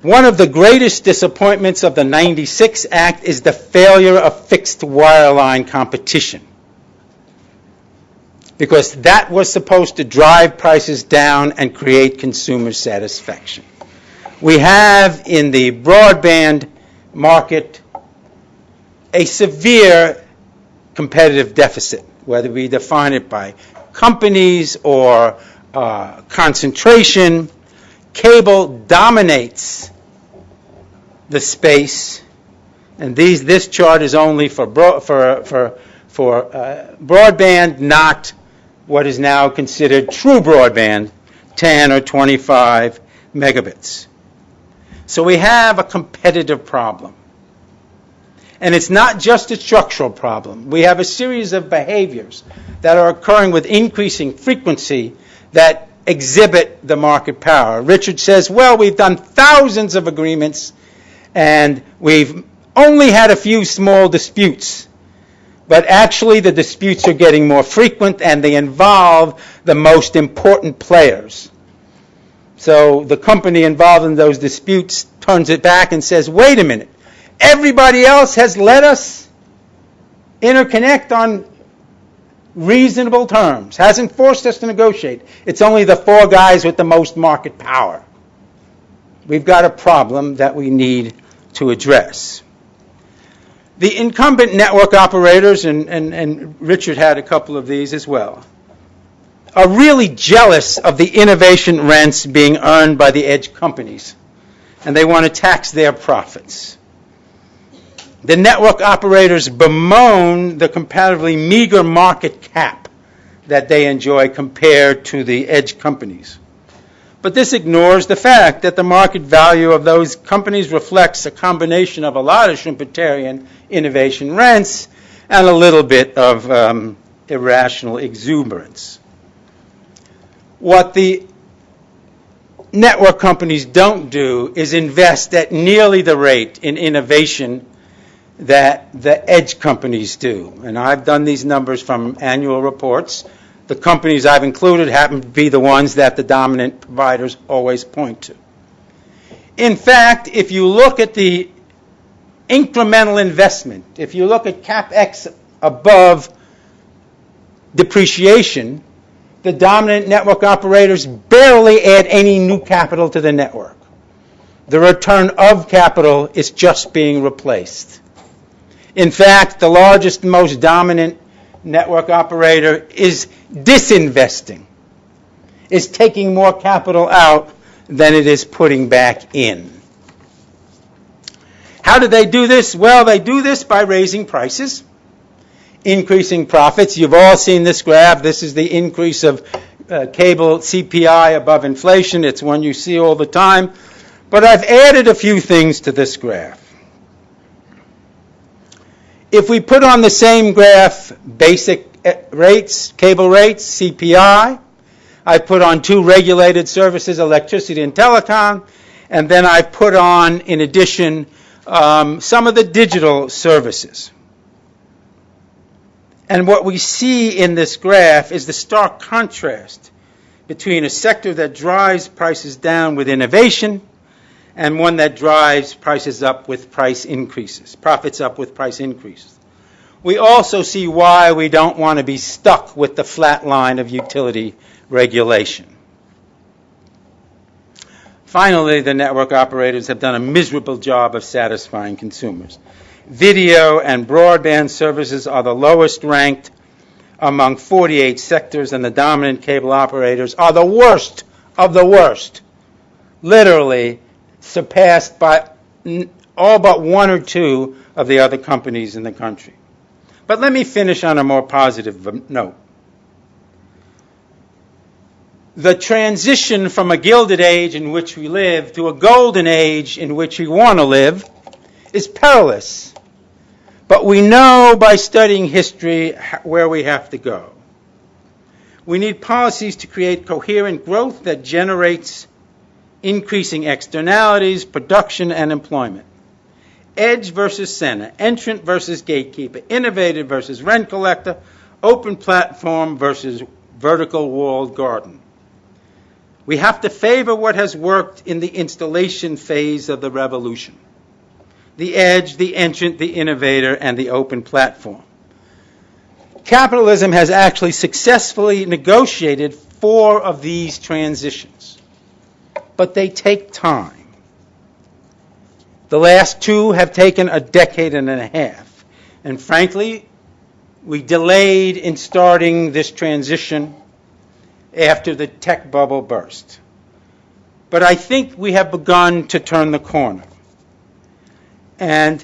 One of the greatest disappointments of the 96 Act is the failure of fixed wireline competition, because that was supposed to drive prices down and create consumer satisfaction. We have in the broadband market a severe competitive deficit, whether we define it by companies or concentration. Cable dominates the space, and this chart is only for broadband, not what is now considered true broadband, 10 or 25 megabits. So we have a competitive problem. And it's not just a structural problem. We have a series of behaviors that are occurring with increasing frequency that exhibit the market power. Richard says, well, we've done thousands of agreements and we've only had a few small disputes. But actually the disputes are getting more frequent and they involve the most important players. So the company involved in those disputes turns it back and says, wait a minute, everybody else has let us interconnect on reasonable terms, hasn't forced us to negotiate. It's only the four guys with the most market power. We've got a problem that we need to address. The incumbent network operators, and Richard had a couple of these as well, are really jealous of the innovation rents being earned by the edge companies, and they want to tax their profits. The network operators bemoan the comparatively meager market cap that they enjoy compared to the edge companies. But this ignores the fact that the market value of those companies reflects a combination of a lot of Schumpeterian innovation rents and a little bit of irrational exuberance. What the network companies don't do is invest at nearly the rate in innovation that the edge companies do. And I've done these numbers from annual reports. The companies I've included happen to be the ones that the dominant providers always point to. In fact, if you look at the incremental investment, if you look at CapEx above depreciation, the dominant network operators barely add any new capital to the network. The return of capital is just being replaced. In fact, the largest and most dominant network operator is disinvesting, is taking more capital out than it is putting back in. How do they do this? Well, they do this by raising prices, increasing profits. You've all seen this graph. This is the increase of cable CPI above inflation. It's one you see all the time. But I've added a few things to this graph. If we put on the same graph basic rates, cable rates, CPI, I put on two regulated services, electricity and telecom, and then I put on, in addition, some of the digital services. And what we see in this graph is the stark contrast between a sector that drives prices down with innovation and one that drives prices up with price increases, profits up with price increases. We also see why we don't want to be stuck with the flat line of utility regulation. Finally, the network operators have done a miserable job of satisfying consumers. Video and broadband services are the lowest ranked among 48 sectors, and the dominant cable operators are the worst of the worst, literally surpassed by all but one or two of the other companies in the country. But let me finish on a more positive note. The transition from a gilded age in which we live to a golden age in which we want to live is perilous, but we know by studying history where we have to go. We need policies to create coherent growth that generates increasing externalities, production, and employment. Edge versus center, entrant versus gatekeeper, innovative versus rent collector, open platform versus vertical walled garden. We have to favor what has worked in the installation phase of the revolution: the edge, the entrant, the innovator, and the open platform. Capitalism has actually successfully negotiated 4 of these transitions, but they take time. The last 2 have taken a decade and a half, and frankly, we delayed in starting this transition after the tech bubble burst. But I think we have begun to turn the corner. And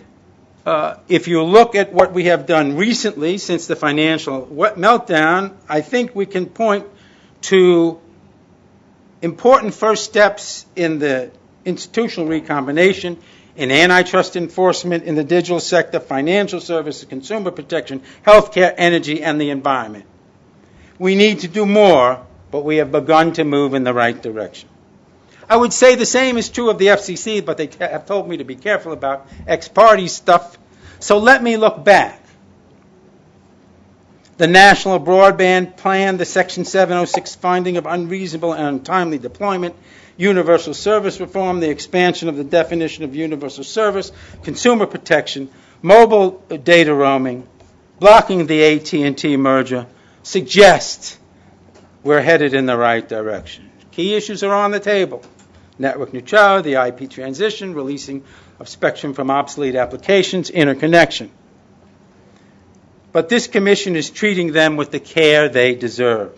if you look at what we have done recently since the financial meltdown, I think we can point to important first steps in the institutional recombination, in antitrust enforcement, in the digital sector, financial services, consumer protection, healthcare, energy, and the environment. We need to do more, but we have begun to move in the right direction. I would say the same is true of the FCC, but they have told me to be careful about ex-party stuff. So let me look back. The National Broadband Plan, the Section 706 finding of unreasonable and untimely deployment, universal service reform, the expansion of the definition of universal service, consumer protection, mobile data roaming, blocking the AT&T merger, suggest we're headed in the right direction. Key issues are on the table: network neutrality, the IP transition, releasing of spectrum from obsolete applications, interconnection. But this commission is treating them with the care they deserve.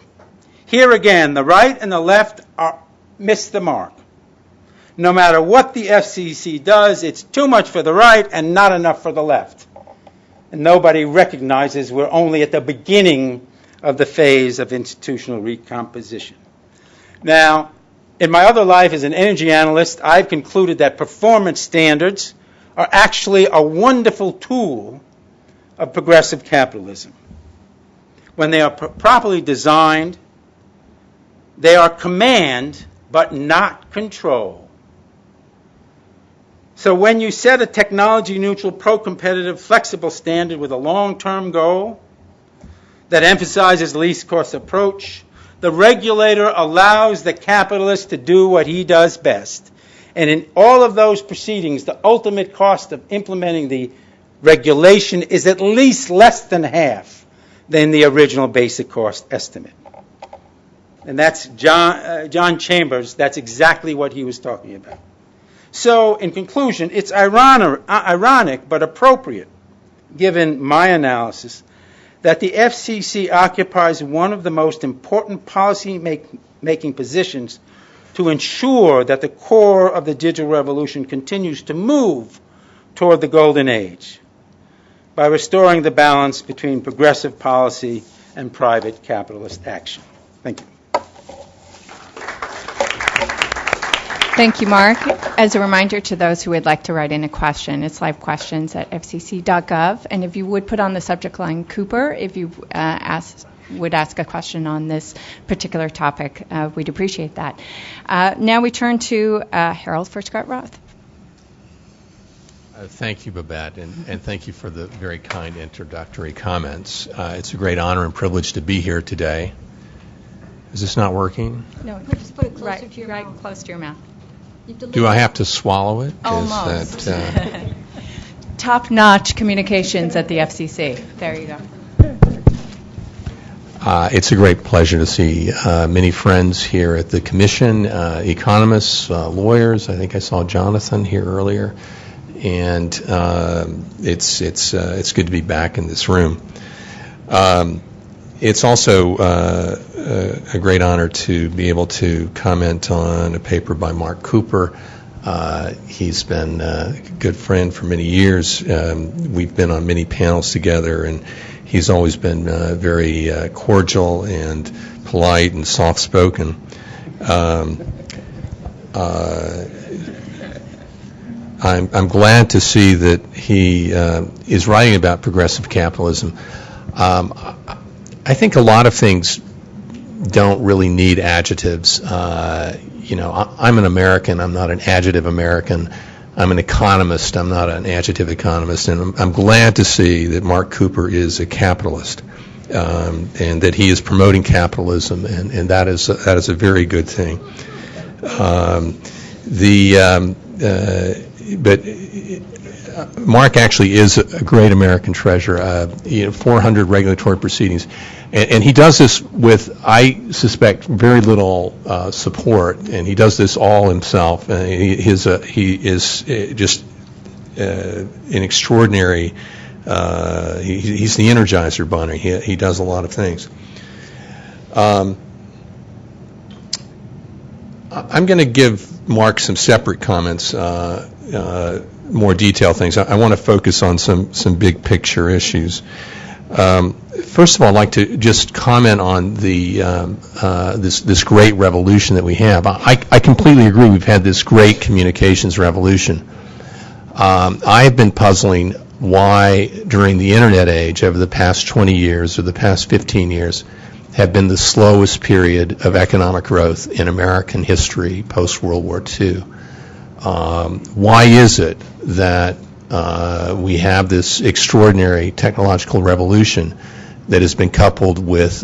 Here again, the right and the left miss the mark. No matter what the FCC does, it's too much for the right and not enough for the left. And nobody recognizes we're only at the beginning of the phase of institutional recomposition. Now, in my other life as an energy analyst, I've concluded that performance standards are actually a wonderful tool of progressive capitalism. When they are properly designed, they are command but not control. So when you set a technology-neutral, pro-competitive, flexible standard with a long-term goal that emphasizes least-cost approach, the regulator allows the capitalist to do what he does best. And in all of those proceedings, the ultimate cost of implementing the regulation is at least less than half than the original basic cost estimate. And that's John Chambers. That's exactly what he was talking about. So, in conclusion, it's ironic but appropriate, given my analysis, that the FCC occupies one of the most important policy-making positions to ensure that the core of the digital revolution continues to move toward the golden age by restoring the balance between progressive policy and private capitalist action. Thank you. Thank you, Mark. As a reminder to those who would like to write in a question, it's livequestions@fcc.gov. And if you would put on the subject line Cooper, if you would ask a question on this particular topic, we'd appreciate that. Now we turn to Harold for Scott Roth. Thank you, Babette, and thank you for the very kind introductory comments. It's a great honor and privilege to be here today. Is this not working? No, just put it closer to your mouth. Right close to your mouth. Do I have to swallow it? Almost. Top-notch communications at the FCC. There you go. It's a great pleasure to see many friends here at the Commission, economists, lawyers. I think I saw Jonathan here earlier. And it's good to be back in this room. It's also a great honor to be able to comment on a paper by Mark Cooper. He's been a good friend for many years. We've been on many panels together, and he's always been very cordial and polite and soft-spoken. I'm glad to see that he is writing about progressive capitalism. I think a lot of things don't really need adjectives. I'm an American. I'm not an adjective American. I'm an economist. I'm not an adjective economist. And I'm glad to see that Mark Cooper is a capitalist, and that he is promoting capitalism, and that is a very good thing. But Mark actually is a great American treasure. 400 regulatory proceedings, and he does this with, I suspect, very little support, and he does this all himself. He is just an extraordinary. He's the Energizer Bunny. He does a lot of things. I'm going to give Mark some separate comments, more detailed things. I want to focus on some big picture issues. First of all, I'd like to just comment on this great revolution that we have. I completely agree. We've had this great communications revolution. I've been puzzling why, during the Internet age, over the past 20 years or the past 15 years, have been the slowest period of economic growth in American history post-World War II. Why is it that we have this extraordinary technological revolution that has been coupled with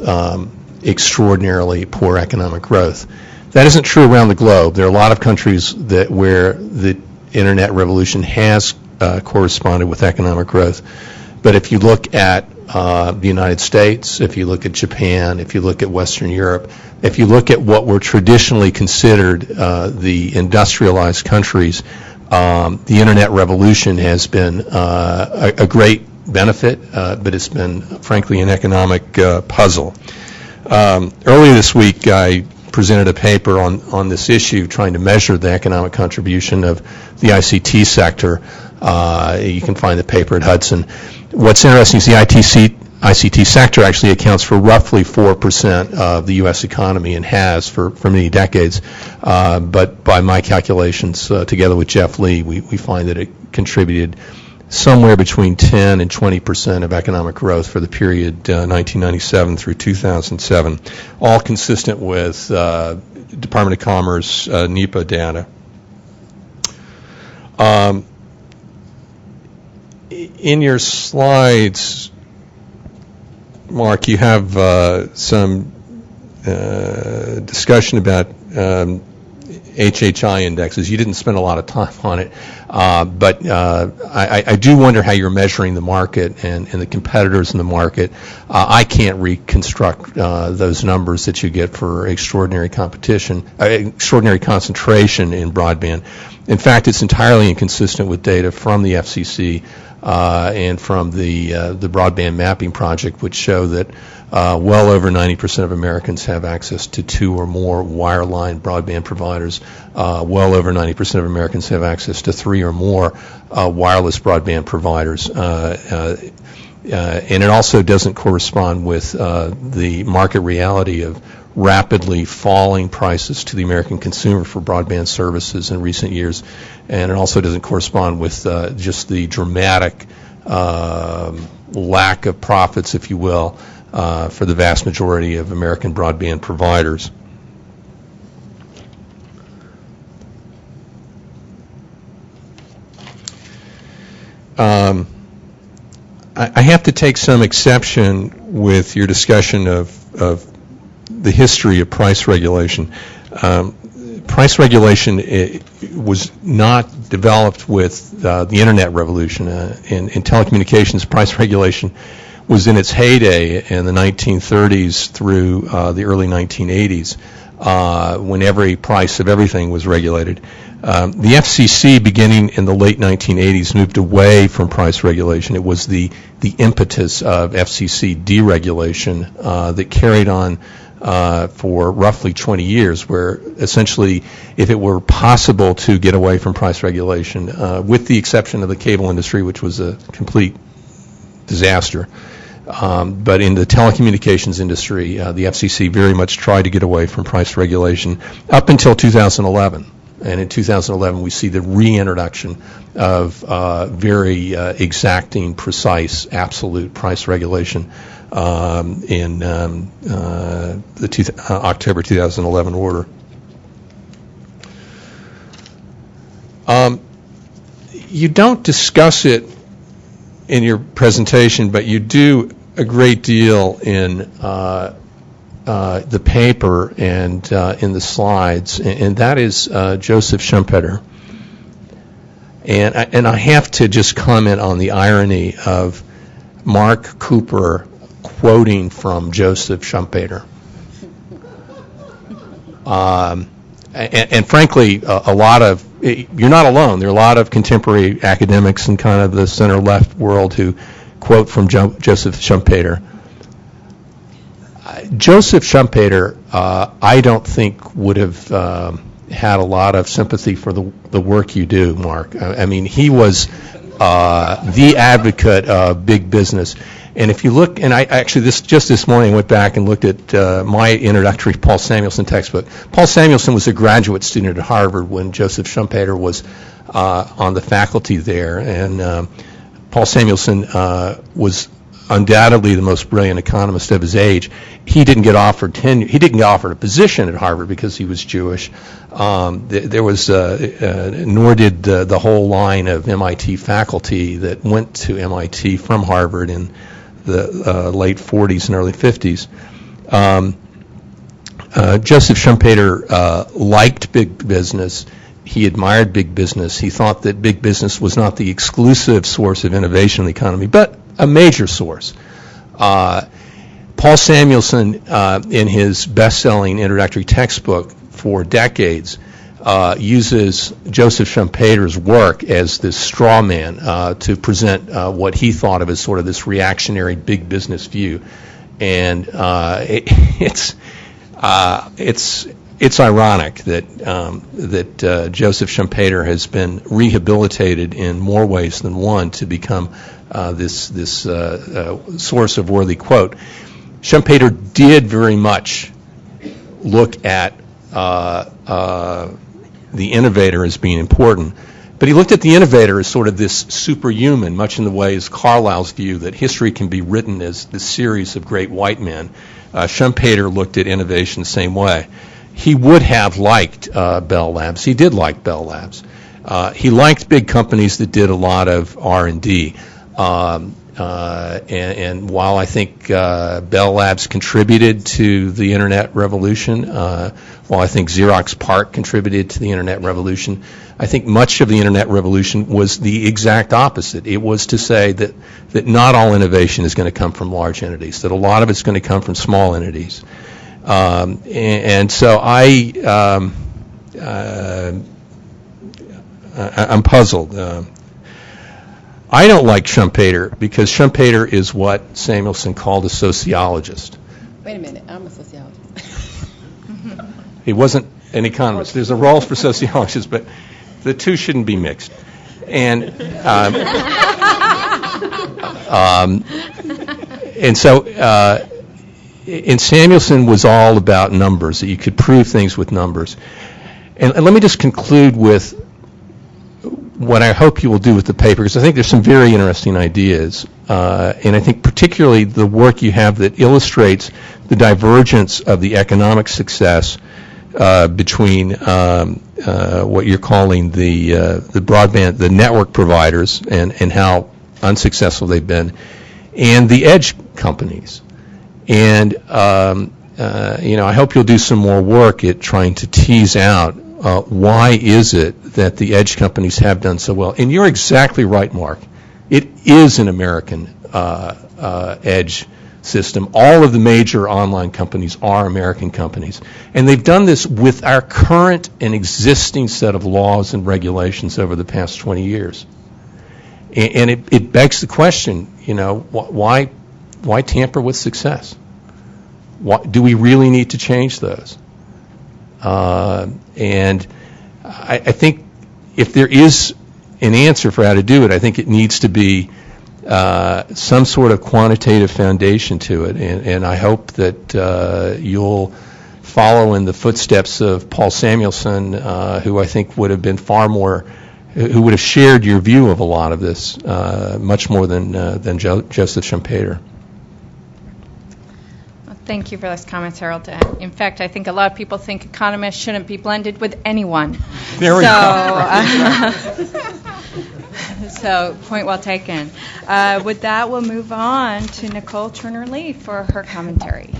extraordinarily poor economic growth? That isn't true around the globe. There are a lot of countries where the Internet revolution has corresponded with economic growth. But if you look at the United States, if you look at Japan, if you look at Western Europe, if you look at what were traditionally considered the industrialized countries, the Internet revolution has been a great benefit, but it's been, frankly, an economic puzzle. Earlier this week, I presented a paper on this issue, trying to measure the economic contribution of the ICT sector. You can find the paper at Hudson. What's interesting is the ICT sector actually accounts for roughly 4% of the U.S. economy, and has for many decades. But by my calculations, together with Jeff Lee, we find that it contributed somewhere between 10 and 20% of economic growth for the period 1997 through 2007, all consistent with Department of Commerce NEPA data. In your slides, Mark, you have some discussion about HHI indexes. You didn't spend a lot of time on it, but I do wonder how you're measuring the market and the competitors in the market. I can't reconstruct those numbers that you get for extraordinary concentration in broadband. In fact, it's entirely inconsistent with data from the FCC and from the Broadband Mapping Project, which show that well over 90% of Americans have access to 2 or more wireline broadband providers. Well over 90% of Americans have access to 3 or more wireless broadband providers. And it also doesn't correspond with the market reality of rapidly falling prices to the American consumer for broadband services in recent years. And it also doesn't correspond with just the dramatic lack of profits, if you will, for the vast majority of American broadband providers. I have to take some exception with your discussion of the history of price regulation. Price regulation was not developed with the Internet revolution. In telecommunications, price regulation was in its heyday in the 1930s through the early 1980s, when every price of everything was regulated. The FCC, beginning in the late 1980s, moved away from price regulation. It was the impetus of FCC deregulation that carried on for roughly 20 years, where essentially, if it were possible to get away from price regulation, with the exception of the cable industry, which was a complete disaster, but in the telecommunications industry, the FCC very much tried to get away from price regulation up until 2011. And in 2011, we see the reintroduction of very exacting, precise, absolute price regulation in the October 2011 order. You don't discuss it in your presentation, but you do a great deal in the paper and in the slides, and that is Joseph Schumpeter. And I have to just comment on the irony of Mark Cooper quoting from Joseph Schumpeter. And frankly, a lot of, you're not alone. There are a lot of contemporary academics in kind of the center-left world who quote from Joseph Schumpeter. Joseph Schumpeter, I don't think would have had a lot of sympathy for the work you do, Mark. I mean, he was the advocate of big business. And if you look, and I actually just this morning went back and looked at my introductory Paul Samuelson textbook. Paul Samuelson was a graduate student at Harvard when Joseph Schumpeter was on the faculty there, and Paul Samuelson was undoubtedly the most brilliant economist of his age. He didn't get offered tenure. He didn't get offered a position at Harvard because he was Jewish. There was, nor did the whole line of MIT faculty that went to MIT from Harvard in the late 40s and early 50s. Joseph Schumpeter liked big business. He admired big business. He thought that big business was not the exclusive source of innovation in the economy, but a major source. Paul Samuelson, in his best-selling introductory textbook for decades, uses Joseph Schumpeter's work as this straw man to present what he thought of as sort of this reactionary big business view. And it's ironic that Joseph Schumpeter has been rehabilitated in more ways than one to become this source of worthy quote. Schumpeter did very much look at the innovator as being important, but he looked at the innovator as sort of this superhuman, much in the ways Carlyle's view that history can be written as this series of great white men. Schumpeter looked at innovation the same way. He would have liked Bell Labs. He did like Bell Labs. He liked big companies that did a lot of R&D. And while I think Bell Labs contributed to the Internet revolution, while I think Xerox PARC contributed to the Internet revolution, I think much of the Internet revolution was the exact opposite. It was to say that not all innovation is going to come from large entities, that a lot of it's going to come from small entities. And so I'm puzzled. I don't like Schumpeter because Schumpeter is what Samuelson called a sociologist. Wait a minute, I'm a sociologist. He wasn't an economist. There's a role for sociologists, but the two shouldn't be mixed. And so Samuelson was all about numbers, that you could prove things with numbers. And let me just conclude with what I hope you will do with the paper, because I think there's some very interesting ideas, and I think particularly the work you have that illustrates the divergence of the economic success between what you're calling the broadband, the network providers, and how unsuccessful they've been, and the edge companies. And I hope you'll do some more work at trying to tease out why is it that the edge companies have done so well. And you're exactly right, Mark. It is an American edge system. All of the major online companies are American companies. And they've done this with our current and existing set of laws and regulations over the past 20 years. And it begs the question, why tamper with success? Do we really need to change those? And I think if there is an answer for how to do it, I think it needs to be some sort of quantitative foundation to it. And I hope that you'll follow in the footsteps of Paul Samuelson, who I think would have been far more, who would have shared your view of a lot of this, much more than Joseph Schumpeter. Thank you for those comments, Harold. In fact, I think a lot of people think economists shouldn't be blended with anyone. There we go. So, point well taken. With that, we'll move on to Nicole Turner-Lee for her commentary.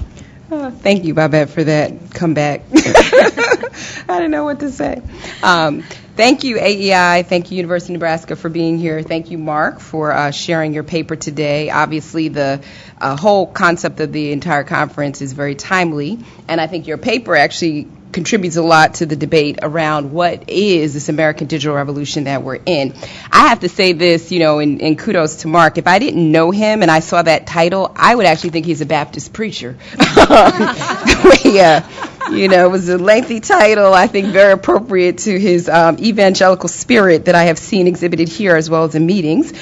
Thank you, Babette, for that comeback. I didn't know what to say. Thank you, AEI. Thank you, University of Nebraska, for being here. Thank you, Mark, for sharing your paper today. Obviously, the whole concept of the entire conference is very timely, and I think your paper actually contributes a lot to the debate around what is this American digital revolution that we're in. I have to say this, in kudos to Mark. If I didn't know him and I saw that title, I would actually think he's a Baptist preacher. It was a lengthy title, I think very appropriate to his evangelical spirit that I have seen exhibited here as well as in meetings.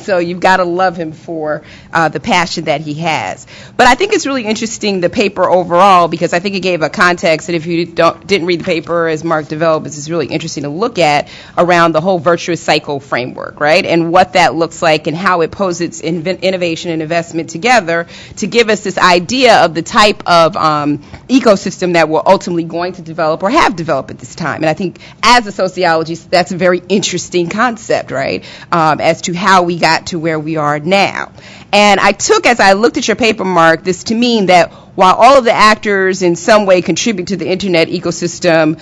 So you've got to love him for the passion that he has. But I think it's really interesting, the paper overall, because I think it gave a context that if you didn't read the paper as Mark developed, it's really interesting to look at around the whole virtuous cycle framework, right? And what that looks like and how it poses innovation and investment together to give us this idea of the type of ecosystem that we're ultimately going to develop or have developed at this time. And I think as a sociologist, that's a very interesting concept, right, as to how we got to where we are now. And I took, as I looked at your paper, Mark, this to mean that while all of the actors in some way contribute to the Internet ecosystem,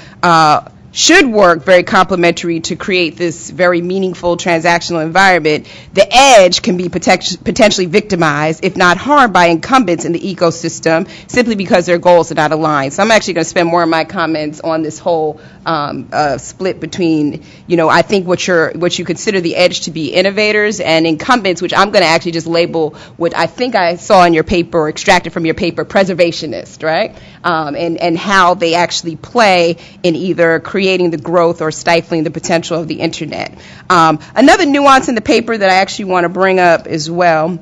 should work very complementary to create this very meaningful transactional environment, the edge can be potentially victimized, if not harmed, by incumbents in the ecosystem simply because their goals are not aligned. So I'm actually going to spend more of my comments on this whole split between, I think what you consider the edge to be innovators and incumbents, which I'm going to actually just label what I think I saw in your paper or extracted from your paper, preservationist, right? And how they actually play in either creating the growth or stifling the potential of the Internet. Another nuance in the paper that I actually want to bring up as well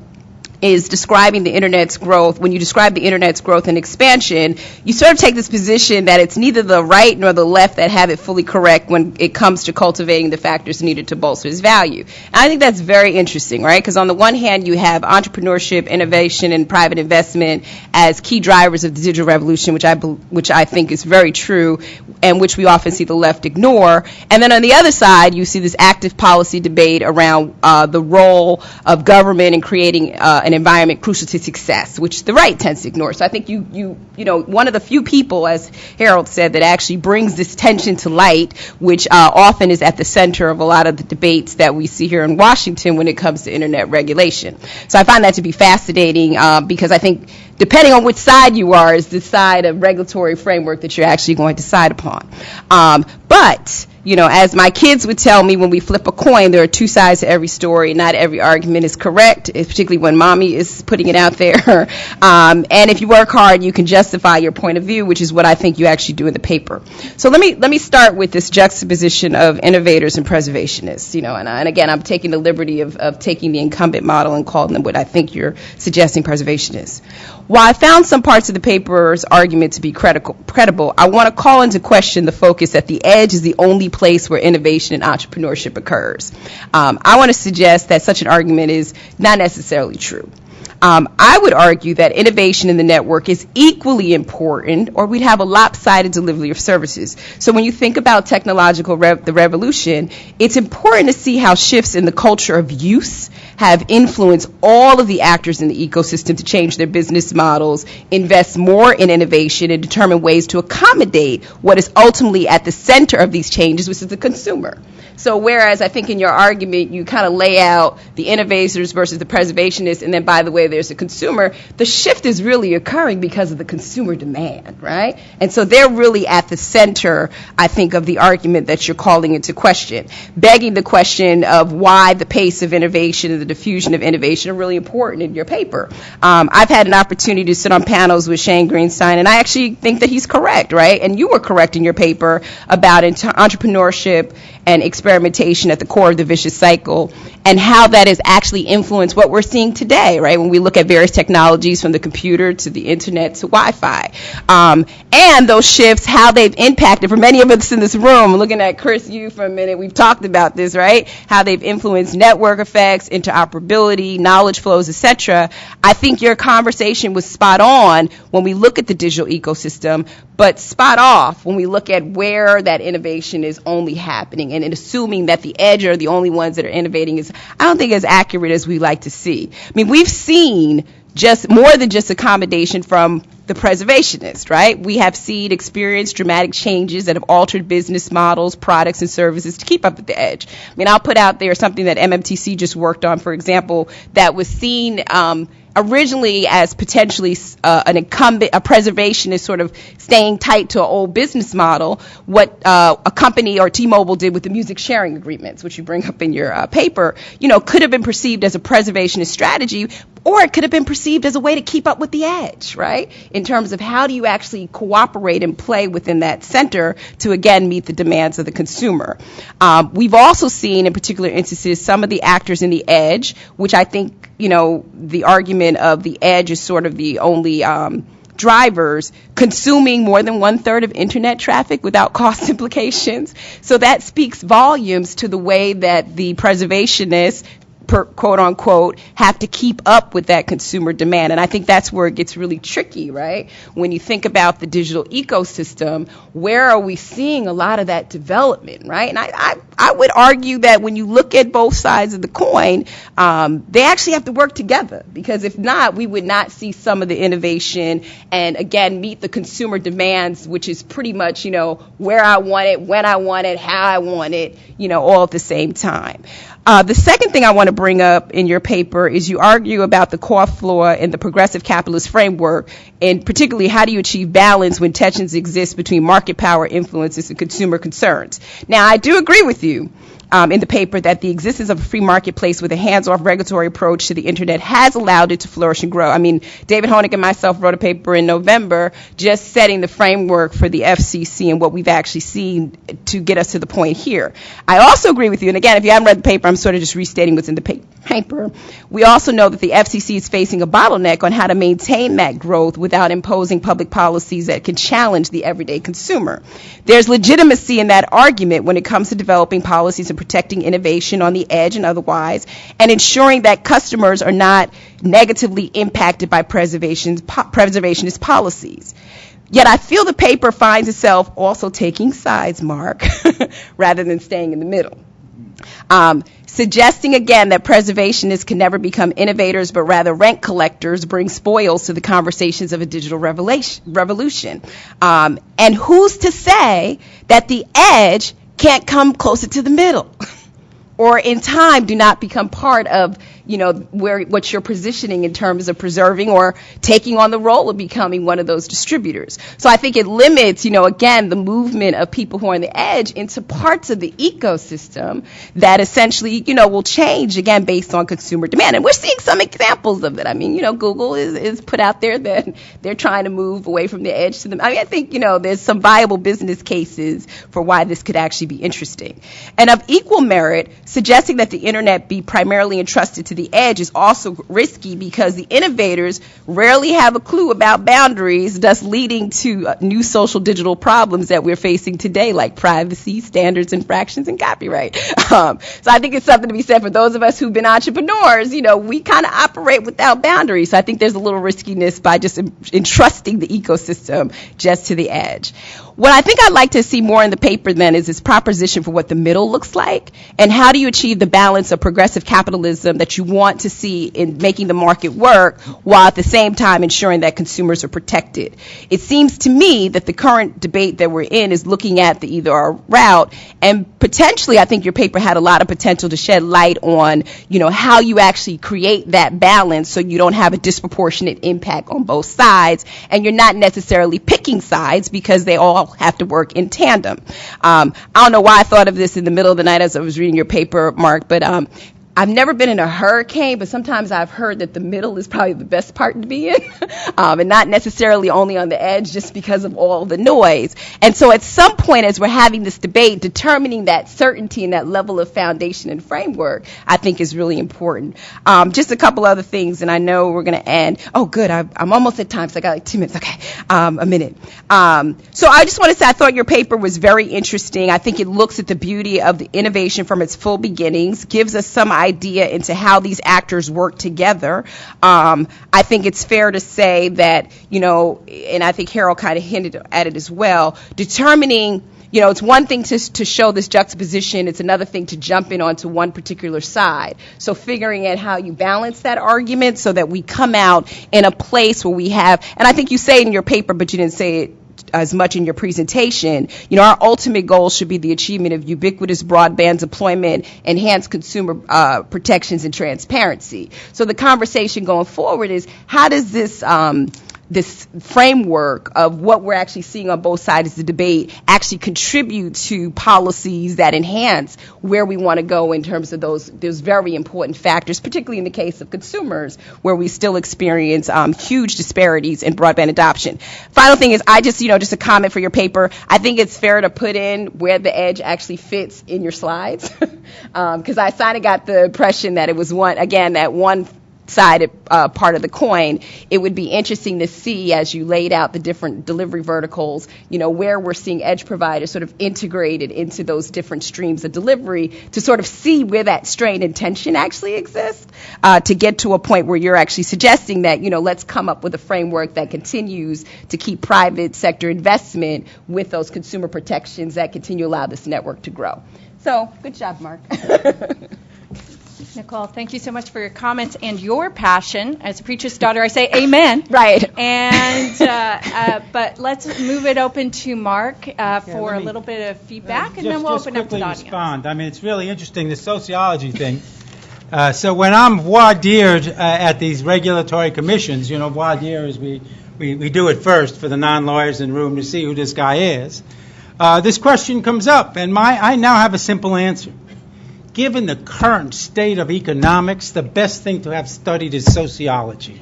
is describing the Internet's growth. When you describe the Internet's growth and expansion, you sort of take this position that it's neither the right nor the left that have it fully correct when it comes to cultivating the factors needed to bolster its value. And I think that's very interesting, right? Because on the one hand, you have entrepreneurship, innovation, and private investment as key drivers of the digital revolution, which I think is very true, and which we often see the left ignore. And then on the other side, you see this active policy debate around the role of government in creating an environment crucial to success, which the right tends to ignore. So I think you one of the few people, as Harold said, that actually brings this tension to light, which often is at the center of a lot of the debates that we see here in Washington when it comes to Internet regulation. So I find that to be fascinating because I think depending on which side you are is the side of regulatory framework that you're actually going to decide upon. But as my kids would tell me when we flip a coin, there are two sides to every story. Not every argument is correct, particularly when mommy is putting it out there. And if you work hard, you can justify your point of view, which is what I think you actually do in the paper. So let me start with this juxtaposition of innovators and preservationists. And again, I'm taking the liberty of taking the incumbent model and calling them what I think you're suggesting preservationists. While I found some parts of the paper's argument to be credible, I want to call into question the focus that the edge is the only place where innovation and entrepreneurship occurs. I want to suggest that such an argument is not necessarily true. I would argue that innovation in the network is equally important, or we'd have a lopsided delivery of services. So when you think about technological the revolution, it's important to see how shifts in the culture of use have influenced all of the actors in the ecosystem to change their business models, invest more in innovation, and determine ways to accommodate what is ultimately at the center of these changes, which is the consumer. So whereas I think in your argument you kind of lay out the innovators versus the preservationists, and then by the way there's the consumer, the shift is really occurring because of the consumer demand, right? And so they're really at the center, I think, of the argument that you're calling into question, begging the question of why the pace of innovation and the diffusion of innovation are really important in your paper. I've had an opportunity to sit on panels with Shane Greenstein, and I actually think that he's correct, right? And you were correct in your paper about entrepreneurship and experimentation at the core of the vicious cycle, and how that has actually influenced what we're seeing today, right? When we look at various technologies from the computer to the internet to Wi-Fi. And those shifts, how they've impacted, for many of us in this room, looking at Chris, you for a minute, we've talked about this, right? How they've influenced network effects, interoperability, knowledge flows, etc. I think your conversation was spot on when we look at the digital ecosystem, but spot off when we look at where that innovation is only happening, and assuming that the edge are the only ones that are innovating is, I don't think, as accurate as we like to see. I mean, we've seen just more than just accommodation from the preservationists, right? We have experienced dramatic changes that have altered business models, products, and services to keep up with the edge. I mean, I'll put out there something that MMTC just worked on, for example, that was seen originally as potentially an incumbent, a preservationist sort of staying tight to an old business model, what a company or T-Mobile did with the music sharing agreements, which you bring up in your paper, could have been perceived as a preservationist strategy, or it could have been perceived as a way to keep up with the edge, right? In terms of how do you actually cooperate and play within that center to, again, meet the demands of the consumer. We've also seen, in particular instances, some of the actors in the edge, which I think, the argument of the edge is sort of the only drivers consuming more than 1/3 of internet traffic without cost implications. So that speaks volumes to the way that the preservationists, quote unquote, have to keep up with that consumer demand. And I think that's where it gets really tricky, right? When you think about the digital ecosystem, where are we seeing a lot of that development, right? And I would argue that when you look at both sides of the coin, they actually have to work together, because if not, we would not see some of the innovation and, again, meet the consumer demands, which is pretty much, where I want it, when I want it, how I want it, all at the same time. The second thing I want to bring up in your paper is you argue about the core flaw in the progressive capitalist framework, and particularly how do you achieve balance when tensions exist between market power influences and consumer concerns. Now, I do agree with you in the paper that the existence of a free marketplace with a hands-off regulatory approach to the internet has allowed it to flourish and grow. I mean, David Honig and myself wrote a paper in November just setting the framework for the FCC and what we've actually seen to get us to the point here. I also agree with you, and again, if you haven't read the paper, I'm sort of just restating what's in the paper. We also know that the FCC is facing a bottleneck on how to maintain that growth without imposing public policies that can challenge the everyday consumer. There's legitimacy in that argument when it comes to developing policies and protecting innovation on the edge and otherwise, and ensuring that customers are not negatively impacted by preservationist policies. Yet I feel the paper finds itself also taking sides, Mark, rather than staying in the middle. Suggesting again that preservationists can never become innovators, but rather rent collectors, bring spoils to the conversations of a digital revolution. And who's to say that the edge can't come closer to the middle, or in time do not become part of, what you're positioning in terms of preserving or taking on the role of becoming one of those distributors. So I think it limits, again, the movement of people who are on the edge into parts of the ecosystem that essentially, will change, again, based on consumer demand. And we're seeing some examples of it. I mean, Google is put out there that they're trying to move away from the edge to the, I think, there's some viable business cases for why this could actually be interesting. And of equal merit, suggesting that the internet be primarily entrusted to the edge is also risky, because the innovators rarely have a clue about boundaries, thus leading to new social digital problems that we're facing today, like privacy, standards, infractions, and copyright. So I think it's something to be said for those of us who've been entrepreneurs. We kind of operate without boundaries. So I think there's a little riskiness by just entrusting the ecosystem just to the edge. What I think I'd like to see more in the paper then is this proposition for what the middle looks like, and how do you achieve the balance of progressive capitalism that you want to see in making the market work, while at the same time ensuring that consumers are protected. It seems to me that the current debate that we're in is looking at the either or route, and potentially I think your paper had a lot of potential to shed light on, how you actually create that balance so you don't have a disproportionate impact on both sides, and you're not necessarily picking sides because they all have to work in tandem. I don't know why I thought of this in the middle of the night as I was reading your paper, Mark, but I've never been in a hurricane, but sometimes I've heard that the middle is probably the best part to be in, and not necessarily only on the edge just because of all the noise. And so at some point, as we're having this debate, determining that certainty and that level of foundation and framework, I think is really important. Just a couple other things, and I know we're going to end. Oh, good. I'm almost at time, so I got like 2 minutes. Okay, a minute. So I just want to say I thought your paper was very interesting. I think it looks at the beauty of the innovation from its full beginnings, gives us some idea into how these actors work together. I think it's fair to say that, and I think Harold kind of hinted at it as well, determining, it's one thing to show this juxtaposition. It's another thing to jump in onto one particular side. So figuring out how you balance that argument so that we come out in a place where we have, and I think you say it in your paper, but you didn't say it as much in your presentation, our ultimate goal should be the achievement of ubiquitous broadband deployment, enhanced consumer protections, and transparency. So the conversation going forward is, how does this framework of what we're actually seeing on both sides of the debate actually contribute to policies that enhance where we want to go in terms of those very important factors, particularly in the case of consumers, where we still experience huge disparities in broadband adoption. Final thing is, I just a comment for your paper. I think it's fair to put in where the edge actually fits in your slides, because I kind of got the impression that it was that one sided part of the coin. It would be interesting to see, as you laid out the different delivery verticals, where we're seeing edge providers sort of integrated into those different streams of delivery, to sort of see where that strain and tension actually exists, to get to a point where you're actually suggesting that, let's come up with a framework that continues to keep private sector investment with those consumer protections that continue to allow this network to grow. So, good job, Mark. Nicole, thank you so much for your comments and your passion. As a preacher's daughter, I say amen. Right. And but let's move it open to Mark for a little bit of feedback, and then we'll open up to the audience. Respond. I mean, it's really interesting, the sociology thing. So when I'm voir dired at these regulatory commissions, voir dire is we do it first for the non-lawyers in the room to see who this guy is. This question comes up, and I now have a simple answer. Given the current state of economics, the best thing to have studied is sociology,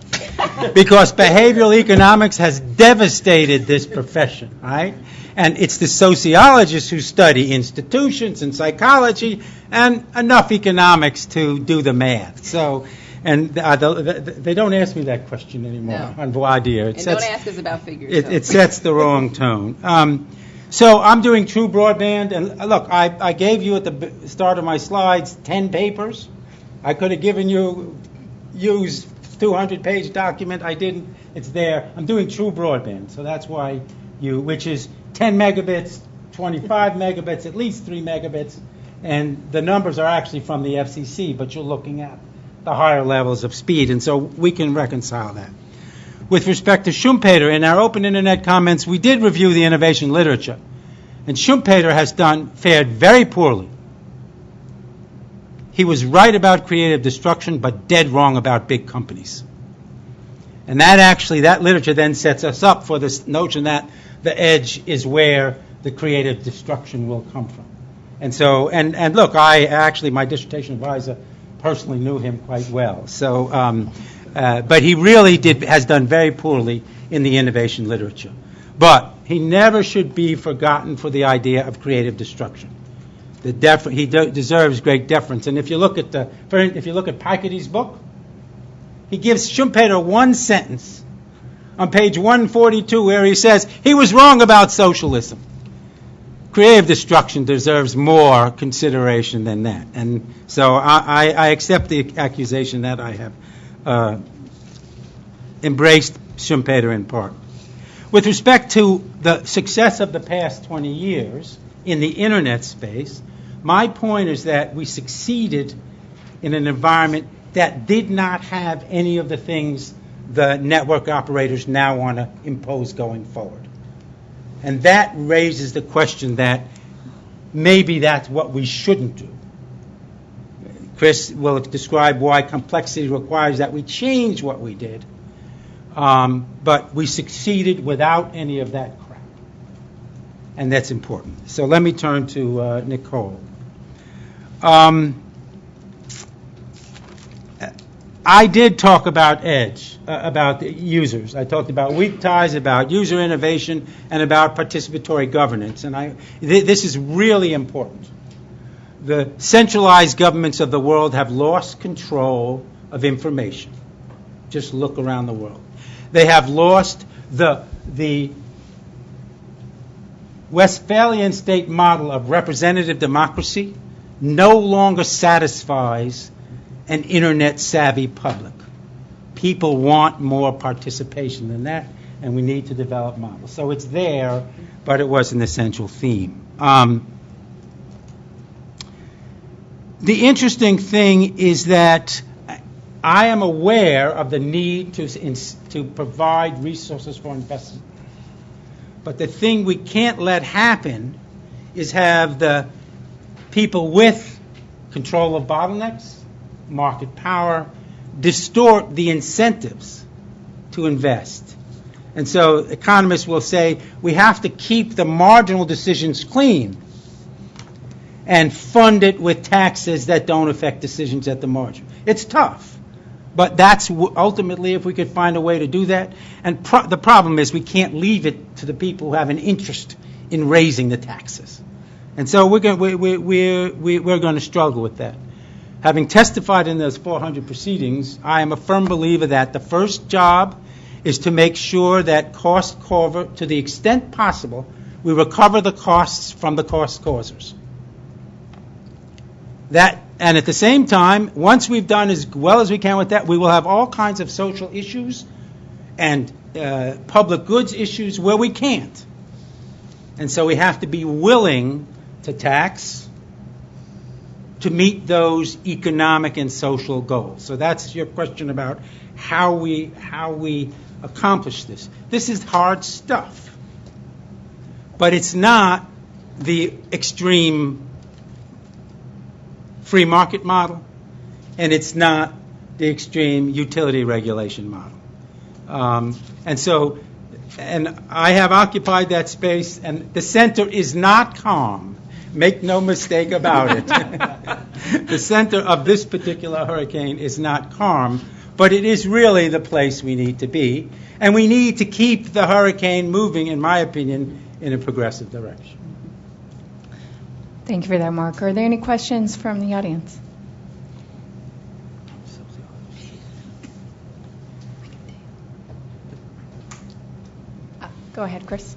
because behavioral economics has devastated this profession, right? And it's the sociologists who study institutions and psychology and enough economics to do the math. So, and they don't ask me that question anymore on voir dire. And don't ask us about figures. It sets the wrong tone. So I'm doing true broadband, and look, I gave you at the start of my slides 10 papers. I could have given you use 200-page document. I didn't. It's there. I'm doing true broadband, so that's why which is 10 megabits, 25 megabits, at least 3 megabits, and the numbers are actually from the FCC, but you're looking at the higher levels of speed, and so we can reconcile that. With respect to Schumpeter, in our open internet comments, we did review the innovation literature. And Schumpeter has fared very poorly. He was right about creative destruction, but dead wrong about big companies. And that literature then sets us up for this notion that the edge is where the creative destruction will come from. And so, and look, my dissertation advisor personally knew him quite well. So, but he really has done very poorly in the innovation literature. But he never should be forgotten for the idea of creative destruction. He deserves great deference. And if you look at Piketty's book, he gives Schumpeter one sentence on page 142 where he says he was wrong about socialism. Creative destruction deserves more consideration than that. And so I accept the accusation that I have embraced Schumpeter in part. With respect to the success of the past 20 years in the internet space, my point is that we succeeded in an environment that did not have any of the things the network operators now want to impose going forward. And that raises the question that maybe that's what we shouldn't do. Chris will describe why complexity requires that we change what we did. But we succeeded without any of that crap. And that's important. So let me turn to Nicole. I did talk about edge, about the users. I talked about weak ties, about user innovation, and about participatory governance. And this is really important. The centralized governments of the world have lost control of information. Just look around the world. They have lost the Westphalian state model of representative democracy no longer satisfies an internet-savvy public. People want more participation than that, and we need to develop models. So it's there, but it was an essential theme. The interesting thing is that I am aware of the need to provide resources for investment. But the thing we can't let happen is have the people with control of bottlenecks, market power, distort the incentives to invest. And so economists will say we have to keep the marginal decisions clean and fund it with taxes that don't affect decisions at the margin. It's tough, but that's ultimately if we could find a way to do that. And the problem is we can't leave it to the people who have an interest in raising the taxes. And so we're going to struggle with that. Having testified in those 400 proceedings, I am a firm believer that the first job is to make sure that cost cover, to the extent possible, we recover the costs from the cost causers. And at the same time, once we've done as well as we can with that, we will have all kinds of social issues and public goods issues where we can't. And so we have to be willing to tax to meet those economic and social goals. So that's your question about how we accomplish this. This is hard stuff, but it's not the extreme free market model, and it's not the extreme utility regulation model. And I have occupied that space, and the center is not calm. Make no mistake about it. The center of this particular hurricane is not calm, but it is really the place we need to be, and we need to keep the hurricane moving, in my opinion, in a progressive direction. Thank you for that, Mark. Are there any questions from the audience? Go ahead, Chris.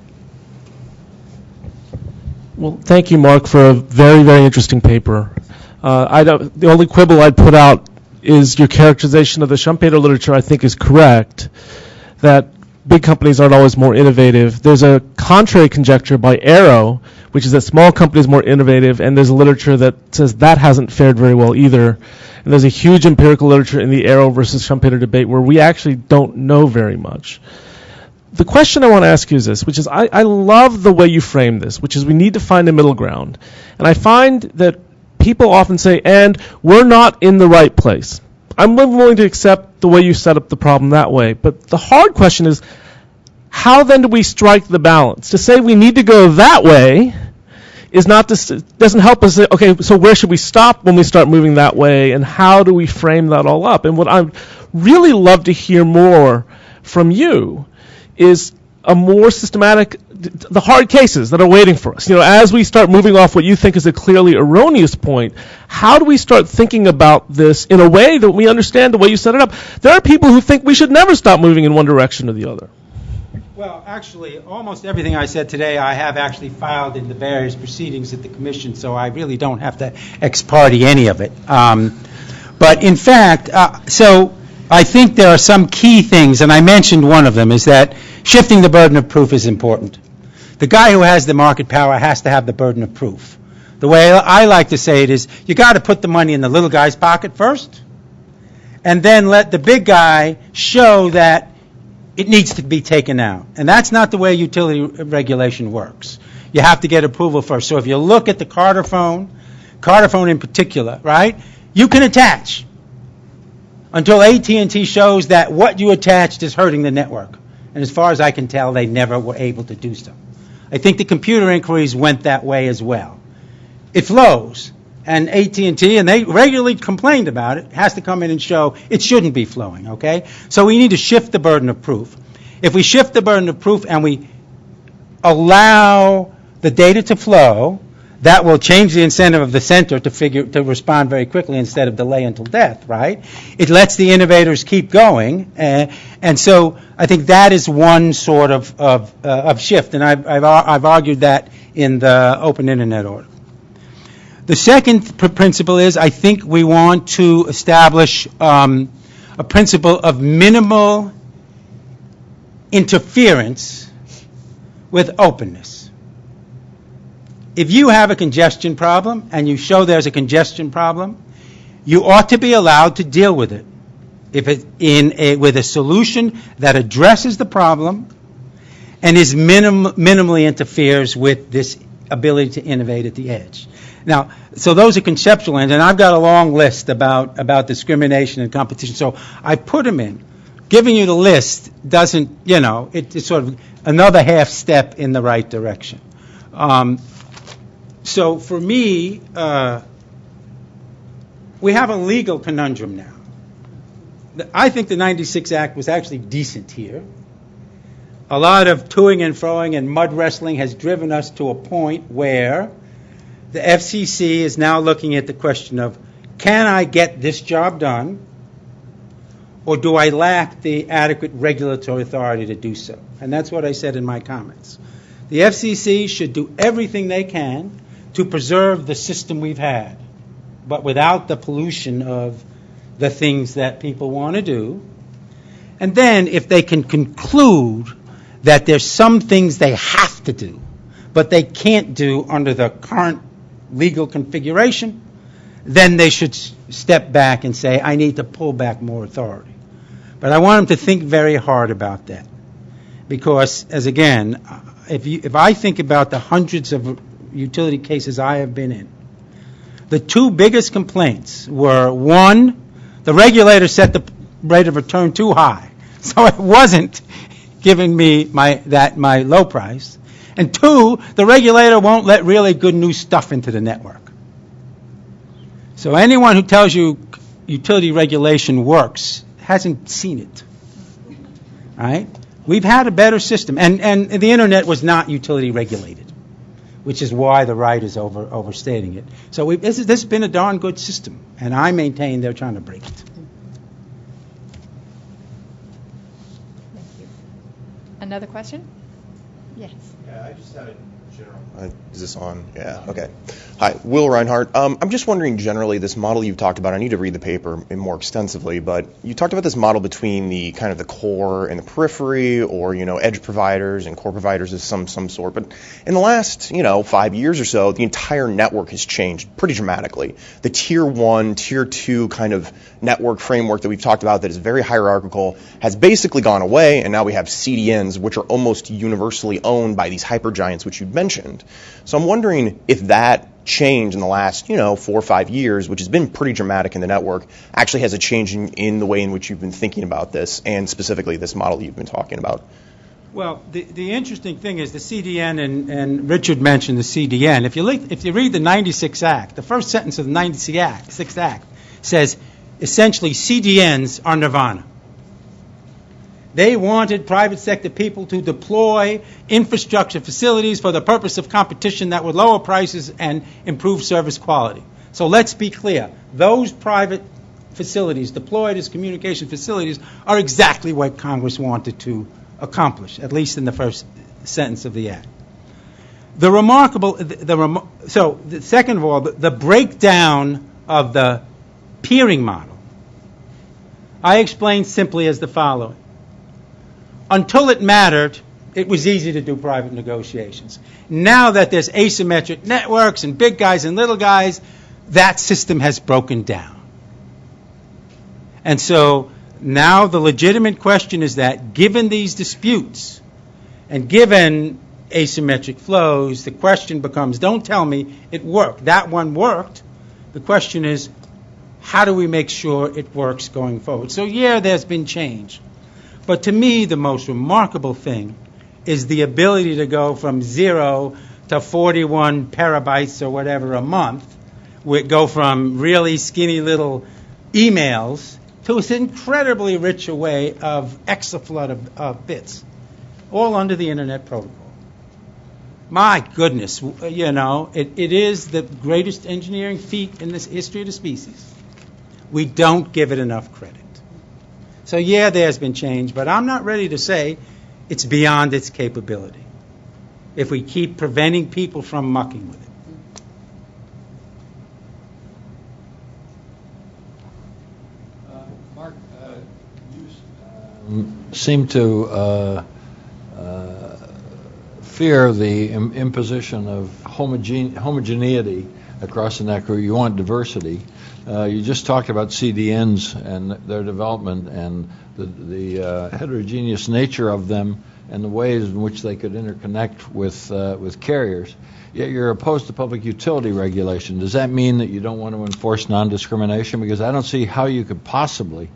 Well, thank you, Mark, for a very, very interesting paper. The only quibble I'd put out is your characterization of the Schumpeter literature, I think, is correct, that big companies aren't always more innovative. There's a contrary conjecture by Arrow, which is that small companies are more innovative, and there's a literature that says that hasn't fared very well either. And there's a huge empirical literature in the Arrow versus Schumpeter debate where we actually don't know very much. The question I want to ask you is this, which is I love the way you frame this, which is we need to find a middle ground. And I find that people often say, and we're not in the right place. I'm willing to accept the way you set up the problem that way. But the hard question is, how then do we strike the balance? To say we need to go that way doesn't help us say, okay, so where should we stop when we start moving that way, and how do we frame that all up? And what I'd really love to hear more from you is a more systematic, the hard cases that are waiting for us. As we start moving off what you think is a clearly erroneous point, how do we start thinking about this in a way that we understand the way you set it up? There are people who think we should never stop moving in one direction or the other. Well, actually, almost everything I said today I have actually filed in the various proceedings at the Commission, so I really don't have to ex parte any of it. But in fact, so I think there are some key things, and I mentioned one of them, is that shifting the burden of proof is important. The guy who has the market power has to have the burden of proof. The way I like to say it is you got to put the money in the little guy's pocket first, and then let the big guy show that it needs to be taken out. And that's not the way utility regulation works. You have to get approval first. So if you look at the Carter phone in particular, right, you can attach until AT&T shows that what you attached is hurting the network. And as far as I can tell, they never were able to do so. I think the computer inquiries went that way as well. It flows. and AT&T, and they regularly complained about it, has to come in and show it shouldn't be flowing, okay? So we need to shift the burden of proof. If we shift the burden of proof and we allow the data to flow, that will change the incentive of the center to respond very quickly instead of delay until death, right? It lets the innovators keep going, and so I think that is one sort of shift, and I've argued that in the Open Internet order. The second principle is I think we want to establish a principle of minimal interference with openness. If you have a congestion problem and you show there's a congestion problem, you ought to be allowed to deal with it with a solution that addresses the problem and is minimally interferes with this ability to innovate at the edge. Now, so those are conceptual ends, and I've got a long list about discrimination and competition, so I put them in. Giving you the list doesn't, it's sort of another half step in the right direction. So for me, we have a legal conundrum now. I think the 96 Act was actually decent here. A lot of toing and froing and mud wrestling has driven us to a point where the FCC is now looking at the question of, can I get this job done, or do I lack the adequate regulatory authority to do so? And that's what I said in my comments. The FCC should do everything they can to preserve the system we've had, but without the pollution of the things that people want to do. And then if they can conclude that there's some things they have to do, but they can't do under the current legal configuration, then they should step back and say, I need to pull back more authority. But I want them to think very hard about that. Because, if I think about the hundreds of utility cases I have been in, the two biggest complaints were, one, the regulator set the rate of return too high, so it wasn't giving me my low price, and two, the regulator won't let really good new stuff into the network. So anyone who tells you utility regulation works hasn't seen it, right? We've had a better system, and the internet was not utility regulated, which is why the right is overstating it. So this has been a darn good system, and I maintain they're trying to break it. Another question? Yes. Yeah, I just had a general. Is this on? Yeah. Okay. Hi, Will Reinhardt. I'm just wondering generally this model you've talked about. I need to read the paper more extensively, but you talked about this model between the kind of the core and the periphery, or edge providers and core providers of some sort. But in the last 5 years or so, the entire network has changed pretty dramatically. The tier 1, tier 2 kind of network framework that we've talked about that is very hierarchical has basically gone away, and now we have CDNs, which are almost universally owned by these hypergiants, which you'd mentioned. So I'm wondering if that change in the last 4 or 5 years, which has been pretty dramatic in the network, actually has a change in the way in which you've been thinking about this, and specifically this model you've been talking about. Well, the interesting thing is the CDN, and Richard mentioned the CDN. If you read the 96 Act, the first sentence of the 96 Act says essentially CDNs are nirvana. They wanted private sector people to deploy infrastructure facilities for the purpose of competition that would lower prices and improve service quality. So let's be clear. Those private facilities deployed as communication facilities are exactly what Congress wanted to accomplish, at least in the first sentence of the Act. So second of all, the breakdown of the peering model, I explained simply as the following. Until it mattered, it was easy to do private negotiations. Now that there's asymmetric networks and big guys and little guys, that system has broken down. And so now the legitimate question is that given these disputes and given asymmetric flows, the question becomes, don't tell me it worked. That one worked. The question is, how do we make sure it works going forward? So there's been change. But to me, the most remarkable thing is the ability to go from 0 to 41 terabytes or whatever a month We go from really skinny little emails to this incredibly rich array of exaflood of bits, all under the Internet Protocol. My goodness, it is the greatest engineering feat in this history of the species. We don't give it enough credit. So yeah, there's been change, but I'm not ready to say it's beyond its capability if we keep preventing people from mucking with it. Mark, you seem to fear the imposition of homogeneity across the network. You want diversity. You just talked about CDNs and their development and the heterogeneous nature of them and the ways in which they could interconnect with carriers. Yet you're opposed to public utility regulation. Does that mean that you don't want to enforce non-discrimination? Because I don't see how you could possibly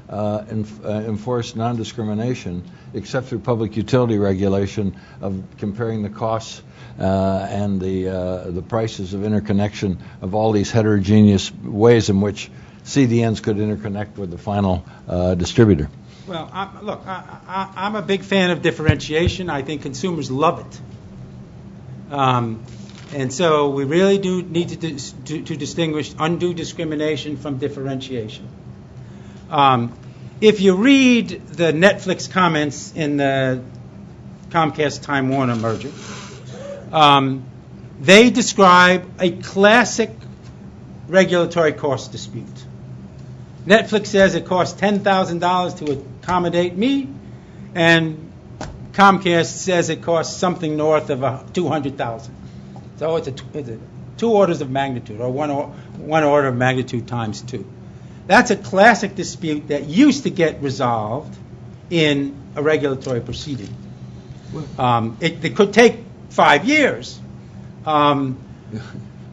enforce non-discrimination except through public utility regulation of comparing the costs and the prices of interconnection of all these heterogeneous ways in which CDNs could interconnect with the final distributor. Well, I'm a big fan of differentiation. I think consumers love it. And so we really do need to distinguish undue discrimination from differentiation. If you read the Netflix comments in the Comcast-Time Warner merger, they describe a classic regulatory cost dispute. Netflix says it costs $10,000 to accommodate me, and Comcast says it costs something north of $200,000. So it's a 2 orders of magnitude, or one order of magnitude times 2. That's a classic dispute that used to get resolved in a regulatory proceeding. It could take 5 years.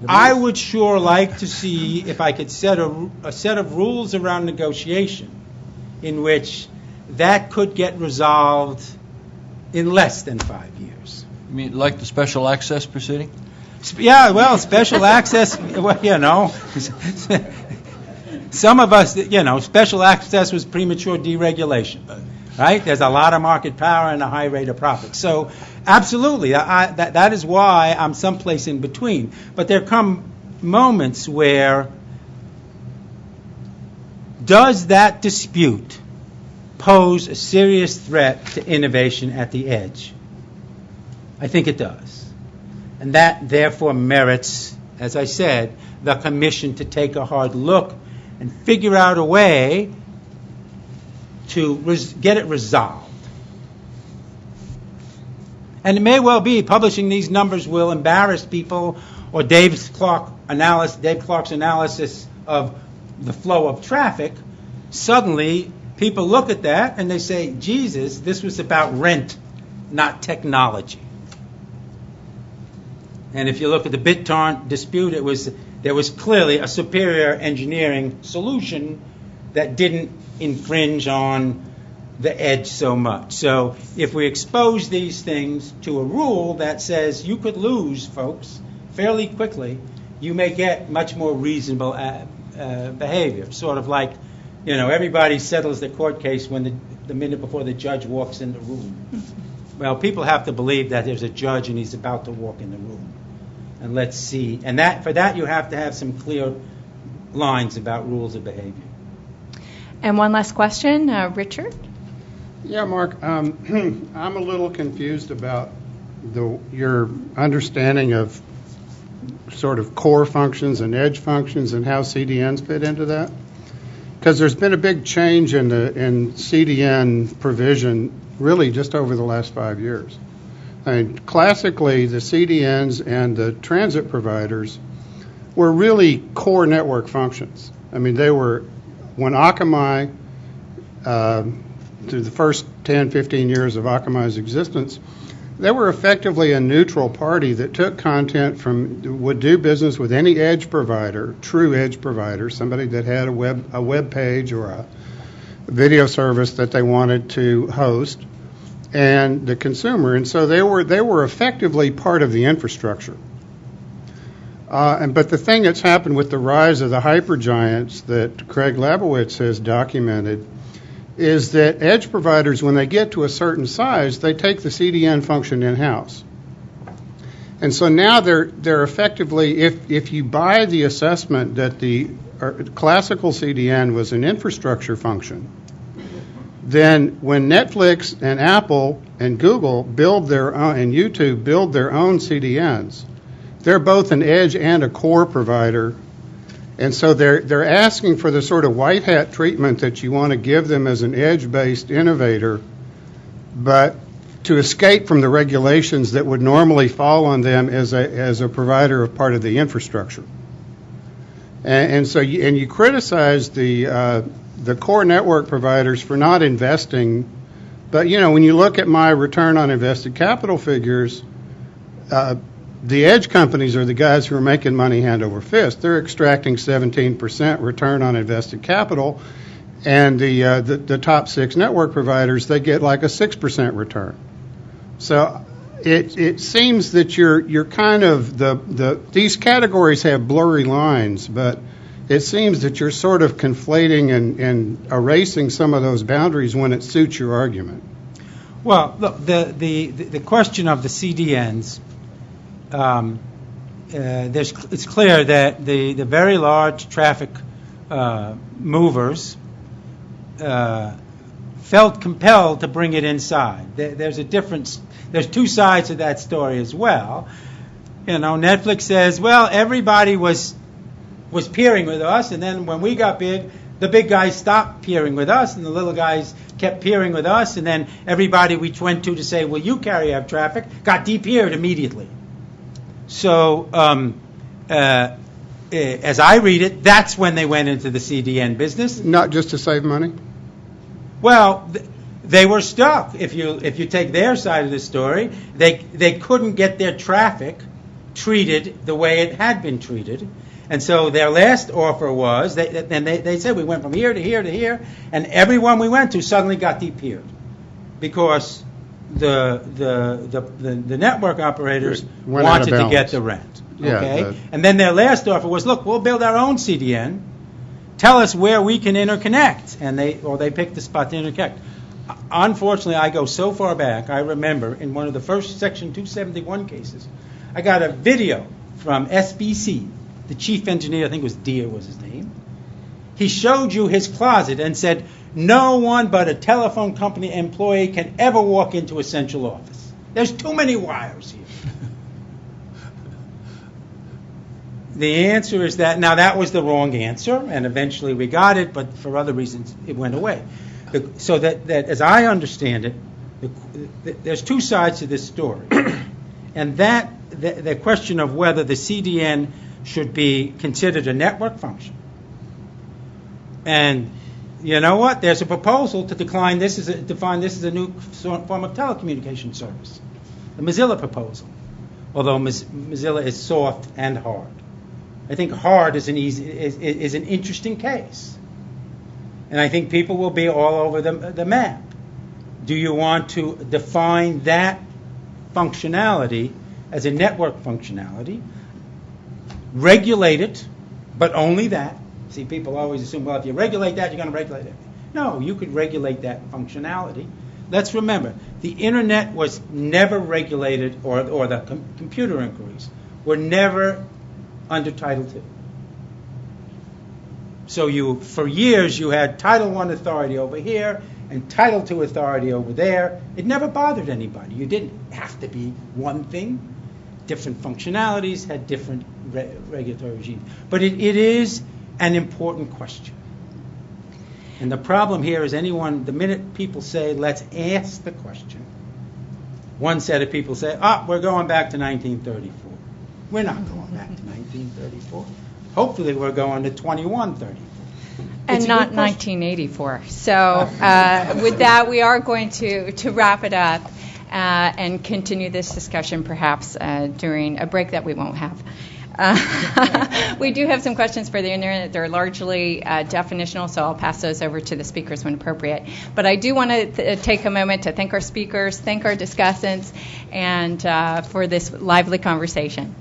I would sure like to see if I could set a set of rules around negotiation in which that could get resolved in less than 5 years. You mean like the special access proceeding? Yeah, well, special access, well, some of us, special access was premature deregulation, right? There's a lot of market power and a high rate of profit. So, absolutely, that is why I'm someplace in between. But there come moments where does that dispute pose a serious threat to innovation at the edge? I think it does. And that, therefore, merits, as I said, the Commission to take a hard look and figure out a way to get it resolved. And it may well be publishing these numbers will embarrass people, or Dave Clark's analysis of the flow of traffic. Suddenly, people look at that and they say, Jesus, this was about rent, not technology. And if you look at the BitTorrent dispute, there was clearly a superior engineering solution that didn't infringe on the edge so much. So if we expose these things to a rule that says you could lose, folks, fairly quickly, you may get much more reasonable behavior. Sort of like, everybody settles the court case when the minute before the judge walks in the room. Well, people have to believe that there's a judge and he's about to walk in the room. And let's see. And for that you have to have some clear lines about rules of behavior. And one last question, Richard? Yeah, Mark, I'm a little confused about your understanding of sort of core functions and edge functions and how CDNs fit into that. Because there's been a big change in CDN provision really just over the last 5 years. I mean, classically, the CDNs and the transit providers were really core network functions. I mean, they were, when Akamai, through the first 10, 15 years of Akamai's existence, they were effectively a neutral party that took content would do business with any edge provider, true edge provider, somebody that had a web page or a video service that they wanted to host, and the consumer. And so they were effectively part of the infrastructure. But the thing that's happened with the rise of the hypergiants that Craig Labowitz has documented is that edge providers, when they get to a certain size, they take the CDN function in-house. And so now they're effectively, if you buy the assessment that the classical CDN was an infrastructure function, then when Netflix and Apple and Google build their own, and YouTube build their own CDNs, they're both an edge and a core provider. And so they're asking for the sort of white hat treatment that you want to give them as an edge-based innovator, but to escape from the regulations that would normally fall on them as a provider of part of the infrastructure. And so you criticize the core network providers for not investing, but when you look at my return on invested capital figures, the edge companies are the guys who are making money hand over fist. They're extracting 17% return on invested capital, and the top 6 network providers, they get like a 6% return. So it seems that you're kind of these categories have blurry lines, but it seems that you're sort of conflating and erasing some of those boundaries when it suits your argument. Well, look, the question of the CDNs. It's clear that the very large traffic movers felt compelled to bring it inside. There's a difference. There's two sides of that story as well. Netflix says, well, everybody was peering with us, and then when we got big, the big guys stopped peering with us, and the little guys kept peering with us, and then everybody we went to say, well, you carry our traffic, got de-peered immediately. So, as I read it, that's when they went into the CDN business. Not just to save money? Well, they were stuck. If you take their side of the story, they couldn't get their traffic treated the way it had been treated. And so their last offer was, they said we went from here to here to here, and everyone we went to suddenly got de-peered because the network operators wanted to get the rent. Okay, and then their last offer was, look, we'll build our own CDN. Tell us where we can interconnect, and they picked the spot to interconnect. Unfortunately, I go so far back. I remember in one of the first Section 271 cases, I got a video from SBC. The chief engineer, I think it was Deere was his name. He showed you his closet and said, no one but a telephone company employee can ever walk into a central office. There's too many wires here. The answer is that, now that was the wrong answer, and eventually we got it, but for other reasons it went away. So that as I understand it, there's two sides to this story. And that the question of whether the CDN should be considered a network function. And you know what? There's a proposal to define this as a new form of telecommunication service. The Mozilla proposal. Although Mozilla is soft and hard. I think hard is an interesting case. And I think people will be all over the map. Do you want to define that functionality as a network functionality? Regulate it, but only that. See, people always assume, well, if you regulate that, you're going to regulate it. No, you could regulate that functionality. Let's remember, the Internet was never regulated, or the computer inquiries were never under Title II. So for years, you had Title I authority over here and Title II authority over there. It never bothered anybody. You didn't have to be one thing. Different functionalities had different regulatory regimes. But it is an important question. And the problem here is the minute people say, let's ask the question, one set of people say, we're going back to 1934. We're not going back to 1934. Hopefully we're going to 2134. And not 1984. So with that, we are going to wrap it up. And continue this discussion perhaps during a break that we won't have. We do have some questions for the Internet. They're largely definitional, so I'll pass those over to the speakers when appropriate. But I do want to take a moment to thank our speakers, thank our discussants, and for this lively conversation.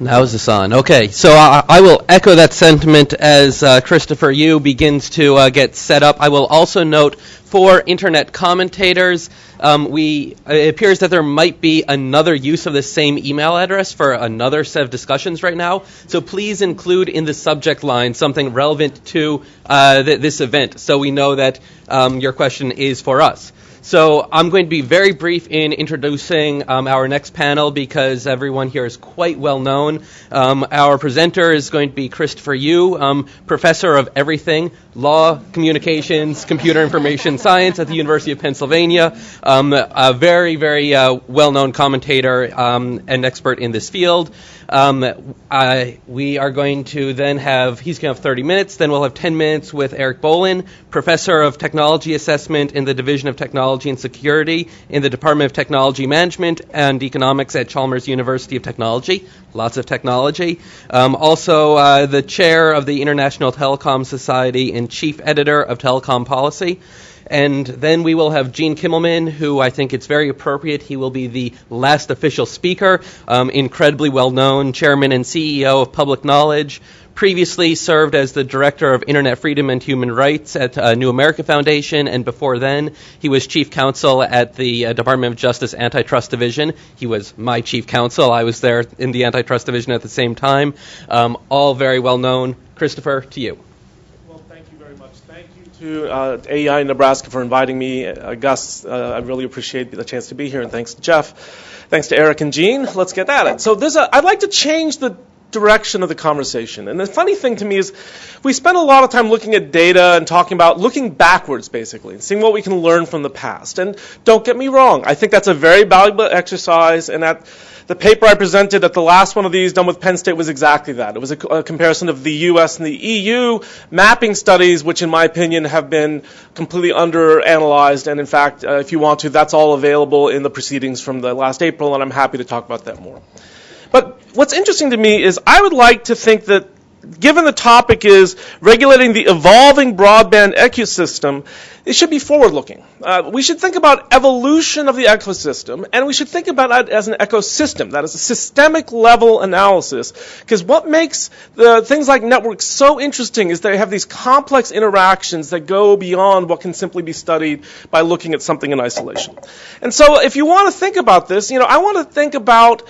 Now is this on? Okay, so I will echo that sentiment as Christopher Yu begins to get set up. I will also note for internet commentators, it appears that there might be another use of the same email address for another set of discussions right now. So please include in the subject line something relevant to this event so we know that your question is for us. So I'm going to be very brief in introducing our next panel because everyone here is quite well known. Our presenter is going to be Christopher Yu, professor of everything, law, communications, computer information science at the University of Pennsylvania, a very, very well-known commentator and expert in this field. We are going to then he's going to have 30 minutes, then we'll have 10 minutes with Eric Bolin, professor of technology assessment in the Division of Technology and Security in the Department of Technology Management and Economics at Chalmers University of Technology. Lots of technology. Also the chair of the International Telecom Society and chief editor of Telecom Policy. And then we will have Gene Kimmelman, who I think it's very appropriate. He will be the last official speaker, incredibly well-known, chairman and CEO of Public Knowledge, previously served as the director of Internet Freedom and Human Rights at New America Foundation, and before then, he was chief counsel at the Department of Justice Antitrust Division. He was my chief counsel. I was there in the Antitrust Division at the same time. All very well-known. Christopher, to you. To AEI Nebraska for inviting me, Gus. I really appreciate the chance to be here, and thanks to Jeff. Thanks to Eric and Gene. Let's get at it. So I'd like to change the direction of the conversation. And the funny thing to me is we spend a lot of time looking at data and talking about looking backwards, basically, and seeing what we can learn from the past. And don't get me wrong, I think that's a very valuable exercise, and that the paper I presented at the last one of these done with Penn State was exactly that. It was a comparison of the U.S. and the EU mapping studies, which in my opinion have been completely underanalyzed. And in fact, if you want to, that's all available in the proceedings from the last April, and I'm happy to talk about that more. But what's interesting to me is I would like to think that given the topic is regulating the evolving broadband ecosystem, it should be forward-looking. We should think about evolution of the ecosystem, and we should think about it as an ecosystem. That is a systemic level analysis, because what makes the things like networks so interesting is they have these complex interactions that go beyond what can simply be studied by looking at something in isolation. And so if you want to think about this, I want to think about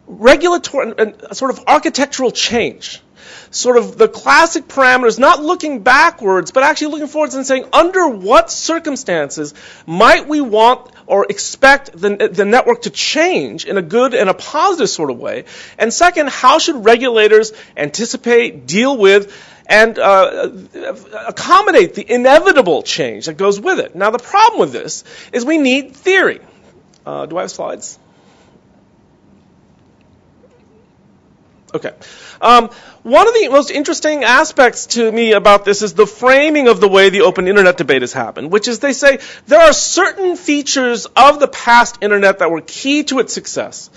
regulatory and sort of architectural change. Sort of the classic parameters, not looking backwards, but actually looking forwards and saying, under what circumstances might we want or expect the network to change in a good and a positive sort of way? And second, how should regulators anticipate, deal with, and accommodate the inevitable change that goes with it? Now, the problem with this is we need theory. Do I have slides? Okay. One of the most interesting aspects to me about this is the framing of the way the open internet debate has happened, which is they say there are certain features of the past internet that were key to its success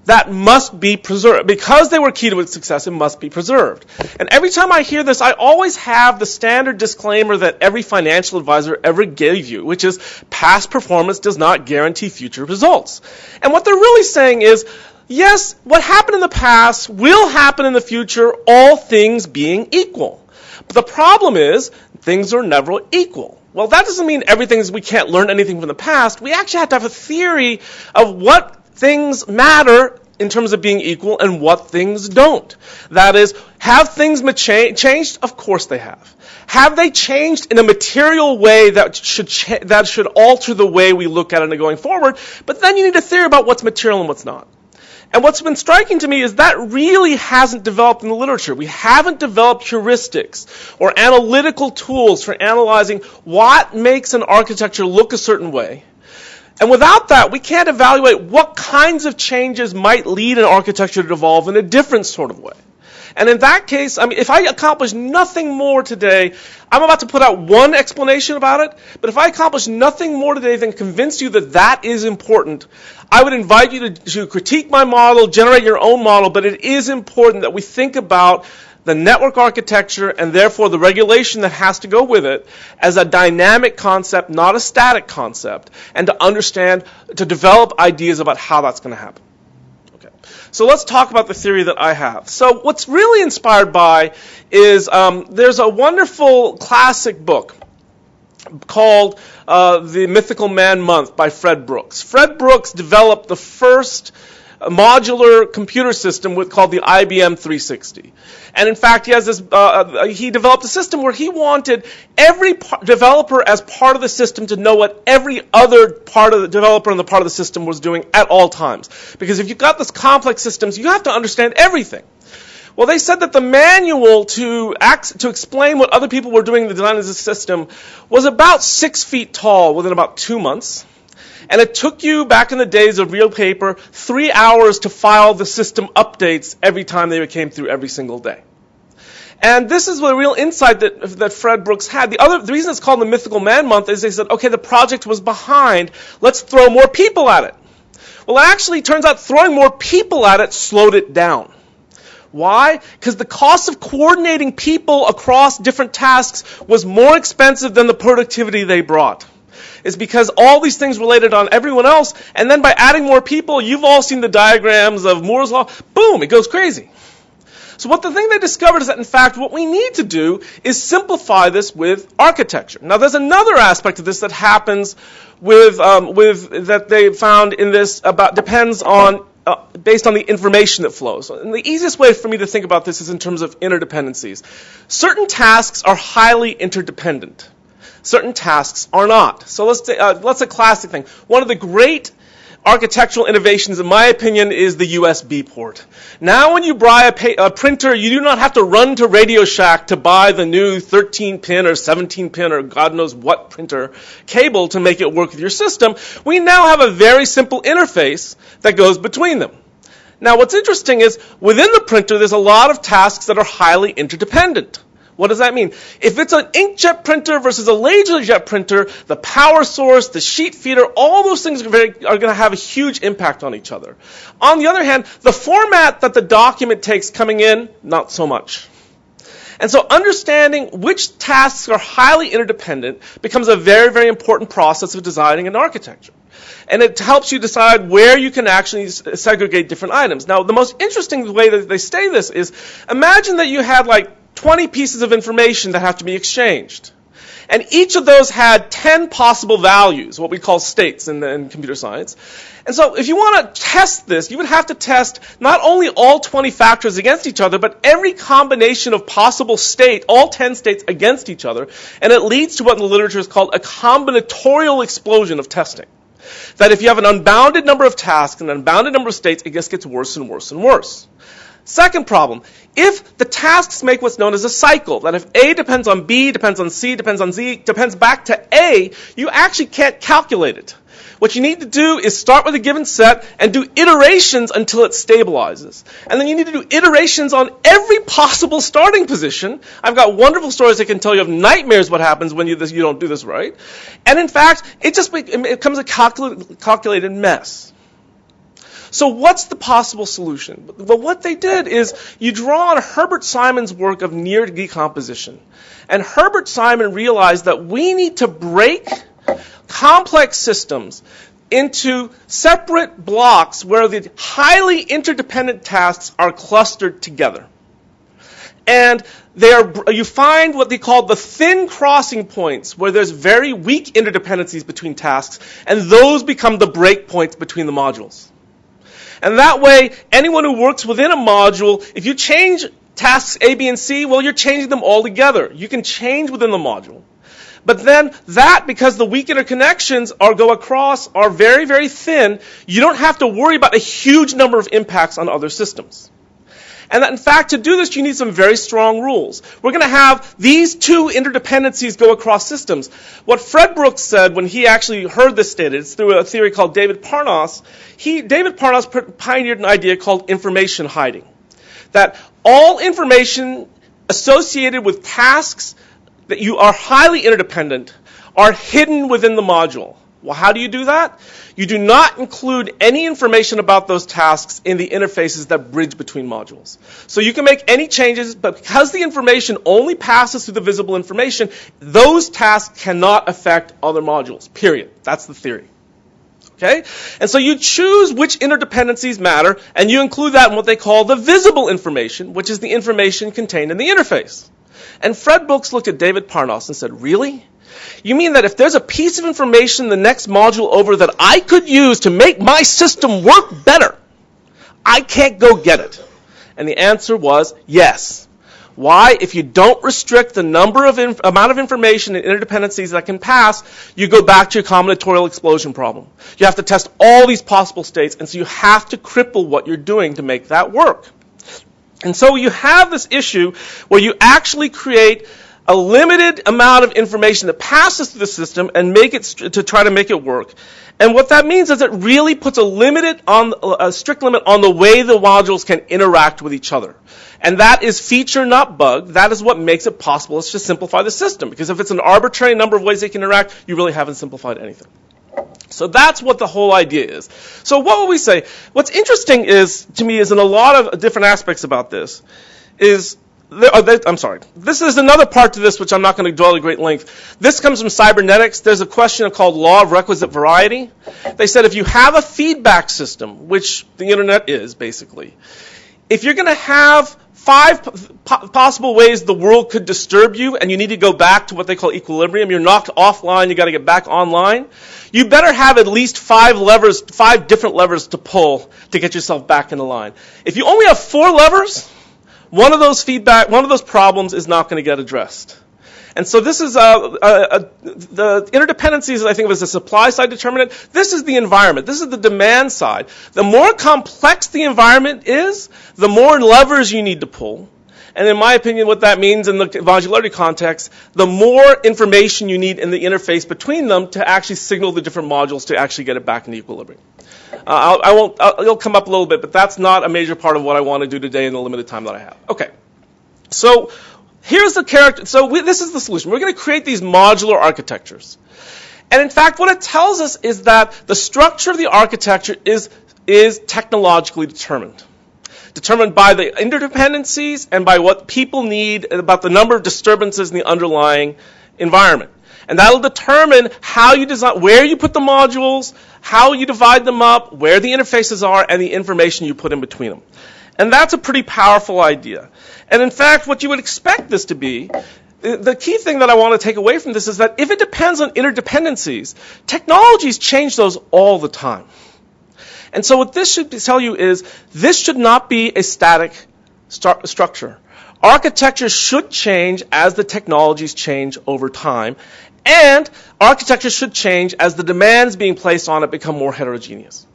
that must be preserved. Because they were key to its success, it must be preserved. And every time I hear this, I always have the standard disclaimer that every financial advisor ever gave you, which is past performance does not guarantee future results. And what they're really saying is, yes, what happened in the past will happen in the future, all things being equal. But the problem is, things are never equal. Well, that doesn't mean we can't learn anything from the past. We actually have to have a theory of what things matter in terms of being equal and what things don't. That is, have things changed? Of course they have. Have they changed in a material way that should alter the way we look at it going forward? But then you need a theory about what's material and what's not. And what's been striking to me is that really hasn't developed in the literature. We haven't developed heuristics or analytical tools for analyzing what makes an architecture look a certain way. And without that, we can't evaluate what kinds of changes might lead an architecture to evolve in a different sort of way. And in that case, if I accomplish nothing more today, I'm about to put out one explanation about it, but if I accomplish nothing more today than convince you that that is important, I would invite you to critique my model, generate your own model, but it is important that we think about the network architecture and therefore the regulation that has to go with it as a dynamic concept, not a static concept, and to understand, to develop ideas about how that's going to happen. Okay. So let's talk about the theory that I have. So what's really inspired by is there's a wonderful classic book called The Mythical Man Month by Fred Brooks. Fred Brooks developed the first modular computer system called the IBM 360. And in fact, he developed a system where he wanted every developer as part of the system to know what every other part of the developer in the part of the system was doing at all times. Because if you've got this complex systems, you have to understand everything. Well, they said that the manual to explain what other people were doing in the design of the system was about 6 feet tall within about 2 months. And it took you, back in the days of real paper, 3 hours to file the system updates every time they came through every single day. And this is the real insight that Fred Brooks had. The reason it's called the Mythical Man Month is they said, okay, the project was behind. Let's throw more people at it. Well, it actually turns out throwing more people at it slowed it down. Why? Because the cost of coordinating people across different tasks was more expensive than the productivity they brought. Is because all these things related on everyone else, and then by adding more people, you've all seen the diagrams of Moore's Law, boom, it goes crazy. So what the thing they discovered is that, in fact, what we need to do is simplify this with architecture. Now, there's another aspect of this that happens with that they found in this depends on based on the information that flows. And the easiest way for me to think about this is in terms of interdependencies. Certain tasks are highly interdependent. Certain tasks are not. So let's a classic thing. One of the great architectural innovations, in my opinion, is the USB port. Now when you buy a printer, you do not have to run to Radio Shack to buy the new 13-pin or 17-pin or God knows what printer cable to make it work with your system. We now have a very simple interface that goes between them. Now what's interesting is, within the printer, there's a lot of tasks that are highly interdependent. What does that mean? If it's an inkjet printer versus a laserjet printer, the power source, the sheet feeder, all those things are going to have a huge impact on each other. On the other hand, the format that the document takes coming in, not so much. And so understanding which tasks are highly interdependent becomes a very, very important process of designing an architecture. And it helps you decide where you can actually segregate different items. Now, the most interesting way that they say this is, imagine that you had 20 pieces of information that have to be exchanged. And each of those had 10 possible values, what we call states in computer science. And so if you want to test this, you would have to test not only all 20 factors against each other, but every combination of possible state, all 10 states against each other. And it leads to what in the literature is called a combinatorial explosion of testing. That if you have an unbounded number of tasks and an unbounded number of states, it just gets worse and worse and worse. Second problem, if the tasks make what's known as a cycle, that if A depends on B, depends on C, depends on Z, depends back to A, you actually can't calculate it. What you need to do is start with a given set and do iterations until it stabilizes. And then you need to do iterations on every possible starting position. I've got wonderful stories I can tell you of nightmares what happens when you don't do this right. And in fact, it becomes a calculated mess. So what's the possible solution? Well, what they did is you draw on Herbert Simon's work of near decomposition. And Herbert Simon realized that we need to break complex systems into separate blocks where the highly interdependent tasks are clustered together. And you find what they call the thin crossing points, where there's very weak interdependencies between tasks, and those become the breakpoints between the modules. And that way, anyone who works within a module, if you change tasks A, B, and C, well, you're changing them all together. You can change within the module. But then because the weak interconnections go across are very, very thin, you don't have to worry about a huge number of impacts on other systems. And that, in fact, to do this, you need some very strong rules. We're going to have these two interdependencies go across systems. What Fred Brooks said when he actually heard this stated, it's through a theory called David Parnas. David Parnas pioneered an idea called information hiding. That all information associated with tasks that you are highly interdependent are hidden within the module. Well, how do you do that? You do not include any information about those tasks in the interfaces that bridge between modules. So you can make any changes, but because the information only passes through the visible information, those tasks cannot affect other modules, period. That's the theory. Okay? And so you choose which interdependencies matter, and you include that in what they call the visible information, which is the information contained in the interface. And Fred Brooks looked at David Parnas and said, really? You mean that if there's a piece of information in the next module over that I could use to make my system work better, I can't go get it? And the answer was yes. Why? If you don't restrict the amount of information and interdependencies that can pass, you go back to your combinatorial explosion problem. You have to test all these possible states, and so you have to cripple what you're doing to make that work. And so you have this issue where you actually create a limited amount of information that passes through the system and make it to try to make it work. And what that means is it really puts a strict limit on the way the modules can interact with each other. And that is feature, not bug. That is what makes it possible. Let's just simplify the system. Because if it's an arbitrary number of ways they can interact, you really haven't simplified anything. So that's what the whole idea is. So what would we say? What's interesting to me is in a lot of different aspects about this is, this is another part to this which I'm not going to dwell at great length. This comes from cybernetics. There's a question called law of requisite variety. They said if you have a feedback system, which the internet is basically, if you're going to have 5 possible ways the world could disturb you and you need to go back to what they call equilibrium, you're knocked offline, you got to get back online, you better have at least 5 different levers to pull to get yourself back in the line. If you only have 4 levers, one of those problems is not going to get addressed. And so this is the interdependencies that I think of as a supply-side determinant. This is the environment. This is the demand side. The more complex the environment is, the more levers you need to pull. And in my opinion, what that means in the modularity context, the more information you need in the interface between them to actually signal the different modules to actually get it back in equilibrium. It'll come up a little bit, but that's not a major part of what I want to do today in the limited time that I have. Okay. So here's the character. So this is the solution. We're going to create these modular architectures. And in fact, what it tells us is that the structure of the architecture is technologically determined by the interdependencies and by what people need, about the number of disturbances in the underlying environment. And that'll determine how you design, where you put the modules, how you divide them up, where the interfaces are, and the information you put in between them. And that's a pretty powerful idea. And in fact, what you would expect this to be, the key thing that I want to take away from this is that if it depends on interdependencies, technologies change those all the time. And so what this should tell you is this should not be a static structure. Architecture should change as the technologies change over time, and architecture should change as the demands being placed on it become more heterogeneous.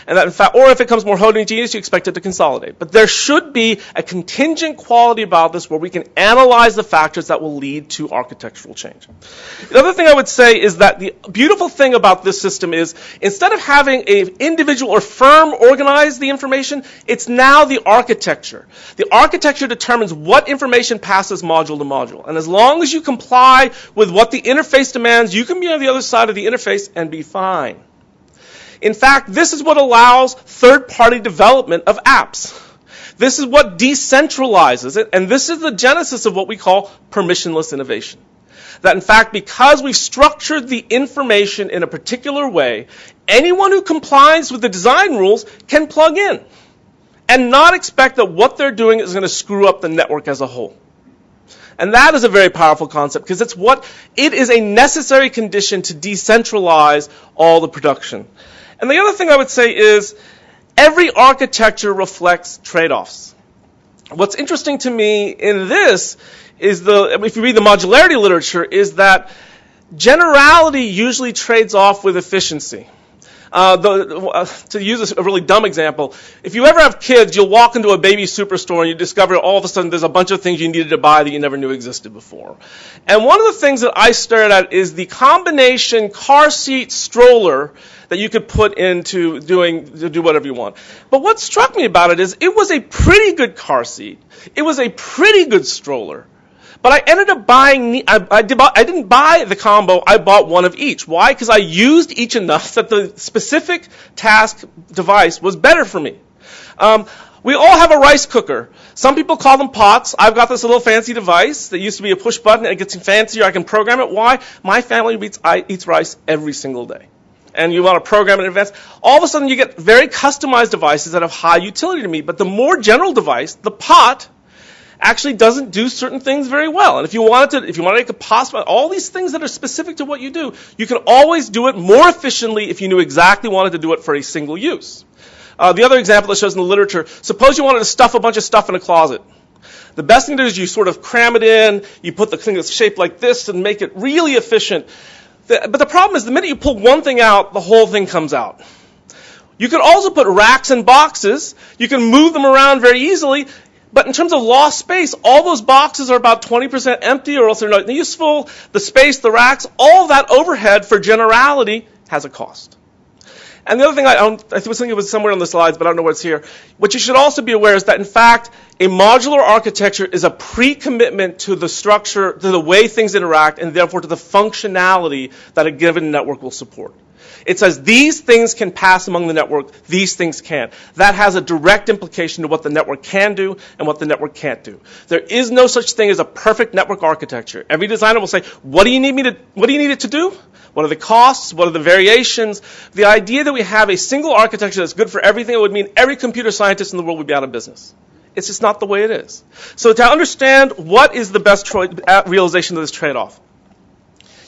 And that, in fact, or if it becomes more homogeneous, you expect it to consolidate. But there should be a contingent quality about this where we can analyze the factors that will lead to architectural change. The other thing I would say is that the beautiful thing about this system is instead of having an individual or firm organize the information, it's now the architecture. The architecture determines what information passes module to module. And as long as you comply with what the interface demands, you can be on the other side of the interface and be fine. In fact, this is what allows third-party development of apps. This is what decentralizes it, and this is the genesis of what we call permissionless innovation. That in fact, because we've structured the information in a particular way, anyone who complies with the design rules can plug in and not expect that what they're doing is going to screw up the network as a whole. And that is a very powerful concept because it is a necessary condition to decentralize all the production. And the other thing I would say is every architecture reflects trade-offs. What's interesting to me in this is if you read the modularity literature, is that generality usually trades off with efficiency. To use a really dumb example, if you ever have kids, you'll walk into a baby superstore and you discover all of a sudden there's a bunch of things you needed to buy that you never knew existed before. And one of the things that I stared at is the combination car seat stroller that you could put into to do whatever you want. But what struck me about it is it was a pretty good car seat. It was a pretty good stroller. But I ended up buying, I didn't buy the combo, I bought one of each. Why? Because I used each enough that the specific task device was better for me. We all have a rice cooker. Some people call them pots. I've got this little fancy device that used to be a push button. It gets fancier. I can program it. Why? My family eats rice every single day. and you want to program it in advance, all of a sudden you get very customized devices that have high utility to meet. But the more general device, the pot, actually doesn't do certain things very well. And if you want to make a pot, all these things that are specific to what you do, you can always do it more efficiently if you knew exactly wanted to do it for a single use. The other example that shows in the literature, suppose you wanted to stuff a bunch of stuff in a closet. The best thing to do is you sort of cram it in, you put the thing that's shaped like this and make it really efficient. But the problem is the minute you pull one thing out, the whole thing comes out. You could also put racks and boxes. You can move them around very easily. But in terms of lost space, all those boxes are about 20% empty or else they're not useful. The space, the racks, all of that overhead for generality has a cost. And the other thing, I was thinking it was somewhere on the slides, but I don't know what's here. What you should also be aware is that, in fact, a modular architecture is a pre-commitment to the structure, to the way things interact, and therefore to the functionality that a given network will support. It says these things can pass among the network, these things can't. That has a direct implication to what the network can do and what the network can't do. There is no such thing as a perfect network architecture. Every designer will say, what do you need it to do? What are the costs? What are the variations? The idea that we have a single architecture that's good for everything, it would mean every computer scientist in the world would be out of business. It's just not the way it is. So to understand what is the best realization of this trade-off,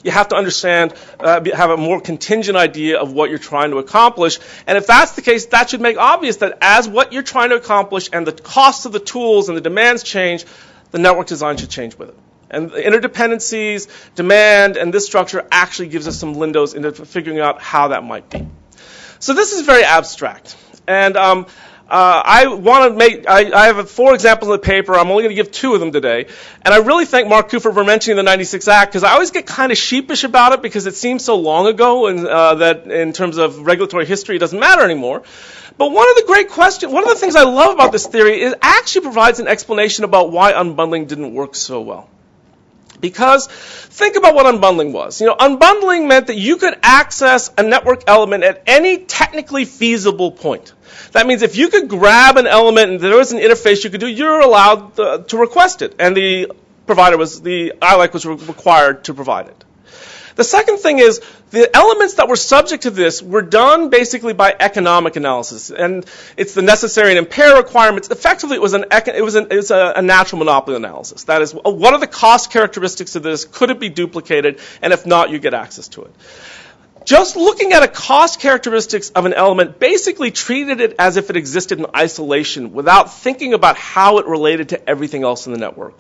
you have to understand, have a more contingent idea of what you're trying to accomplish. And if that's the case, that should make obvious that as what you're trying to accomplish and the costs of the tools and the demands change, the network design should change with it. And the interdependencies, demand, and this structure actually gives us some windows into figuring out how that might be. So this is very abstract. And I have 4 examples in the paper. I'm only going to give 2 of them today. And I really thank Mark Cooper for mentioning the 96 Act, because I always get kind of sheepish about it because it seems so long ago and that in terms of regulatory history, it doesn't matter anymore. But one of the things I love about this theory is it actually provides an explanation about why unbundling didn't work so well. Because think about what unbundling was. Unbundling meant that you could access a network element at any technically feasible point. That means if you could grab an element and there was an interface you could do, you're allowed to request it. And the ILEC was required to provide it. The second thing is the elements that were subject to this were done basically by economic analysis, and it's the necessary and impaired requirements. Effectively, it was a natural monopoly analysis. That is, what are the cost characteristics of this? Could it be duplicated? And if not, you get access to it. Just looking at a cost characteristics of an element basically treated it as if it existed in isolation without thinking about how it related to everything else in the network.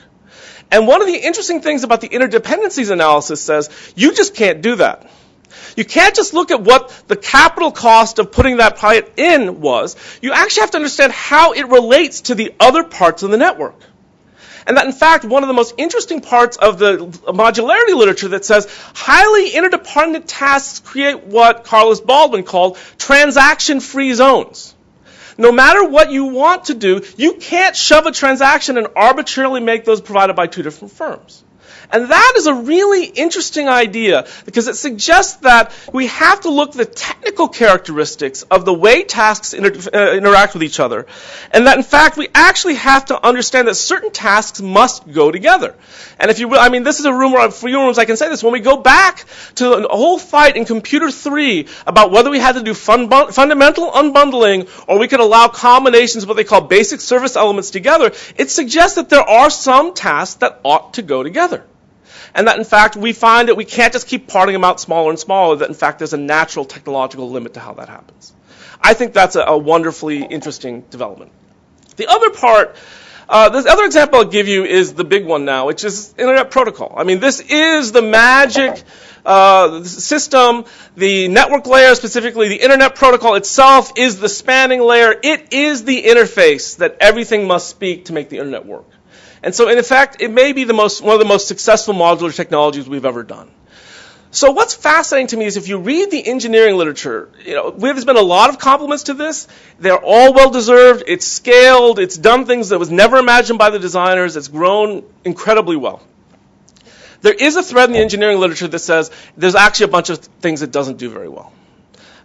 And one of the interesting things about the interdependencies analysis says, you just can't do that. You can't just look at what the capital cost of putting that pipe in was. You actually have to understand how it relates to the other parts of the network. And that, in fact, one of the most interesting parts of the modularity literature that says highly interdependent tasks create what Carlos Baldwin called transaction-free zones. No matter what you want to do, you can't shove a transaction and arbitrarily make those provided by 2 different firms. And that is a really interesting idea because it suggests that we have to look at the technical characteristics of the way tasks interact with each other. And that, in fact, we actually have to understand that certain tasks must go together. And if you will, this is a room where, for your rooms, I can say this. When we go back to a whole fight in Computer 3 about whether we had to do fundamental unbundling or we could allow combinations of what they call basic service elements together, it suggests that there are some tasks that ought to go together. And that, in fact, we find that we can't just keep parting them out smaller and smaller, that, in fact, there's a natural technological limit to how that happens. I think that's a wonderfully interesting development. The other part, the other example I'll give you is the big one now, which is Internet Protocol. This is the magic system. The network layer, specifically the Internet Protocol itself, is the spanning layer. It is the interface that everything must speak to make the Internet work. And so, in effect, it may be one of the most successful modular technologies we've ever done. So what's fascinating to me is if you read the engineering literature, there's been a lot of compliments to this. They're all well-deserved. It's scaled. It's done things that was never imagined by the designers. It's grown incredibly well. There is a thread in the engineering literature that says there's actually a bunch of things it doesn't do very well.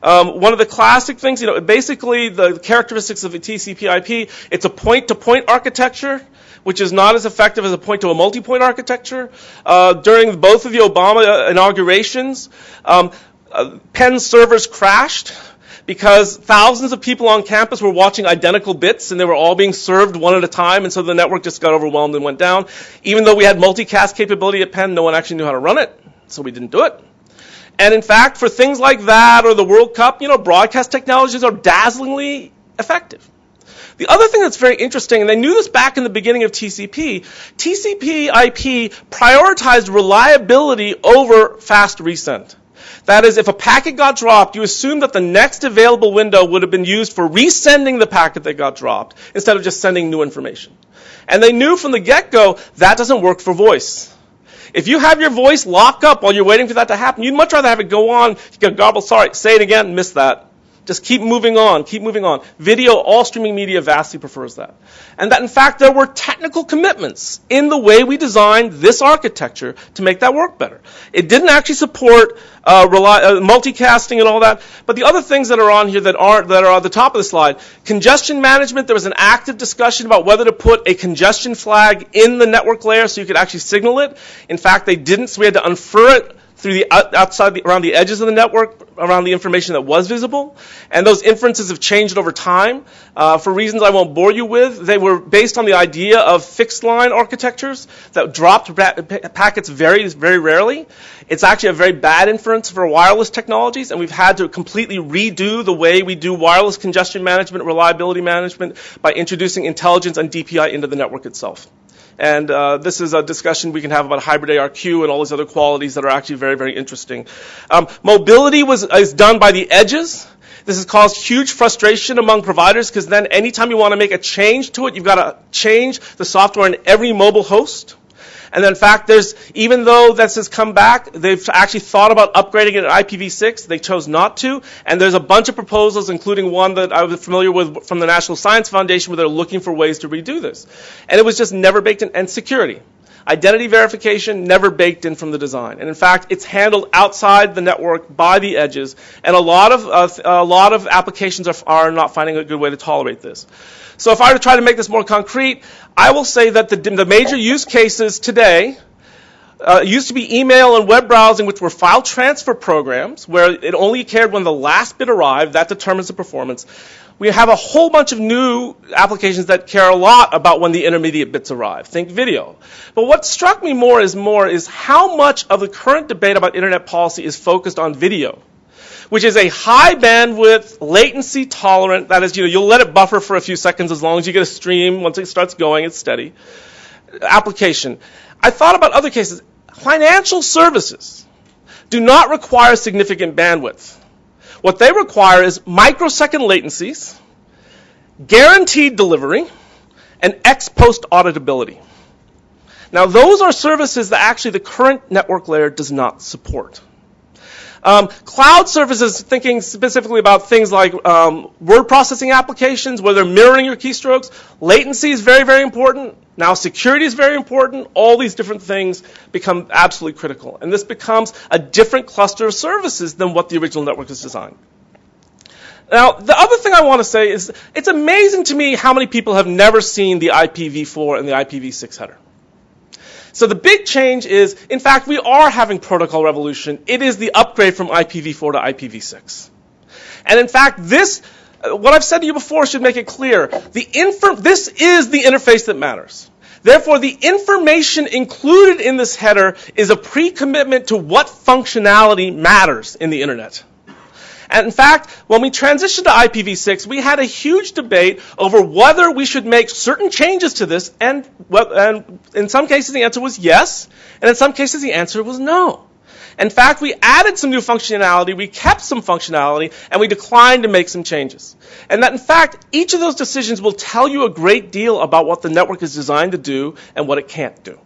One of the classic things, basically the characteristics of a TCP/IP, it's a point-to-point architecture, which is not as effective as a point-to-a-multi-point architecture. During both of the Obama inaugurations, Penn servers crashed because thousands of people on campus were watching identical bits, and they were all being served one at a time, and so the network just got overwhelmed and went down. Even though we had multicast capability at Penn, no one actually knew how to run it, so we didn't do it. And in fact, for things like that or the World Cup, broadcast technologies are dazzlingly effective. The other thing that's very interesting, and they knew this back in the beginning of TCP, TCP/IP prioritized reliability over fast resend. That is, if a packet got dropped, you assume that the next available window would have been used for resending the packet that got dropped instead of just sending new information. And they knew from the get-go that doesn't work for voice. If you have your voice lock up while you're waiting for that to happen, you'd much rather have it go on. You go, garble, sorry, say it again, miss that. Just keep moving on, keep moving on. Video, all streaming media vastly prefers that. And that, in fact, there were technical commitments in the way we designed this architecture to make that work better. It didn't actually support multicasting and all that, but the other things that are on here that are at the top of the slide, congestion management, there was an active discussion about whether to put a congestion flag in the network layer so you could actually signal it. In fact, they didn't, so we had to infer it through the around the edges of the network, around the information that was visible. And those inferences have changed over time. For reasons I won't bore you with, they were based on the idea of fixed line architectures that dropped packets very, very rarely. It's actually a very bad inference for wireless technologies, and we've had to completely redo the way we do wireless congestion management, reliability management, by introducing intelligence and DPI into the network itself. And this is a discussion we can have about hybrid ARQ and all these other qualities that are actually very, very interesting. Mobility is done by the edges. This has caused huge frustration among providers because then anytime you want to make a change to it, you've got to change the software in every mobile host. And then, in fact, even though this has come back, they've actually thought about upgrading it at IPv6. They chose not to. And there's a bunch of proposals, including one that I was familiar with from the National Science Foundation, where they're looking for ways to redo this. And it was just never baked in. And security. Identity verification never baked in from the design. And in fact, it's handled outside the network by the edges. And a lot of applications are not finding a good way to tolerate this. So if I were to try to make this more concrete, I will say that the major use cases today used to be email and web browsing, which were file transfer programs, where it only cared when the last bit arrived. That determines the performance. We have a whole bunch of new applications that care a lot about when the intermediate bits arrive. Think video. But what struck me more is how much of the current debate about internet policy is focused on video, which is a high bandwidth, latency tolerant, that is, you'll let it buffer for a few seconds as long as you get a stream. Once it starts going, it's steady. Application. I thought about other cases. Financial services do not require significant bandwidth. What they require is microsecond latencies, guaranteed delivery, and ex-post auditability. Now, those are services that actually the current network layer does not support. Cloud services, thinking specifically about things like word processing applications, where they're mirroring your keystrokes. Latency is very, very important. Now security is very important. All these different things become absolutely critical. And this becomes a different cluster of services than what the original network was designed. Now, the other thing I want to say is it's amazing to me how many people have never seen the IPv4 and the IPv6 header. So the big change is, in fact, we are having protocol revolution. It is the upgrade from IPv4 to IPv6. And in fact, what I've said to you before should make it clear. This is the interface that matters. Therefore, the information included in this header is a pre-commitment to what functionality matters in the internet. And in fact, when we transitioned to IPv6, we had a huge debate over whether we should make certain changes to this, and in some cases the answer was yes, and in some cases the answer was no. In fact, we added some new functionality, we kept some functionality, and we declined to make some changes. And that, in fact, each of those decisions will tell you a great deal about what the network is designed to do and what it can't do.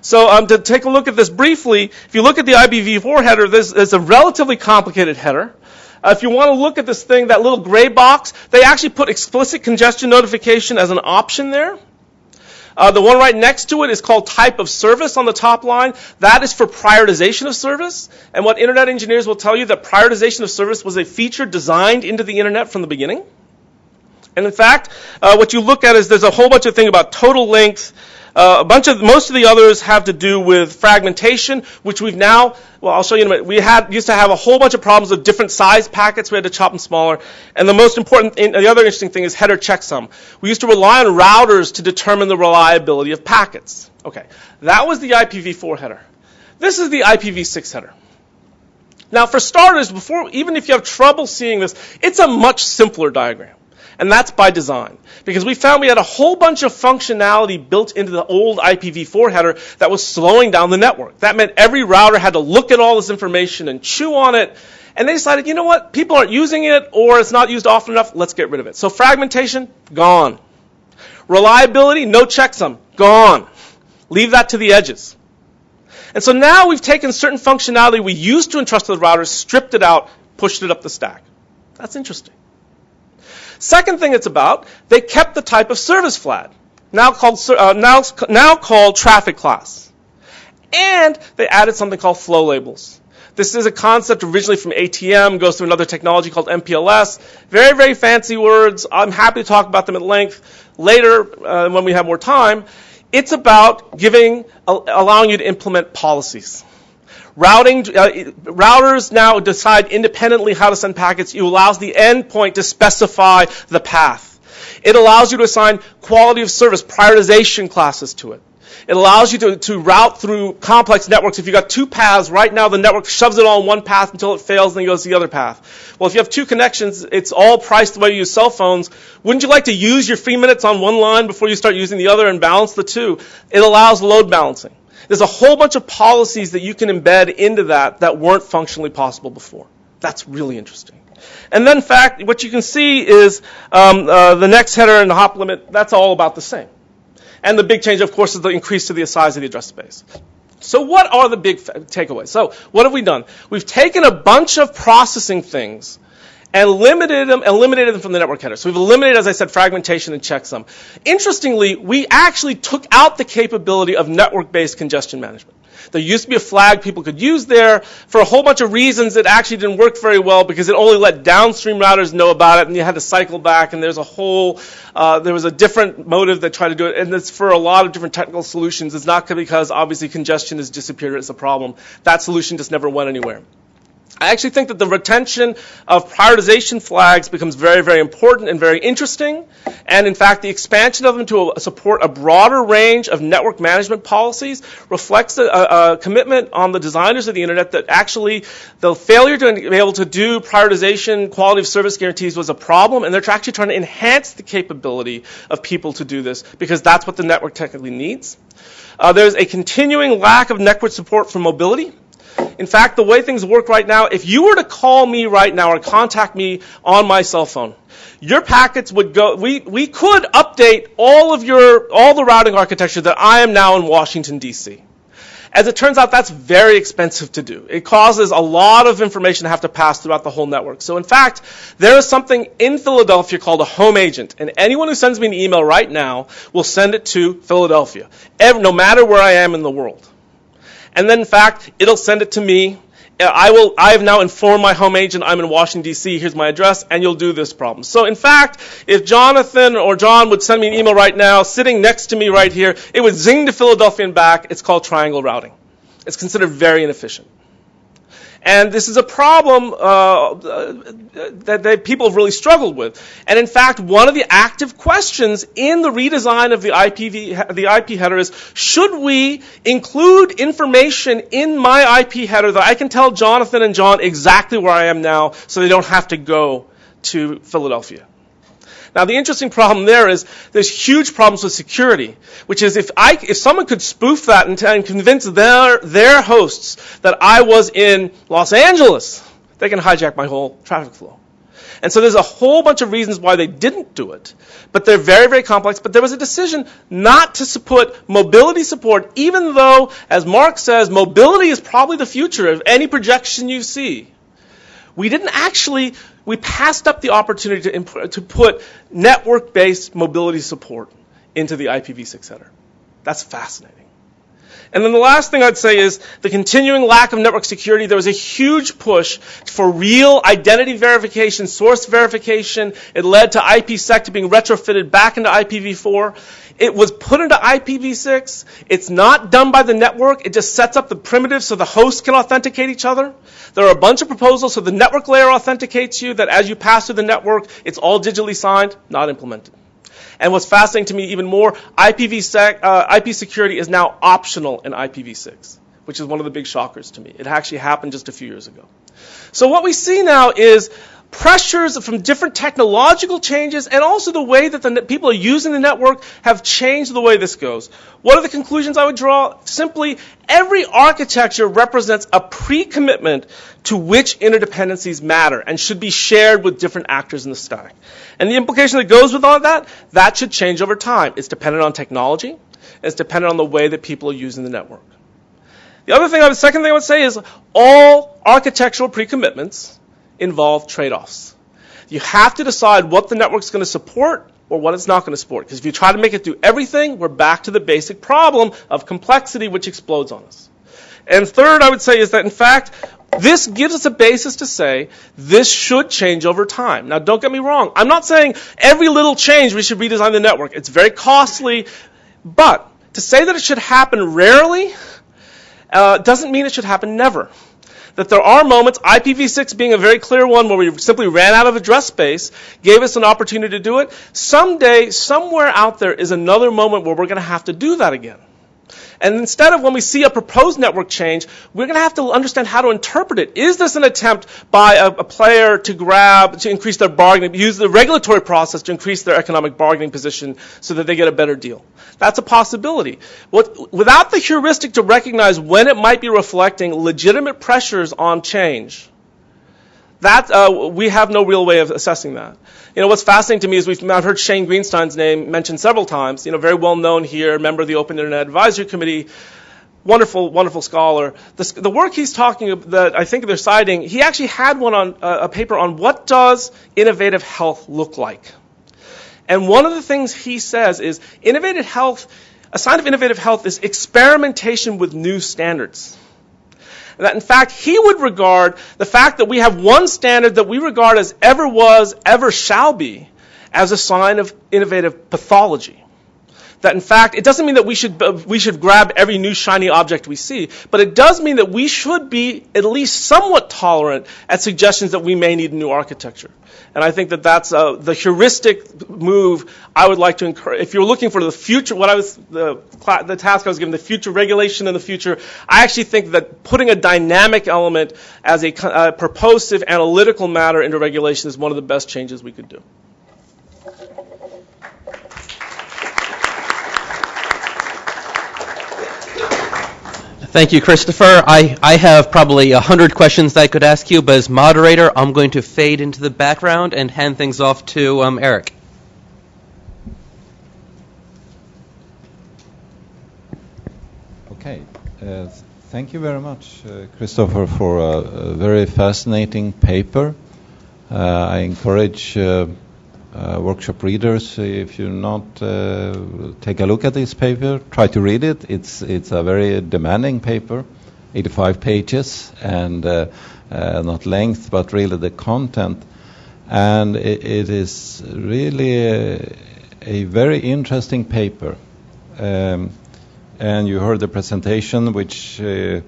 So to take a look at this briefly, if you look at the IPv4 header, there's a relatively complicated header. If you want to look at this thing, that little gray box, they actually put explicit congestion notification as an option there. The one right next to it is called type of service on the top line. That is for prioritization of service. And what internet engineers will tell you, that prioritization of service was a feature designed into the internet from the beginning. And in fact, what you look at is there's a whole bunch of things about total length, Most of the others have to do with fragmentation, which we've now, well, I'll show you in a minute. We used to have a whole bunch of problems with different size packets. We had to chop them smaller. And the most important, the other interesting thing is header checksum. We used to rely on routers to determine the reliability of packets. Okay, that was the IPv4 header. This is the IPv6 header. Now, for starters, even if you have trouble seeing this, it's a much simpler diagram. And that's by design. Because we found we had a whole bunch of functionality built into the old IPv4 header that was slowing down the network. That meant every router had to look at all this information and chew on it. And they decided, you know what, people aren't using it, or it's not used often enough, let's get rid of it. So fragmentation, gone. Reliability, no checksum, gone. Leave that to the edges. And so now we've taken certain functionality we used to entrust to the routers, stripped it out, pushed it up the stack. That's interesting. Second thing it's about, they kept the type of service flag, now called traffic class. And they added something called flow labels. This is a concept originally from ATM, goes through another technology called MPLS. Very, very fancy words. I'm happy to talk about them at length later when we have more time. It's about allowing you to implement policies. Routers now decide independently how to send packets. It allows the endpoint to specify the path. It allows you to assign quality of service prioritization classes to it. It allows you to route through complex networks. If you've got two paths, right now the network shoves it all in one path until it fails and then goes to the other path. Well, if you have two connections, it's all priced the way you use cell phones. Wouldn't you like to use your free minutes on one line before you start using the other and balance the two? It allows load balancing. There's a whole bunch of policies that you can embed into that weren't functionally possible before. That's really interesting. And then, in fact, what you can see is the next header and the hop limit, that's all about the same. And the big change, of course, is the increase to the size of the address space. So what are the big takeaways? So what have we done? We've taken a bunch of processing things and eliminated them from the network header. So we've eliminated, as I said, fragmentation and checksum. Interestingly, we actually took out the capability of network-based congestion management. There used to be a flag people could use there. For a whole bunch of reasons, it actually didn't work very well because it only let downstream routers know about it, and you had to cycle back, and there was a different motive that tried to do it, and it's for a lot of different technical solutions. It's not because, obviously, congestion has disappeared as a problem. That solution just never went anywhere. I actually think that the retention of prioritization flags becomes very, very important and very interesting. And in fact, the expansion of them to support a broader range of network management policies reflects a commitment on the designers of the internet that actually the failure to be able to do prioritization, quality of service guarantees was a problem, and they're actually trying to enhance the capability of people to do this because that's what the network technically needs. There's a continuing lack of network support for mobility. In fact, the way things work right now, if you were to call me right now or contact me on my cell phone, your packets would go, we could update all the routing architecture that I am now in Washington, D.C. As it turns out, that's very expensive to do. It causes a lot of information to have to pass throughout the whole network. So in fact, there is something in Philadelphia called a home agent. And anyone who sends me an email right now will send it to Philadelphia, no matter where I am in the world. And then, in fact, it'll send it to me. I have now informed my home agent I'm in Washington, D.C., here's my address, and you'll do this problem. So, in fact, if Jonathan or John would send me an email right now, sitting next to me right here, it would zing to Philadelphia and back. It's called triangle routing. It's considered very inefficient. And this is a problem that people have really struggled with. And in fact, one of the active questions in the redesign of the IP header is, should we include information in my IP header that I can tell Jonathan and John exactly where I am now so they don't have to go to Philadelphia? Now, the interesting problem there is there's huge problems with security, which is if someone could spoof that and convince their hosts that I was in Los Angeles, they can hijack my whole traffic flow. And so there's a whole bunch of reasons why they didn't do it, but they're very, very complex. But there was a decision not to put mobility support, even though, as Mark says, mobility is probably the future of any projection you see. We passed up the opportunity to put network-based mobility support into the IPv6 header. That's fascinating. And then the last thing I'd say is the continuing lack of network security. There was a huge push for real identity verification, source verification. It led to IPsec being retrofitted back into IPv4. It was put into IPv6. It's not done by the network. It just sets up the primitives so the hosts can authenticate each other. There are a bunch of proposals so the network layer authenticates you, that as you pass through the network, it's all digitally signed, not implemented. And what's fascinating to me even more, IP security is now optional in IPv6, which is one of the big shockers to me. It actually happened just a few years ago. So what we see now is pressures from different technological changes and also the way that the people are using the network have changed the way this goes. What are the conclusions I would draw? Simply, every architecture represents a pre-commitment to which interdependencies matter and should be shared with different actors in the stack. And the implication that goes with all that should change over time. It's dependent on technology. It's dependent on the way that people are using the network. The second thing I would say is all architectural pre-commitments involve trade-offs. You have to decide what the network's going to support or what it's not going to support. Because if you try to make it do everything, we're back to the basic problem of complexity, which explodes on us. And third, I would say, is that, in fact, this gives us a basis to say this should change over time. Now, don't get me wrong. I'm not saying every little change we should redesign the network. It's very costly. But to say that it should happen rarely doesn't mean it should happen never. That there are moments, IPv6 being a very clear one, where we simply ran out of address space, gave us an opportunity to do it. Someday, somewhere out there is another moment where we're going to have to do that again. And instead of when we see a proposed network change, we're going to have to understand how to interpret it. Is this an attempt by a player to increase their bargaining, use the regulatory process to increase their economic bargaining position so that they get a better deal? That's a possibility. Without the heuristic to recognize when it might be reflecting legitimate pressures on change, we have no real way of assessing that. What's fascinating to me is I've heard Shane Greenstein's name mentioned several times. Very well known here, member of the Open Internet Advisory Committee, wonderful, wonderful scholar. The work he's talking that I think they're citing, he actually had one on a paper on what does innovative health look like. And one of the things he says is a sign of innovative health is experimentation with new standards. That, in fact, he would regard the fact that we have one standard that we regard as ever was, ever shall be, as a sign of innovative pathology. That, in fact, it doesn't mean that we should grab every new shiny object we see, but it does mean that we should be at least somewhat tolerant at suggestions that we may need a new architecture. And I think that that's the heuristic move I would like to encourage. If you're looking for the future, the task I was given, the future regulation in the future, I actually think that putting a dynamic element as a purposive analytical matter into regulation is one of the best changes we could do. Thank you, Christopher. I have probably 100 questions that I could ask you, but as moderator, I'm going to fade into the background and hand things off to Eric. Okay. Thank you very much, Christopher, for a very fascinating paper. I encourage workshop readers, if you not take a look at this paper, try to read it. It's a very demanding paper, 85 pages, and not length, but really the content. And it is really a very interesting paper. And you heard the presentation, which the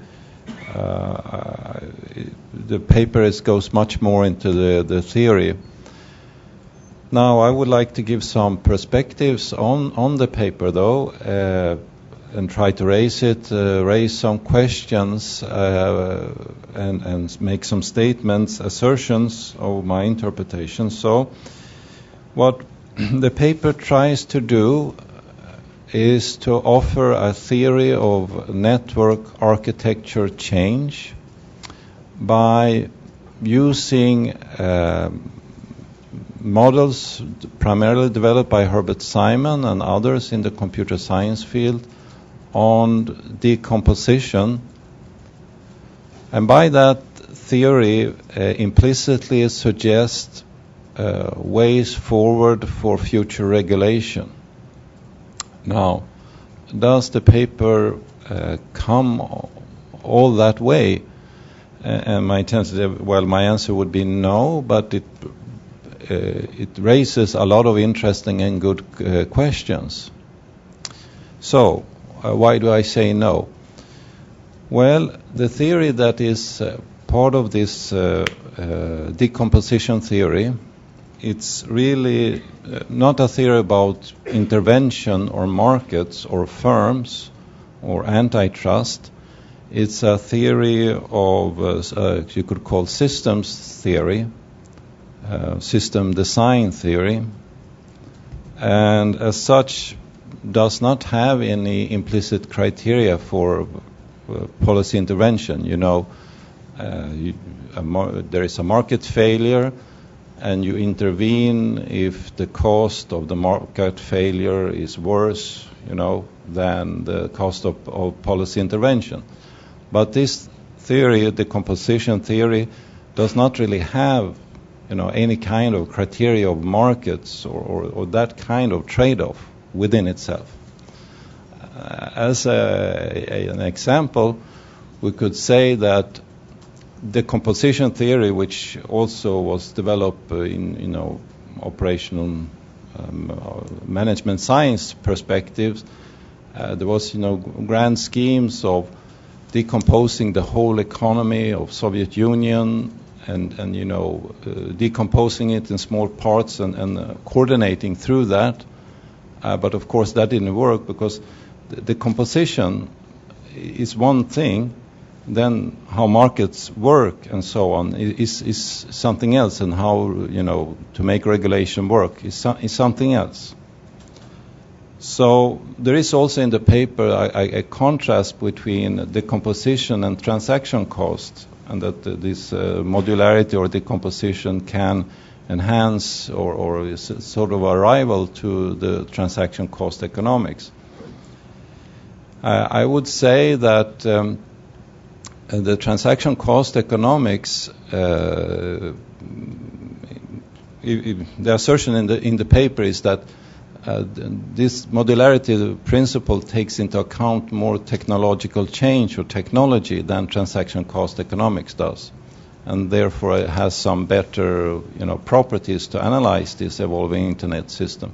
paper goes much more into the theory. Now, I would like to give some perspectives on the paper, though, and try to raise some questions, and make some statements, assertions of my interpretation. So, what the paper tries to do is to offer a theory of network architecture change by using models primarily developed by Herbert Simon and others in the computer science field on decomposition. And by that theory implicitly suggests ways forward for future regulation. Now, does the paper come all that way? And my answer would be no, but it raises a lot of interesting and good questions. So, why do I say no? Well, the theory that is part of this decomposition theory, it's really not a theory about intervention or markets or firms or antitrust. It's a theory of, you could call systems theory, system design theory, and as such does not have any implicit criteria for policy intervention. You know, there is a market failure, and you intervene if the cost of the market failure is worse, than the cost of policy intervention. But this theory, the composition theory, does not really have, any kind of criteria of markets or that kind of trade-off within itself. As an example, we could say that the composition theory, which also was developed in operational management science perspectives, there was grand schemes of decomposing the whole economy of Soviet Union and decomposing it in small parts and coordinating through that. But of course that didn't work because the composition is one thing, then how markets work and so on is something else, and how to make regulation work is something else. So there is also in the paper a contrast between decomposition and transaction cost, and that this modularity or decomposition can enhance or is sort of a rival to the transaction cost economics. I would say that the transaction cost economics, the assertion in the paper is that this modularity principle takes into account more technological change or technology than transaction cost economics does, and therefore it has some better properties to analyze this evolving internet system.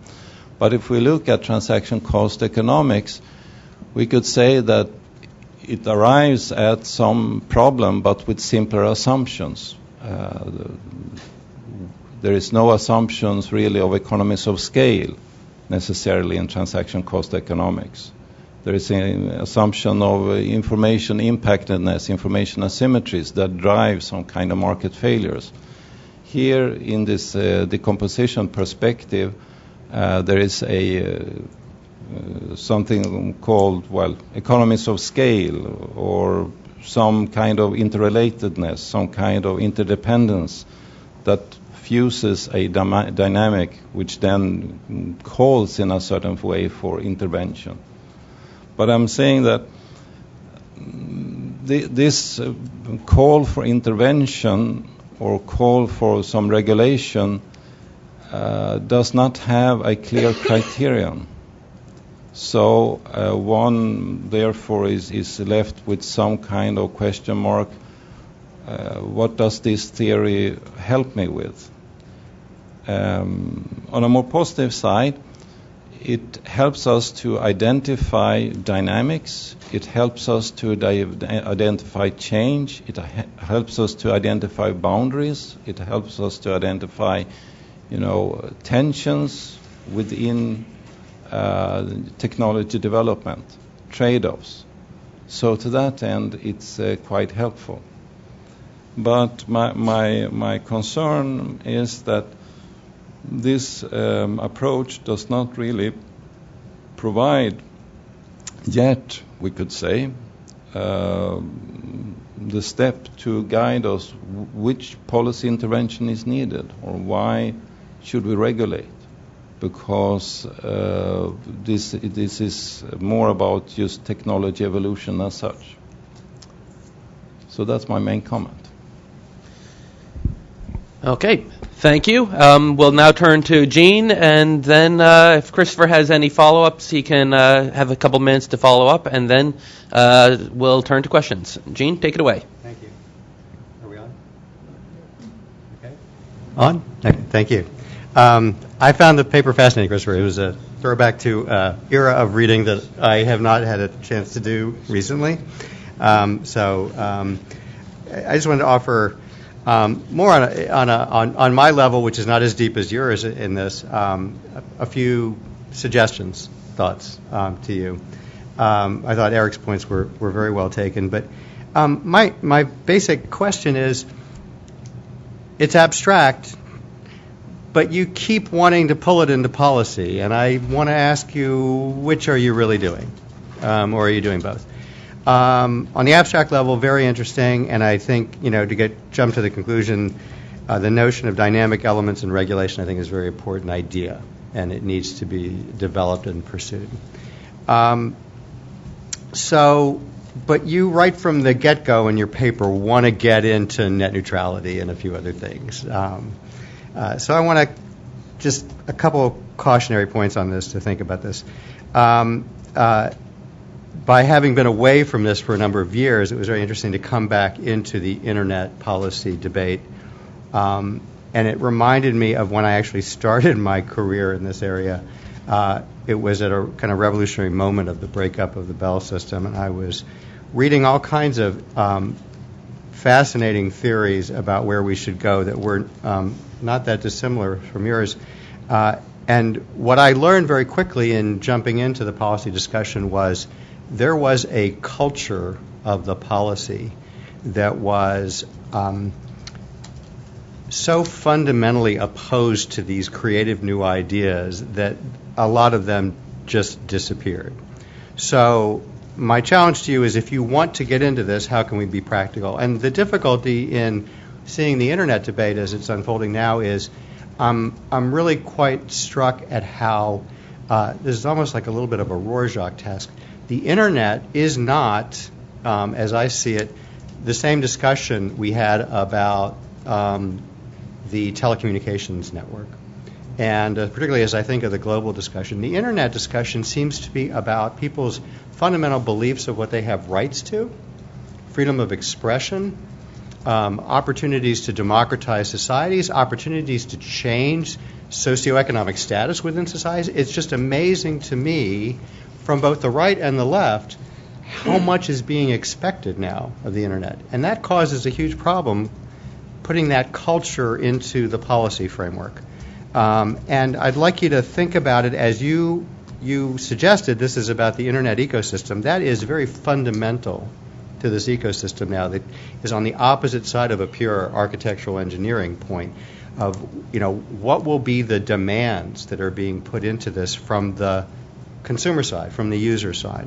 But if we look at transaction cost economics, we could say that it arrives at some problem but with simpler assumptions. There is no assumptions really of economies of scale necessarily in transaction cost economics. There is an assumption of information impactedness, information asymmetries that drive some kind of market failures. Here in this decomposition perspective, there is something called, economies of scale, or some kind of interrelatedness, some kind of interdependence that fuses a dynamic which then calls in a certain way for intervention. But I'm saying that this call for intervention or call for some regulation does not have a clear criterion. So one, therefore, is left with some kind of question mark. What does this theory help me with? On a more positive side, it helps us to identify dynamics. It helps us to identify change. It helps us to identify boundaries. It helps us to identify, tensions within technology development, trade-offs. So to that end, it's quite helpful. But my concern is that this approach does not really provide yet, we could say, the step to guide us which policy intervention is needed or why should we regulate, because this is more about just technology evolution as such. So that's my main comment. Okay. Thank you. We'll now turn to Gene, and then if Christopher has any follow-ups, he can have a couple minutes to follow up, and then we'll turn to questions. Gene, take it away. Thank you. Are we on? Okay. On? Okay, thank you. I found the paper fascinating, Christopher. It was a throwback to era of reading that I have not had a chance to do recently. I just wanted to offer more on my level, which is not as deep as yours in this, a few suggestions, thoughts to you. I thought Eric's points were very well taken, but my basic question is, it's abstract, but you keep wanting to pull it into policy, and I want to ask you, which are you really doing, or are you doing both? On the abstract level, very interesting, and I think, to jump to the conclusion, the notion of dynamic elements in regulation, I think, is a very important idea, and it needs to be developed and pursued. But you, right from the get-go in your paper, want to get into net neutrality and a few other things. So I want to just a couple of cautionary points on this to think about this. By having been away from this for a number of years, it was very interesting to come back into the internet policy debate. And it reminded me of when I actually started my career in this area. It was at a kind of revolutionary moment of the breakup of the Bell system, and I was reading all kinds of fascinating theories about where we should go that were not that dissimilar from yours. And what I learned very quickly in jumping into the policy discussion was there was a culture of the policy that was so fundamentally opposed to these creative new ideas that a lot of them just disappeared. So my challenge to you is, if you want to get into this, how can we be practical? And the difficulty in seeing the internet debate as it's unfolding now is I'm really quite struck at how this is almost like a little bit of a Rorschach test. The internet is not, as I see it, the same discussion we had about the telecommunications network. And particularly as I think of the global discussion, the internet discussion seems to be about people's fundamental beliefs of what they have rights to, freedom of expression, opportunities to democratize societies, opportunities to change socioeconomic status within societies. It's just amazing to me, from both the right and the left, how much is being expected now of the internet. And that causes a huge problem, putting that culture into the policy framework. And I'd like you to think about it as you suggested. This is about the internet ecosystem. That is very fundamental to this ecosystem now, that is on the opposite side of a pure architectural engineering point of, what will be the demands that are being put into this from the consumer side, from the user side.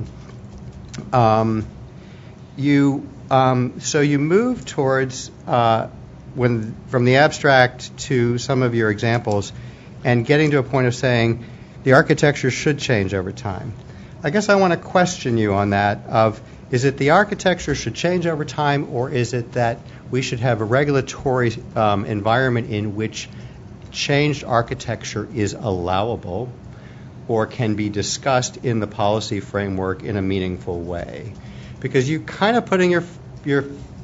So you move towards from the abstract to some of your examples, and getting to a point of saying the architecture should change over time. I guess I want to question you on that. Is it the architecture should change over time, or is it that we should have a regulatory environment in which changed architecture is allowable or can be discussed in the policy framework in a meaningful way? Because you're kind of putting your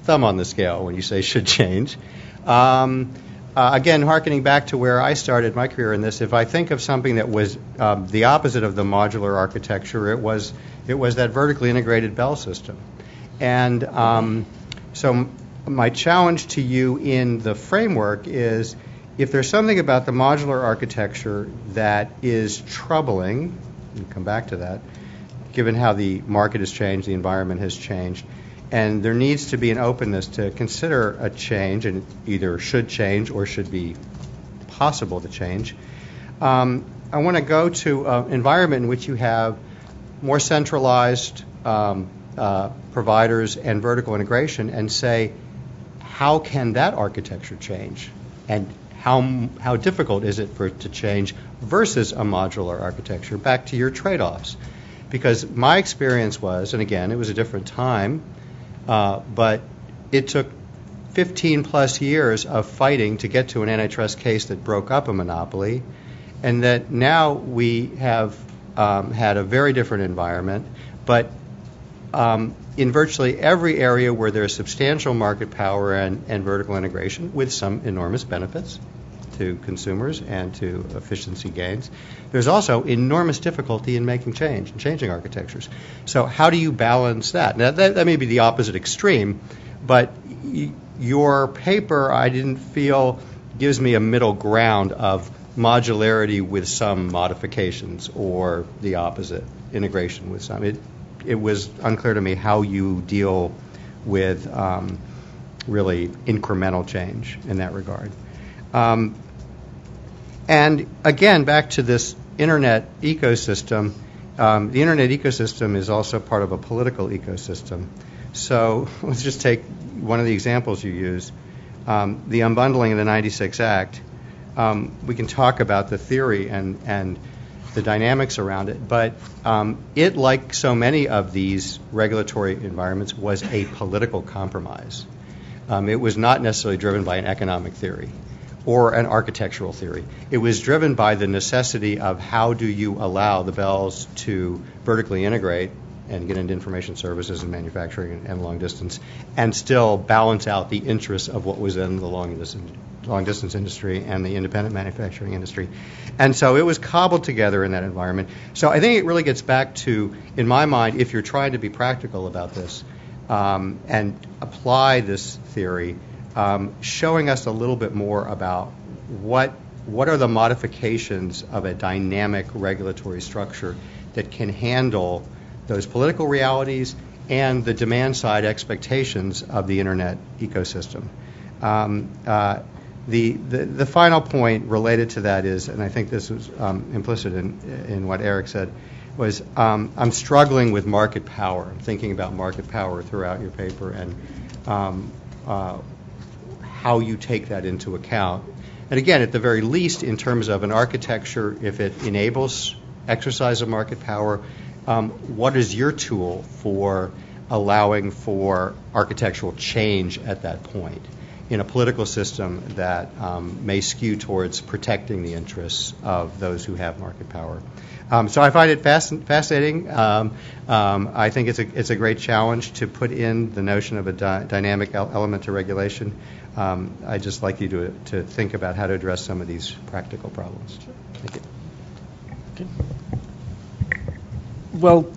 thumb on the scale when you say should change. Again, hearkening back to where I started my career in this, if I think of something that was the opposite of the modular architecture, it was that vertically integrated Bell system. And so my challenge to you in the framework is, if there's something about the modular architecture that is troubling, we'll come back to that, given how the market has changed, the environment has changed, and there needs to be an openness to consider a change, and either should change or should be possible to change. I want to go to an environment in which you have more centralized providers and vertical integration, and say, how can that architecture change? And how difficult is it for it to change versus a modular architecture? Back to your trade-offs. Because my experience was, and again, it was a different time, but it took 15 plus years of fighting to get to an antitrust case that broke up a monopoly, and that now we have had a very different environment, but in virtually every area where there's substantial market power and vertical integration with some enormous benefits to consumers and to efficiency gains, there's also enormous difficulty in making change and changing architectures. So how do you balance that? Now, that may be the opposite extreme, but your paper, I didn't feel, gives me a middle ground of modularity with some modifications or the opposite, integration with some. It was unclear to me how you deal with really incremental change in that regard. And again, back to this internet ecosystem, the internet ecosystem is also part of a political ecosystem. So let's just take one of the examples you used, the unbundling of the 96 Act. We can talk about the theory and the dynamics around it, but it, like so many of these regulatory environments, was a political compromise. It was not necessarily driven by an economic theory or an architectural theory. It was driven by the necessity of how do you allow the bells to vertically integrate and get into information services and manufacturing and long distance, and still balance out the interests of what was in the long distance industry and the independent manufacturing industry. And so it was cobbled together in that environment. So I think it really gets back to, in my mind, if you're trying to be practical about this and apply this theory, showing us a little bit more about what are the modifications of a dynamic regulatory structure that can handle those political realities and the demand-side expectations of the internet ecosystem. The final point related to that is, and I think this was implicit in what Eric said, was I'm struggling with market power. I'm thinking about market power throughout your paper and how you take that into account. And again, at the very least, in terms of an architecture, if it enables exercise of market power, what is your tool for allowing for architectural change at that point in a political system that may skew towards protecting the interests of those who have market power? So I find it fascinating. I think it's a great challenge to put in the notion of a dynamic element to regulation. I'd just like you to think about how to address some of these practical problems. Thank you. Okay. Well,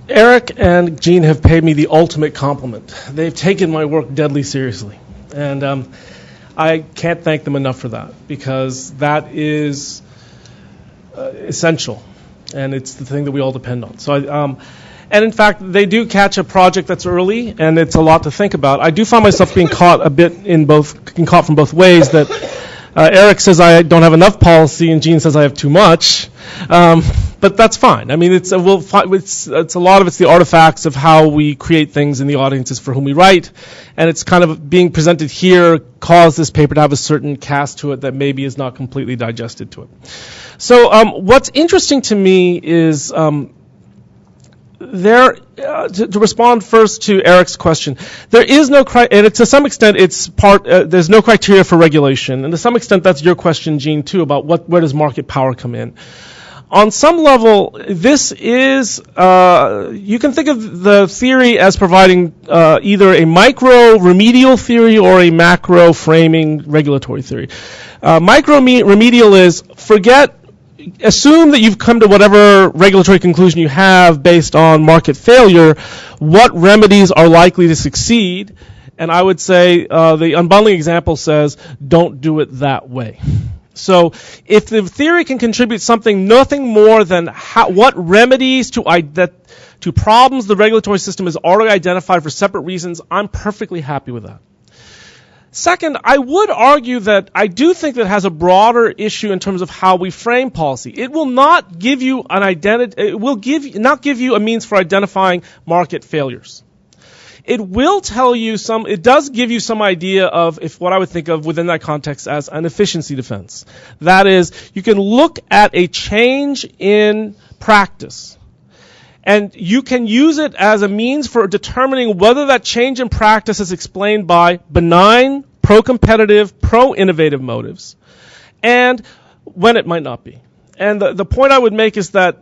Eric and Gene have paid me the ultimate compliment. They've taken my work deadly seriously. And I can't thank them enough for that, because that is essential, and it's the thing that we all depend on. So, and in fact, they do catch a project that's early, and it's a lot to think about. I do find myself being caught a bit caught from both ways, that Eric says I don't have enough policy, and Gene says I have too much. But that's fine. I mean, it's a lot of it's the artifacts of how we create things in the audiences for whom we write, and it's kind of being presented here caused this paper to have a certain cast to it that maybe is not completely digested to it. So what's interesting to me is to respond first to Eric's question, there is no and to some extent it's there's no criteria for regulation, and to some extent that's your question, Gene, too, about where does market power come in. On some level, this is, you can think of the theory as providing either a micro remedial theory or a macro framing regulatory theory. Micro remedial is assume that you've come to whatever regulatory conclusion you have based on market failure, what remedies are likely to succeed, and I would say the unbundling example says don't do it that way. So if the theory can contribute something, nothing more than what remedies to problems the regulatory system has already identified for separate reasons, I'm perfectly happy with that. Second, I would argue that I do think that has a broader issue in terms of how we frame policy. It will not give you an identity. It will not give you a means for identifying market failures. It will tell you it does give you some idea of what I would think of within that context as an efficiency defense. That is, you can look at a change in practice And you can use it as a means for determining whether that change in practice is explained by benign, pro-competitive, pro-innovative motives, and when it might not be. And the point I would make is that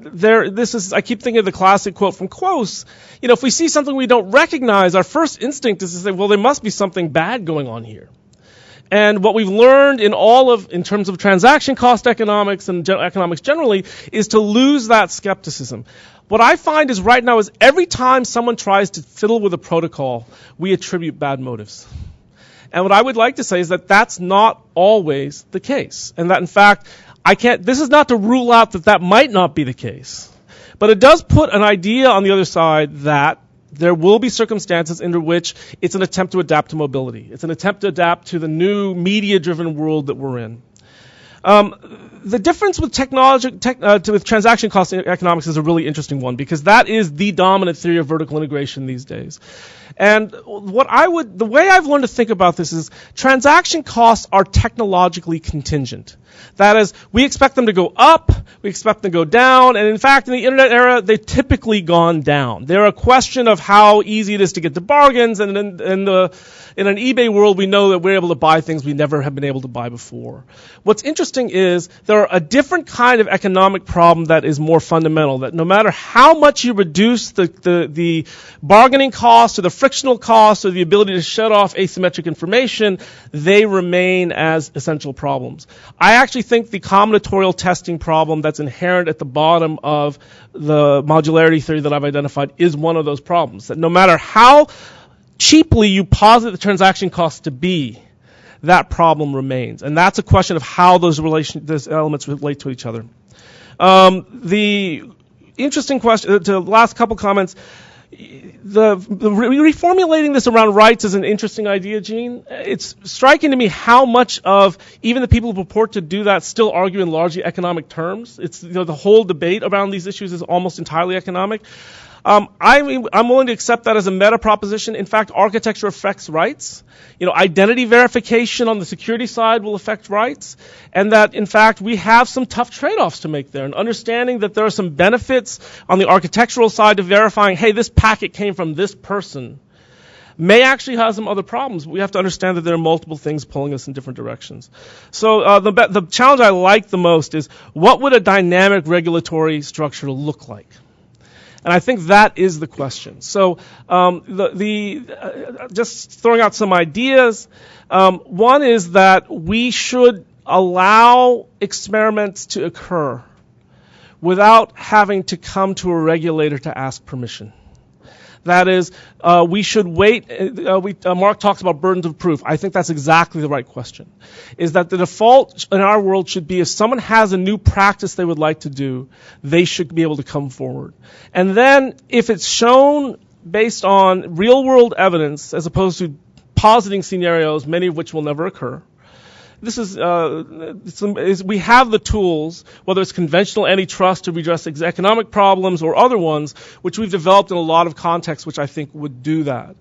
I keep thinking of the classic quote from Quoth. If we see something we don't recognize, our first instinct is to say, well, there must be something bad going on here. And what we've learned in terms of transaction cost economics and economics generally is to lose that skepticism. What I find is right now is every time someone tries to fiddle with a protocol, we attribute bad motives. And what I would like to say is that that's not always the case. And that, in fact, this is not to rule out that might not be the case. But it does put an idea on the other side that there will be circumstances in which it's an attempt to adapt to mobility. It's an attempt to adapt to the new media-driven world that we're in. The difference with with transaction cost economics is a really interesting one because that is the dominant theory of vertical integration these days. And the way I've learned to think about this is transaction costs are technologically contingent. That is, we expect them to go up, we expect them to go down, and in fact, in the internet era, they've typically gone down. They're a question of how easy it is to get the bargains, and in an eBay world, we know that we're able to buy things we never have been able to buy before. What's interesting is there are a different kind of economic problem that is more fundamental, that no matter how much you reduce the bargaining cost or the frictional cost or the ability to shut off asymmetric information, they remain as essential problems. I actually think the combinatorial testing problem that's inherent at the bottom of the modularity theory that I've identified is one of those problems, that no matter how cheaply you posit the transaction cost to be, that problem remains. And that's a question of how those elements relate to each other. The interesting question, to the last couple comments, reformulating this around rights is an interesting idea, Gene. It's striking to me how much of even the people who purport to do that still argue in largely economic terms. It's the whole debate around these issues is almost entirely economic. I'm willing to accept that as a meta proposition. In fact, architecture affects rights. Identity verification on the security side will affect rights, and that, in fact, we have some tough trade-offs to make there, and understanding that there are some benefits on the architectural side to verifying, hey, this packet came from this person, may actually have some other problems. We have to understand that there are multiple things pulling us in different directions. So the challenge I like the most is, what would a dynamic regulatory structure look like? And I think that is the question. So just throwing out some ideas. One is that we should allow experiments to occur without having to come to a regulator to ask permission. That is, we should wait. Mark talks about burdens of proof. I think that's exactly the right question. Is that the default in our world should be if someone has a new practice they would like to do, they should be able to come forward. And then if it's shown based on real-world evidence as opposed to positing scenarios, many of which will never occur, this is we have the tools, whether it's conventional antitrust to redress economic problems or other ones, which we've developed in a lot of contexts, which I think would do that.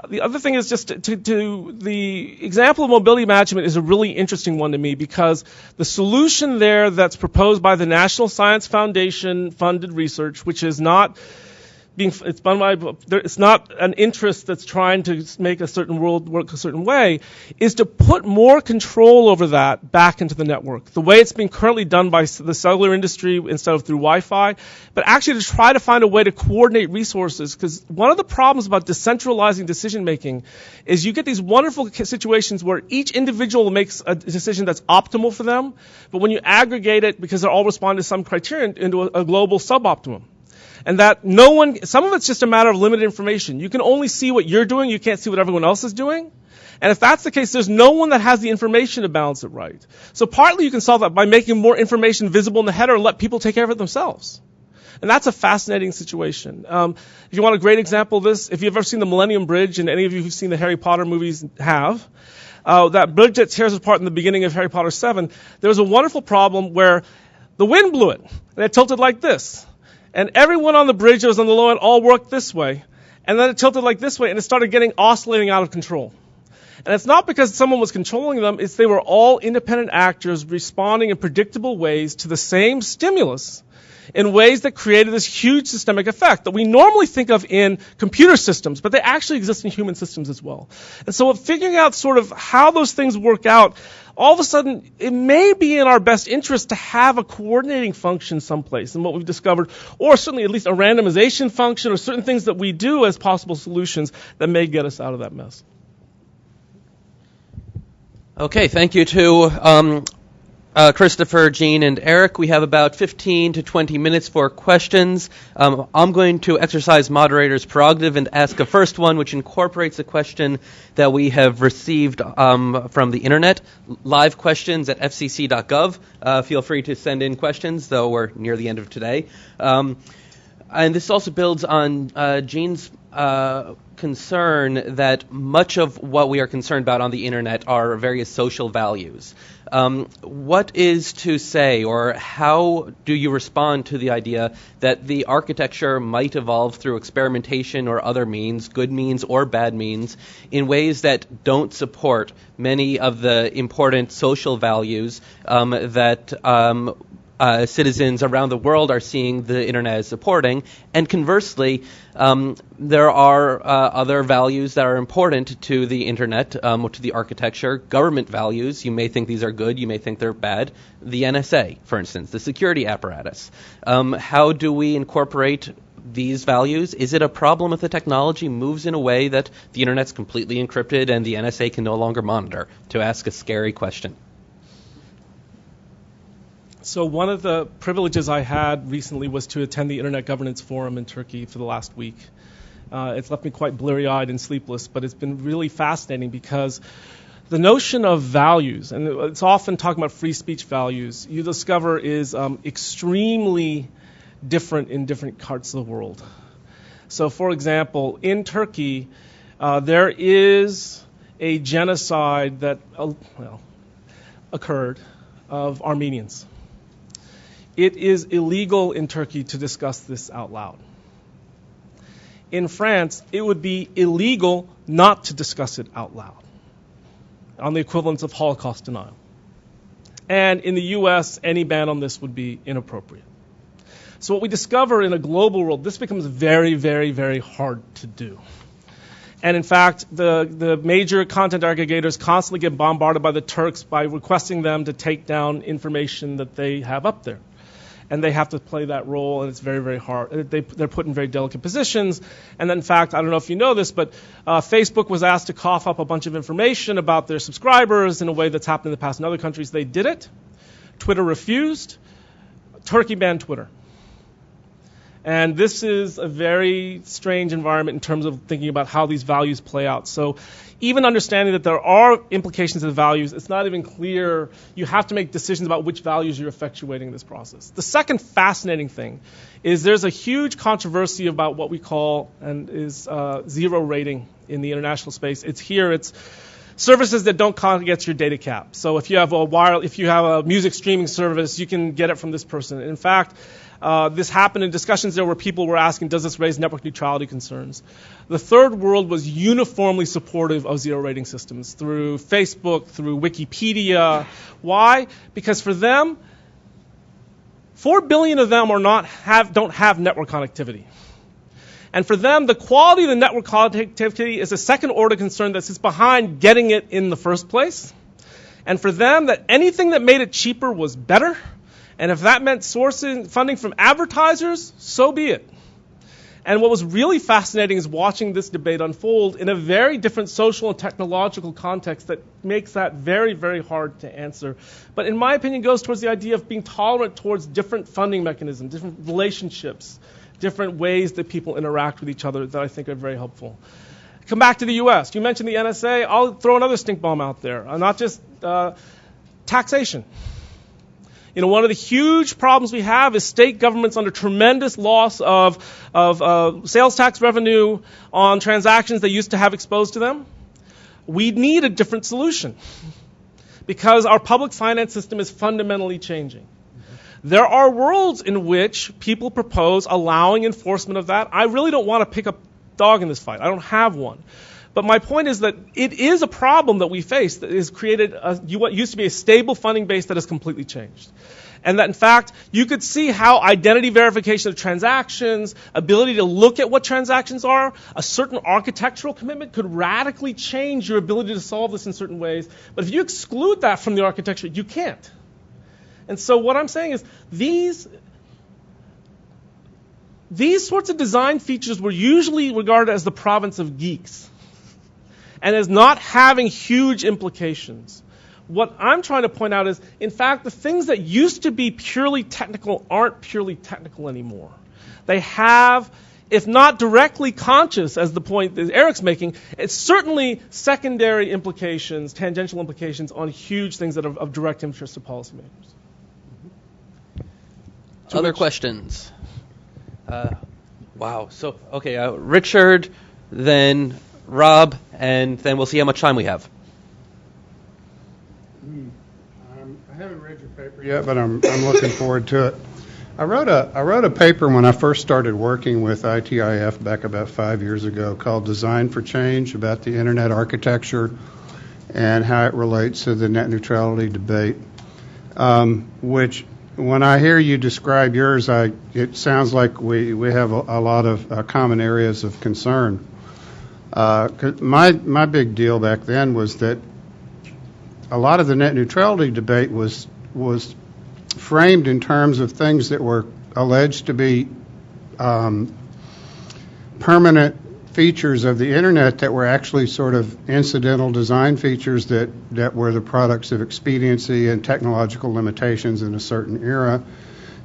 The other thing is just the example of mobility management is a really interesting one to me because the solution there that's proposed by the National Science Foundation funded research, which is not it's not an interest that's trying to make a certain world work a certain way, is to put more control over that back into the network. The way it's being currently done by the cellular industry instead of through Wi-Fi, but actually to try to find a way to coordinate resources, because one of the problems about decentralizing decision making is you get these wonderful situations where each individual makes a decision that's optimal for them, but when you aggregate it, because they're all responding to some criterion, into a global suboptimum. And that some of it's just a matter of limited information. You can only see what you're doing, you can't see what everyone else is doing. And if that's the case, there's no one that has the information to balance it right. So partly you can solve that by making more information visible in the header and let people take care of it themselves. And that's a fascinating situation. If you want a great example of this, if you've ever seen the Millennium Bridge, and any of you who've seen the Harry Potter movies have, that bridge that tears apart in the beginning of Harry Potter 7, there was a wonderful problem where the wind blew it, and it tilted like this. And everyone on the bridge that was on the low end all worked this way. And then it tilted like this way, and it started oscillating out of control. And it's not because someone was controlling them, it's they were all independent actors responding in predictable ways to the same stimulus in ways that created this huge systemic effect that we normally think of in computer systems, but they actually exist in human systems as well. And so figuring out sort of how those things work out, all of a sudden, it may be in our best interest to have a coordinating function someplace, and what we've discovered, or certainly at least a randomization function, or certain things that we do as possible solutions that may get us out of that mess. Okay, thank you to Christopher, Jean, and Eric. We have about 15 to 20 minutes for questions. I'm going to exercise moderator's prerogative and ask a first one, which incorporates a question that we have received from the internet. Live questions at fcc.gov. Feel free to send in questions, though we're near the end of today. And this also builds on Jean's concern that much of what we are concerned about on the internet are various social values. What is to say, or how do you respond to the idea that the architecture might evolve through experimentation or other means, good means or bad means, in ways that don't support many of the important social values that citizens around the world are seeing the internet as supporting, and conversely, there are other values that are important to the internet, to the architecture, government values. You may think these are good, you may think they're bad. The NSA, for instance, the security apparatus. How do we incorporate these values? Is it a problem if the technology moves in a way that the internet's completely encrypted and the NSA can no longer monitor? To ask a scary question. So one of the privileges I had recently was to attend the Internet Governance Forum in Turkey for the last week. It's left me quite bleary-eyed and sleepless, but it's been really fascinating because the notion of values, and it's often talking about free speech values, you discover is extremely different in different parts of the world. So, for example, in Turkey, there is a genocide that occurred of Armenians. It is illegal in Turkey to discuss this out loud. In France, it would be illegal not to discuss it out loud, on the equivalence of Holocaust denial. And in the U.S., any ban on this would be inappropriate. So what we discover in a global world, this becomes very, very, very hard to do. And in fact, the major content aggregators constantly get bombarded by the Turks by requesting them to take down information that they have up there. And they have to play that role, and it's very, very hard. They're put in very delicate positions. And then, in fact, I don't know if you know this, but Facebook was asked to cough up a bunch of information about their subscribers in a way that's happened in the past in other countries. They did it. Twitter refused. Turkey banned Twitter. And this is a very strange environment in terms of thinking about how these values play out. So even understanding that there are implications of the values, it's not even clear. You have to make decisions about which values you're effectuating in this process. The second fascinating thing is there's a huge controversy about what we call and is zero rating in the international space. It's services that don't get your data cap. So if you have a music streaming service, you can get it from this person. In fact, this happened in discussions there where people were asking, does this raise network neutrality concerns? The third world was uniformly supportive of zero rating systems through Facebook, through Wikipedia. Why? Because for them, 4 billion of them don't have network connectivity. And for them, the quality of the network connectivity is a second order concern that sits behind getting it in the first place. And for them, that anything that made it cheaper was better. And if that meant sourcing funding from advertisers, so be it. And what was really fascinating is watching this debate unfold in a very different social and technological context that makes that very, very hard to answer. But in my opinion, goes towards the idea of being tolerant towards different funding mechanisms, different relationships, different ways that people interact with each other that I think are very helpful. Come back to the U.S. You mentioned the NSA. I'll throw another stink bomb out there, not just taxation. One of the huge problems we have is state governments under tremendous loss of sales tax revenue on transactions they used to have exposed to them. We need a different solution because our public finance system is fundamentally changing. There are worlds in which people propose allowing enforcement of that. I really don't want to pick a dog in this fight. I don't have one. But my point is that it is a problem that we face that has created what used to be a stable funding base that has completely changed. And that, in fact, you could see how identity verification of transactions, ability to look at what transactions are, a certain architectural commitment could radically change your ability to solve this in certain ways. But if you exclude that from the architecture, you can't. And so what I'm saying is these sorts of design features were usually regarded as the province of geeks and as not having huge implications. What I'm trying to point out is, in fact, the things that used to be purely technical aren't purely technical anymore. They have, if not directly conscious, as the point that Eric's making, it's certainly secondary implications, tangential implications on huge things that are of direct interest to policymakers. Other questions? Wow. So, okay, Richard, then Rob, and then we'll see how much time we have. I haven't read your paper yet, but I'm looking forward to it. I wrote a paper when I first started working with ITIF back about 5 years ago called Design for Change, about the Internet architecture and how it relates to the net neutrality debate, which when I hear you describe yours, it sounds like we have a lot of common areas of concern. 'Cause my big deal back then was that a lot of the net neutrality debate was framed in terms of things that were alleged to be permanent features of the Internet that were actually sort of incidental design features that were the products of expediency and technological limitations in a certain era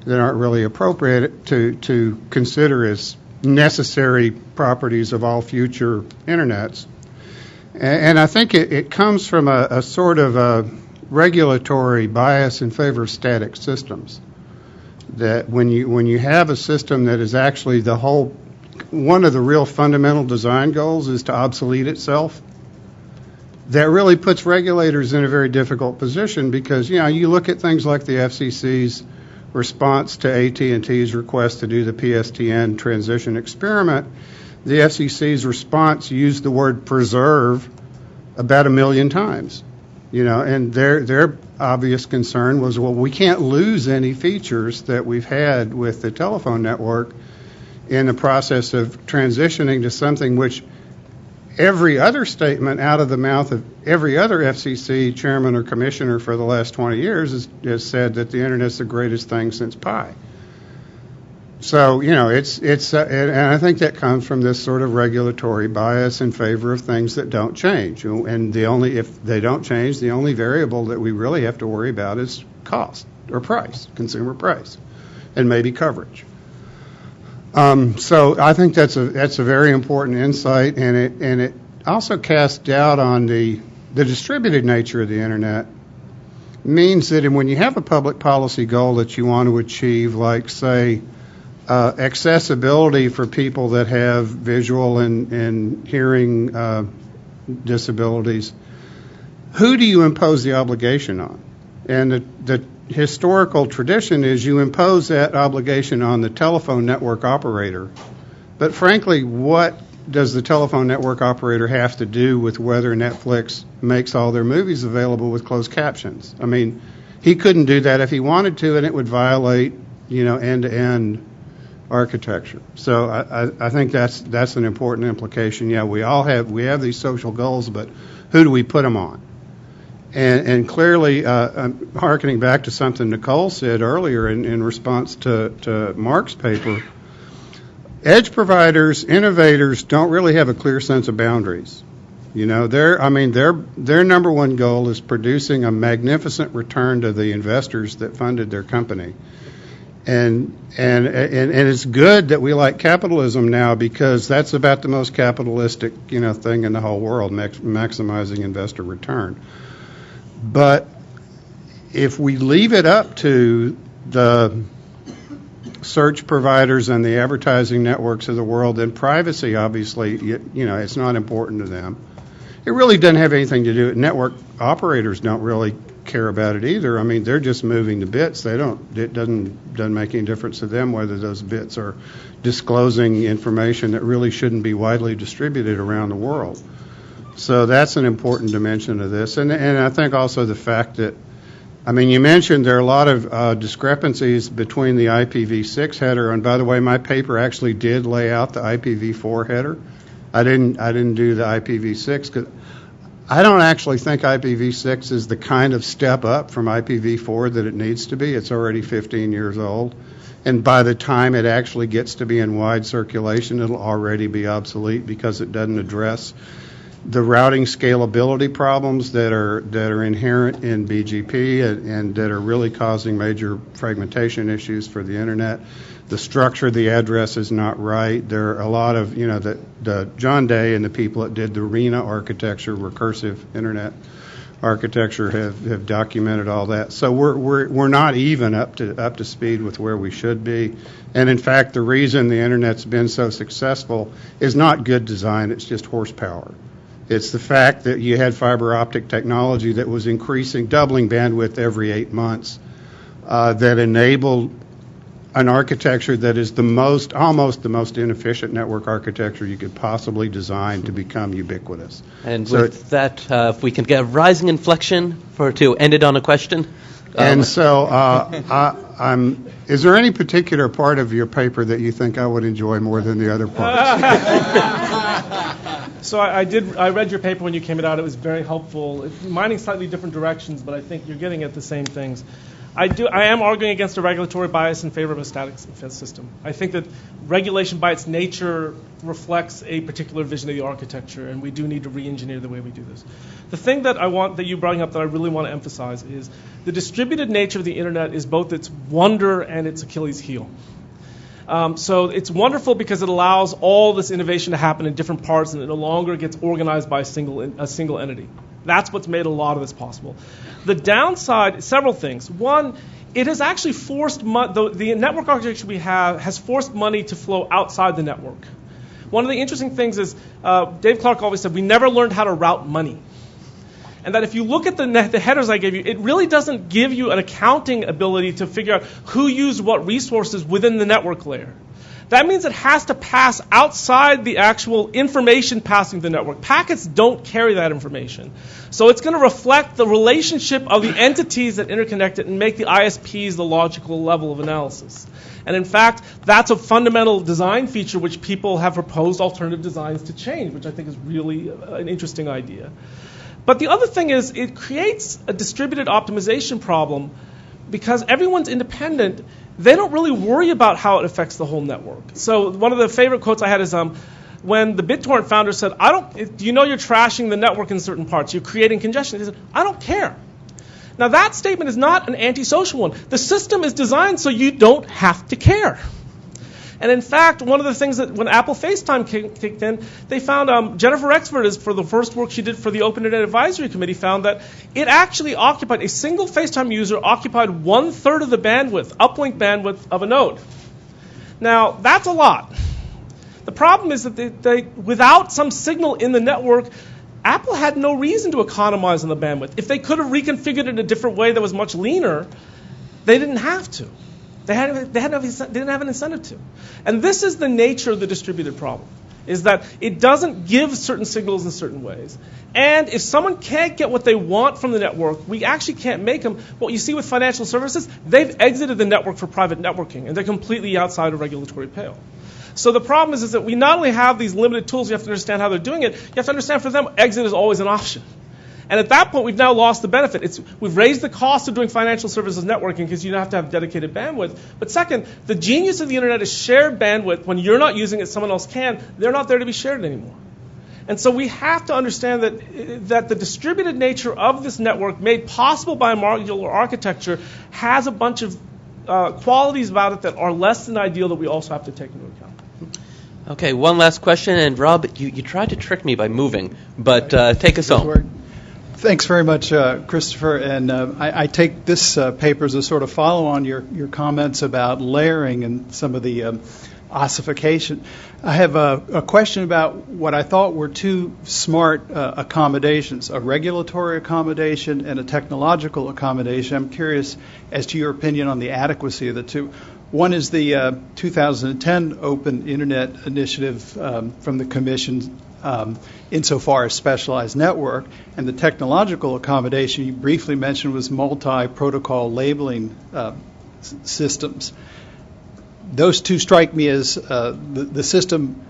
that aren't really appropriate to consider as necessary properties of all future Internets. And I think it comes from a sort of a regulatory bias in favor of static systems. That when you have a system that is actually one of the real fundamental design goals is to obsolete itself, that really puts regulators in a very difficult position because, you look at things like the FCC's response to AT&T's request to do the PSTN transition experiment. The FCC's response used the word preserve about 1 million times, and their obvious concern was, well, we can't lose any features that we've had with the telephone network in the process of transitioning to something which every other statement out of the mouth of every other FCC chairman or commissioner for the last 20 years has said that the Internet's the greatest thing since pi. So, and I think that comes from this sort of regulatory bias in favor of things that don't change. And if they don't change, the only variable that we really have to worry about is cost or price, consumer price, and maybe coverage. So I think that's a very important insight, and it also casts doubt on the distributed nature of the Internet. Means that when you have a public policy goal that you want to achieve, like say accessibility for people that have visual and hearing disabilities, who do you impose the obligation on? And the historical tradition is you impose that obligation on the telephone network operator. But frankly, what does the telephone network operator have to do with whether Netflix makes all their movies available with closed captions? I mean, he couldn't do that if he wanted to, and it would violate, end-to-end architecture. So I think that's an important implication. Yeah, we have these social goals, but who do we put them on? And clearly, hearkening back to something Nicole said earlier in response to Mark's paper, edge providers, innovators don't really have a clear sense of boundaries. Their number one goal is producing a magnificent return to the investors that funded their company. And it's good that we like capitalism now because that's about the most capitalistic thing in the whole world, maximizing investor return. But if we leave it up to the search providers and the advertising networks of the world, then privacy, obviously, it's not important to them. It really doesn't have anything to do with network operators. Don't really care about it either. I mean, they're just moving the bits. It doesn't make any difference to them whether those bits are disclosing information that really shouldn't be widely distributed around the world. So that's an important dimension of this. And I think also the fact that I mean, you mentioned there are a lot of discrepancies between the IPv6 header, and by the way, my paper actually did lay out the IPv4 header. I didn't do the IPv6 because I don't actually think IPv6 is the kind of step up from IPv4 that it needs to be. It's already 15 years old, and by the time it actually gets to be in wide circulation, it'll already be obsolete because it doesn't address the routing scalability problems that are inherent in BGP and that are really causing major fragmentation issues for the internet. The structure of the address is not right. There are a lot of, the John Day and the people that did the RENA architecture, recursive internet architecture, have documented all that. So we're not even up to speed with where we should be. And in fact, the reason the internet's been so successful is not good design. It's just horsepower. It's the fact that you had fiber optic technology that was increasing, doubling bandwidth every 8 months, that enabled an architecture that is almost the most inefficient network architecture you could possibly design to become ubiquitous. And so with that, if we can get a rising inflection to end it on a question. And so is there any particular part of your paper that you think I would enjoy more than the other parts? So I read your paper when you came out. It was very helpful. It's mining slightly different directions, but I think you're getting at the same things. I am arguing against a regulatory bias in favor of a static system. I think that regulation by its nature reflects a particular vision of the architecture, and we do need to re-engineer the way we do this. The thing that you brought up that I really want to emphasize is the distributed nature of the internet is both its wonder and its Achilles heel. So it's wonderful because it allows all this innovation to happen in different parts, and it no longer gets organized by a single entity. That's what's made a lot of this possible. The downside, several things. One, it has actually forced the network architecture we have has forced money to flow outside the network. One of the interesting things is Dave Clark always said we never learned how to route money. And that if you look at the headers I gave you, it really doesn't give you an accounting ability to figure out who used what resources within the network layer. That means it has to pass outside the actual information passing the network. Packets don't carry that information. So it's going to reflect the relationship of the entities that interconnect it and make the ISPs the logical level of analysis. And in fact, that's a fundamental design feature which people have proposed alternative designs to change, which I think is really an interesting idea. But the other thing is it creates a distributed optimization problem because everyone's independent. They don't really worry about how it affects the whole network. So one of the favorite quotes I had is when the BitTorrent founder said, do you know you're trashing the network in certain parts? You're creating congestion. He said, I don't care. Now that statement is not an antisocial one. The system is designed so you don't have to care. And in fact, one of the things that when Apple FaceTime kicked in, they found Jennifer Exford, for the first work she did for the Open Internet Advisory Committee, found that it actually occupied, a single FaceTime user occupied 1/3 of the bandwidth, uplink bandwidth of a node. Now, that's a lot. The problem is that they without some signal in the network, Apple had no reason to economize on the bandwidth. If they could have reconfigured it in a different way that was much leaner, they didn't have to. They didn't have an incentive to. And this is the nature of the distributed problem, is that it doesn't give certain signals in certain ways. And if someone can't get what they want from the network, we actually can't make them. What you see with financial services, they've exited the network for private networking, and they're completely outside of regulatory pale. So the problem is that we not only have these limited tools, you have to understand how they're doing it, you have to understand for them, exit is always an option. And at that point, we've now lost the benefit. We've raised the cost of doing financial services networking because you have to have dedicated bandwidth. But second, the genius of the internet is shared bandwidth. When you're not using it, someone else can. They're not there to be shared anymore. And so we have to understand that the distributed nature of this network, made possible by a modular architecture, has a bunch of qualities about it that are less than ideal that we also have to take into account. Okay, one last question. And Rob, you tried to trick me by moving, but take us home. Thanks very much, Christopher. And I take this paper as a sort of follow on your comments about layering and some of the ossification. I have a question about what I thought were two smart accommodations, a regulatory accommodation and a technological accommodation. I'm curious as to your opinion on the adequacy of the two. One is the 2010 Open Internet Initiative from the Commission insofar as specialized network. And the technological accommodation you briefly mentioned was multi-protocol labeling systems. Those two strike me as the system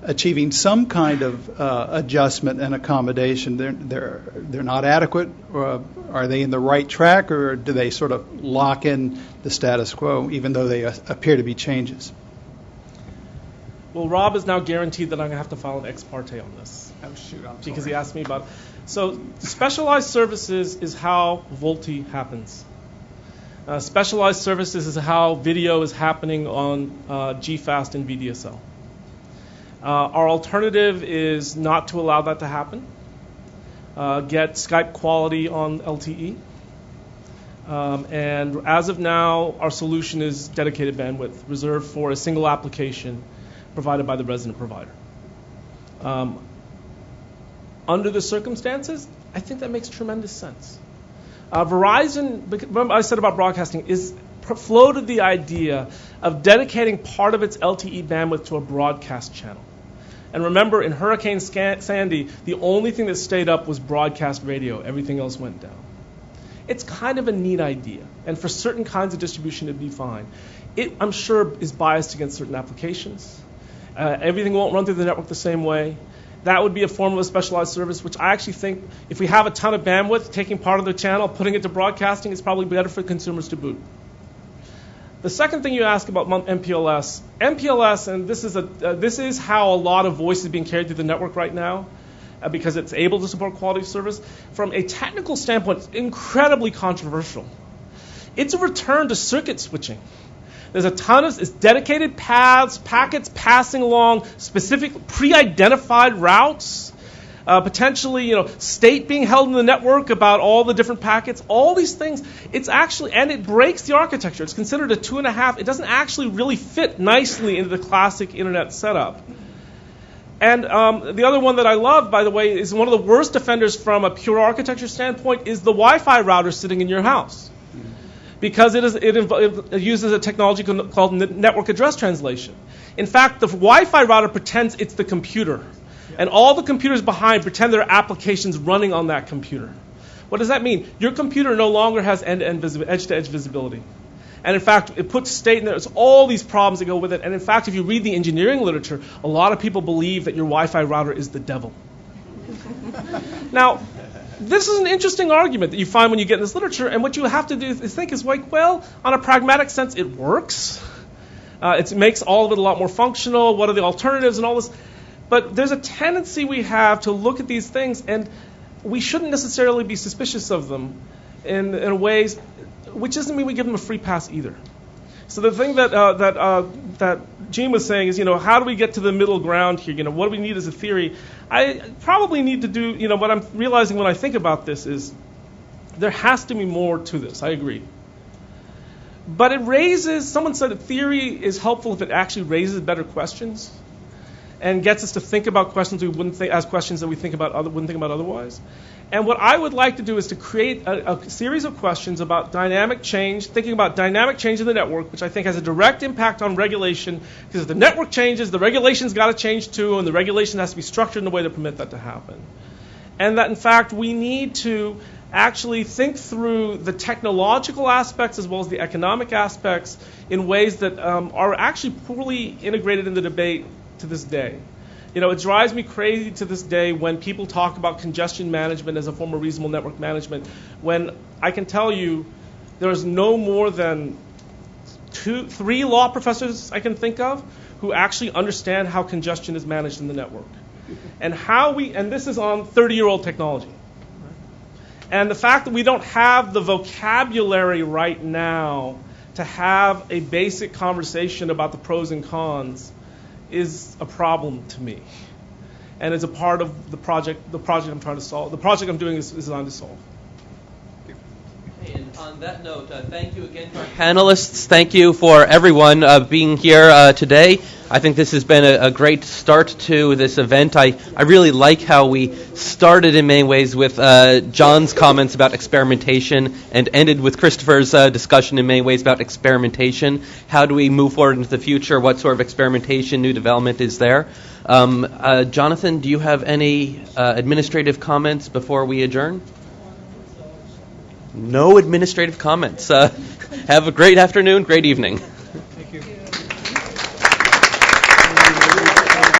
achieving some kind of adjustment and accommodation. They're not adequate. Are they in the right track, or do they sort of lock in the status quo, even though they appear to be changes? Well, Rob is now guaranteed that I'm going to have to file an ex parte on this. Oh, shoot, I'm because sorry. he asked me about it. So specialized services is how VoLTE happens. Specialized services is how video is happening on GFast and VDSL. Our alternative is not to allow that to happen. Get Skype quality on LTE. And as of now, our solution is dedicated bandwidth reserved for a single application provided by the resident provider. Under the circumstances, I think that makes tremendous sense. Verizon, remember I said about broadcasting, is floated the idea of dedicating part of its LTE bandwidth to a broadcast channel. And remember, in Hurricane Sandy, the only thing that stayed up was broadcast radio. Everything else went down. It's kind of a neat idea. And for certain kinds of distribution, it'd be fine. It, I'm sure, is biased against certain applications. Everything won't run through the network the same way. That would be a form of a specialized service, which I actually think, if we have a ton of bandwidth, taking part of the channel, putting it to broadcasting is probably better for consumers to boot. The second thing you ask about MPLS, and this is how a lot of voice is being carried through the network right now, because it's able to support quality of service. From a technical standpoint, it's incredibly controversial. It's a return to circuit switching. There's a ton of dedicated paths, packets passing along specific pre-identified routes, potentially, state being held in the network about all the different packets, all these things. It's actually, and it breaks the architecture. It's considered a 2.5. It doesn't actually really fit nicely into the classic internet setup. And the other one that I love, by the way, is one of the worst offenders from a pure architecture standpoint is the Wi-Fi router sitting in your house. Because it uses a technology called network address translation. In fact, the Wi-Fi router pretends it's the computer. And all the computers behind pretend there are applications running on that computer. What does that mean? Your computer no longer has end-to-end edge-to-edge visibility. And in fact, it puts state in there. There's all these problems that go with it. And in fact, if you read the engineering literature, a lot of people believe that your Wi-Fi router is the devil. Now, this is an interesting argument that you find when you get in this literature, and what you have to do is think is like, well, on a pragmatic sense, it works. It makes all of it a lot more functional. What are the alternatives and all this? But there's a tendency we have to look at these things, and we shouldn't necessarily be suspicious of them in ways, which doesn't mean we give them a free pass either. So the thing that Gene was saying is, how do we get to the middle ground here? What do we need as a theory? I probably need to do, what I'm realizing when I think about this is there has to be more to this. I agree. But it raises, someone said that theory is helpful if it actually raises better questions and gets us to think about questions we wouldn't ask questions that we wouldn't think about otherwise. And what I would like to do is to create a series of questions about dynamic change, thinking about dynamic change in the network, which I think has a direct impact on regulation, because if the network changes, the regulation's got to change too, and the regulation has to be structured in a way to permit that to happen. And that, in fact, we need to actually think through the technological aspects as well as the economic aspects in ways that are actually poorly integrated in the debate to this day. It drives me crazy to this day when people talk about congestion management as a form of reasonable network management, when I can tell you there's no more than 3 law professors I can think of who actually understand how congestion is managed in the network. And this is on 30-year-old technology. And the fact that we don't have the vocabulary right now to have a basic conversation about the pros and cons is a problem to me, and it's a part of the project I'm trying to solve. The project I'm doing is designed to solve. And on that note, thank you again to our panelists. Thank you for everyone being here today. I think this has been a great start to this event. I really like how we started in many ways with John's comments about experimentation and ended with Christopher's discussion in many ways about experimentation. How do we move forward into the future? What sort of experimentation, new development is there? Jonathan, do you have any administrative comments before we adjourn? No administrative comments. Have a great afternoon, great evening.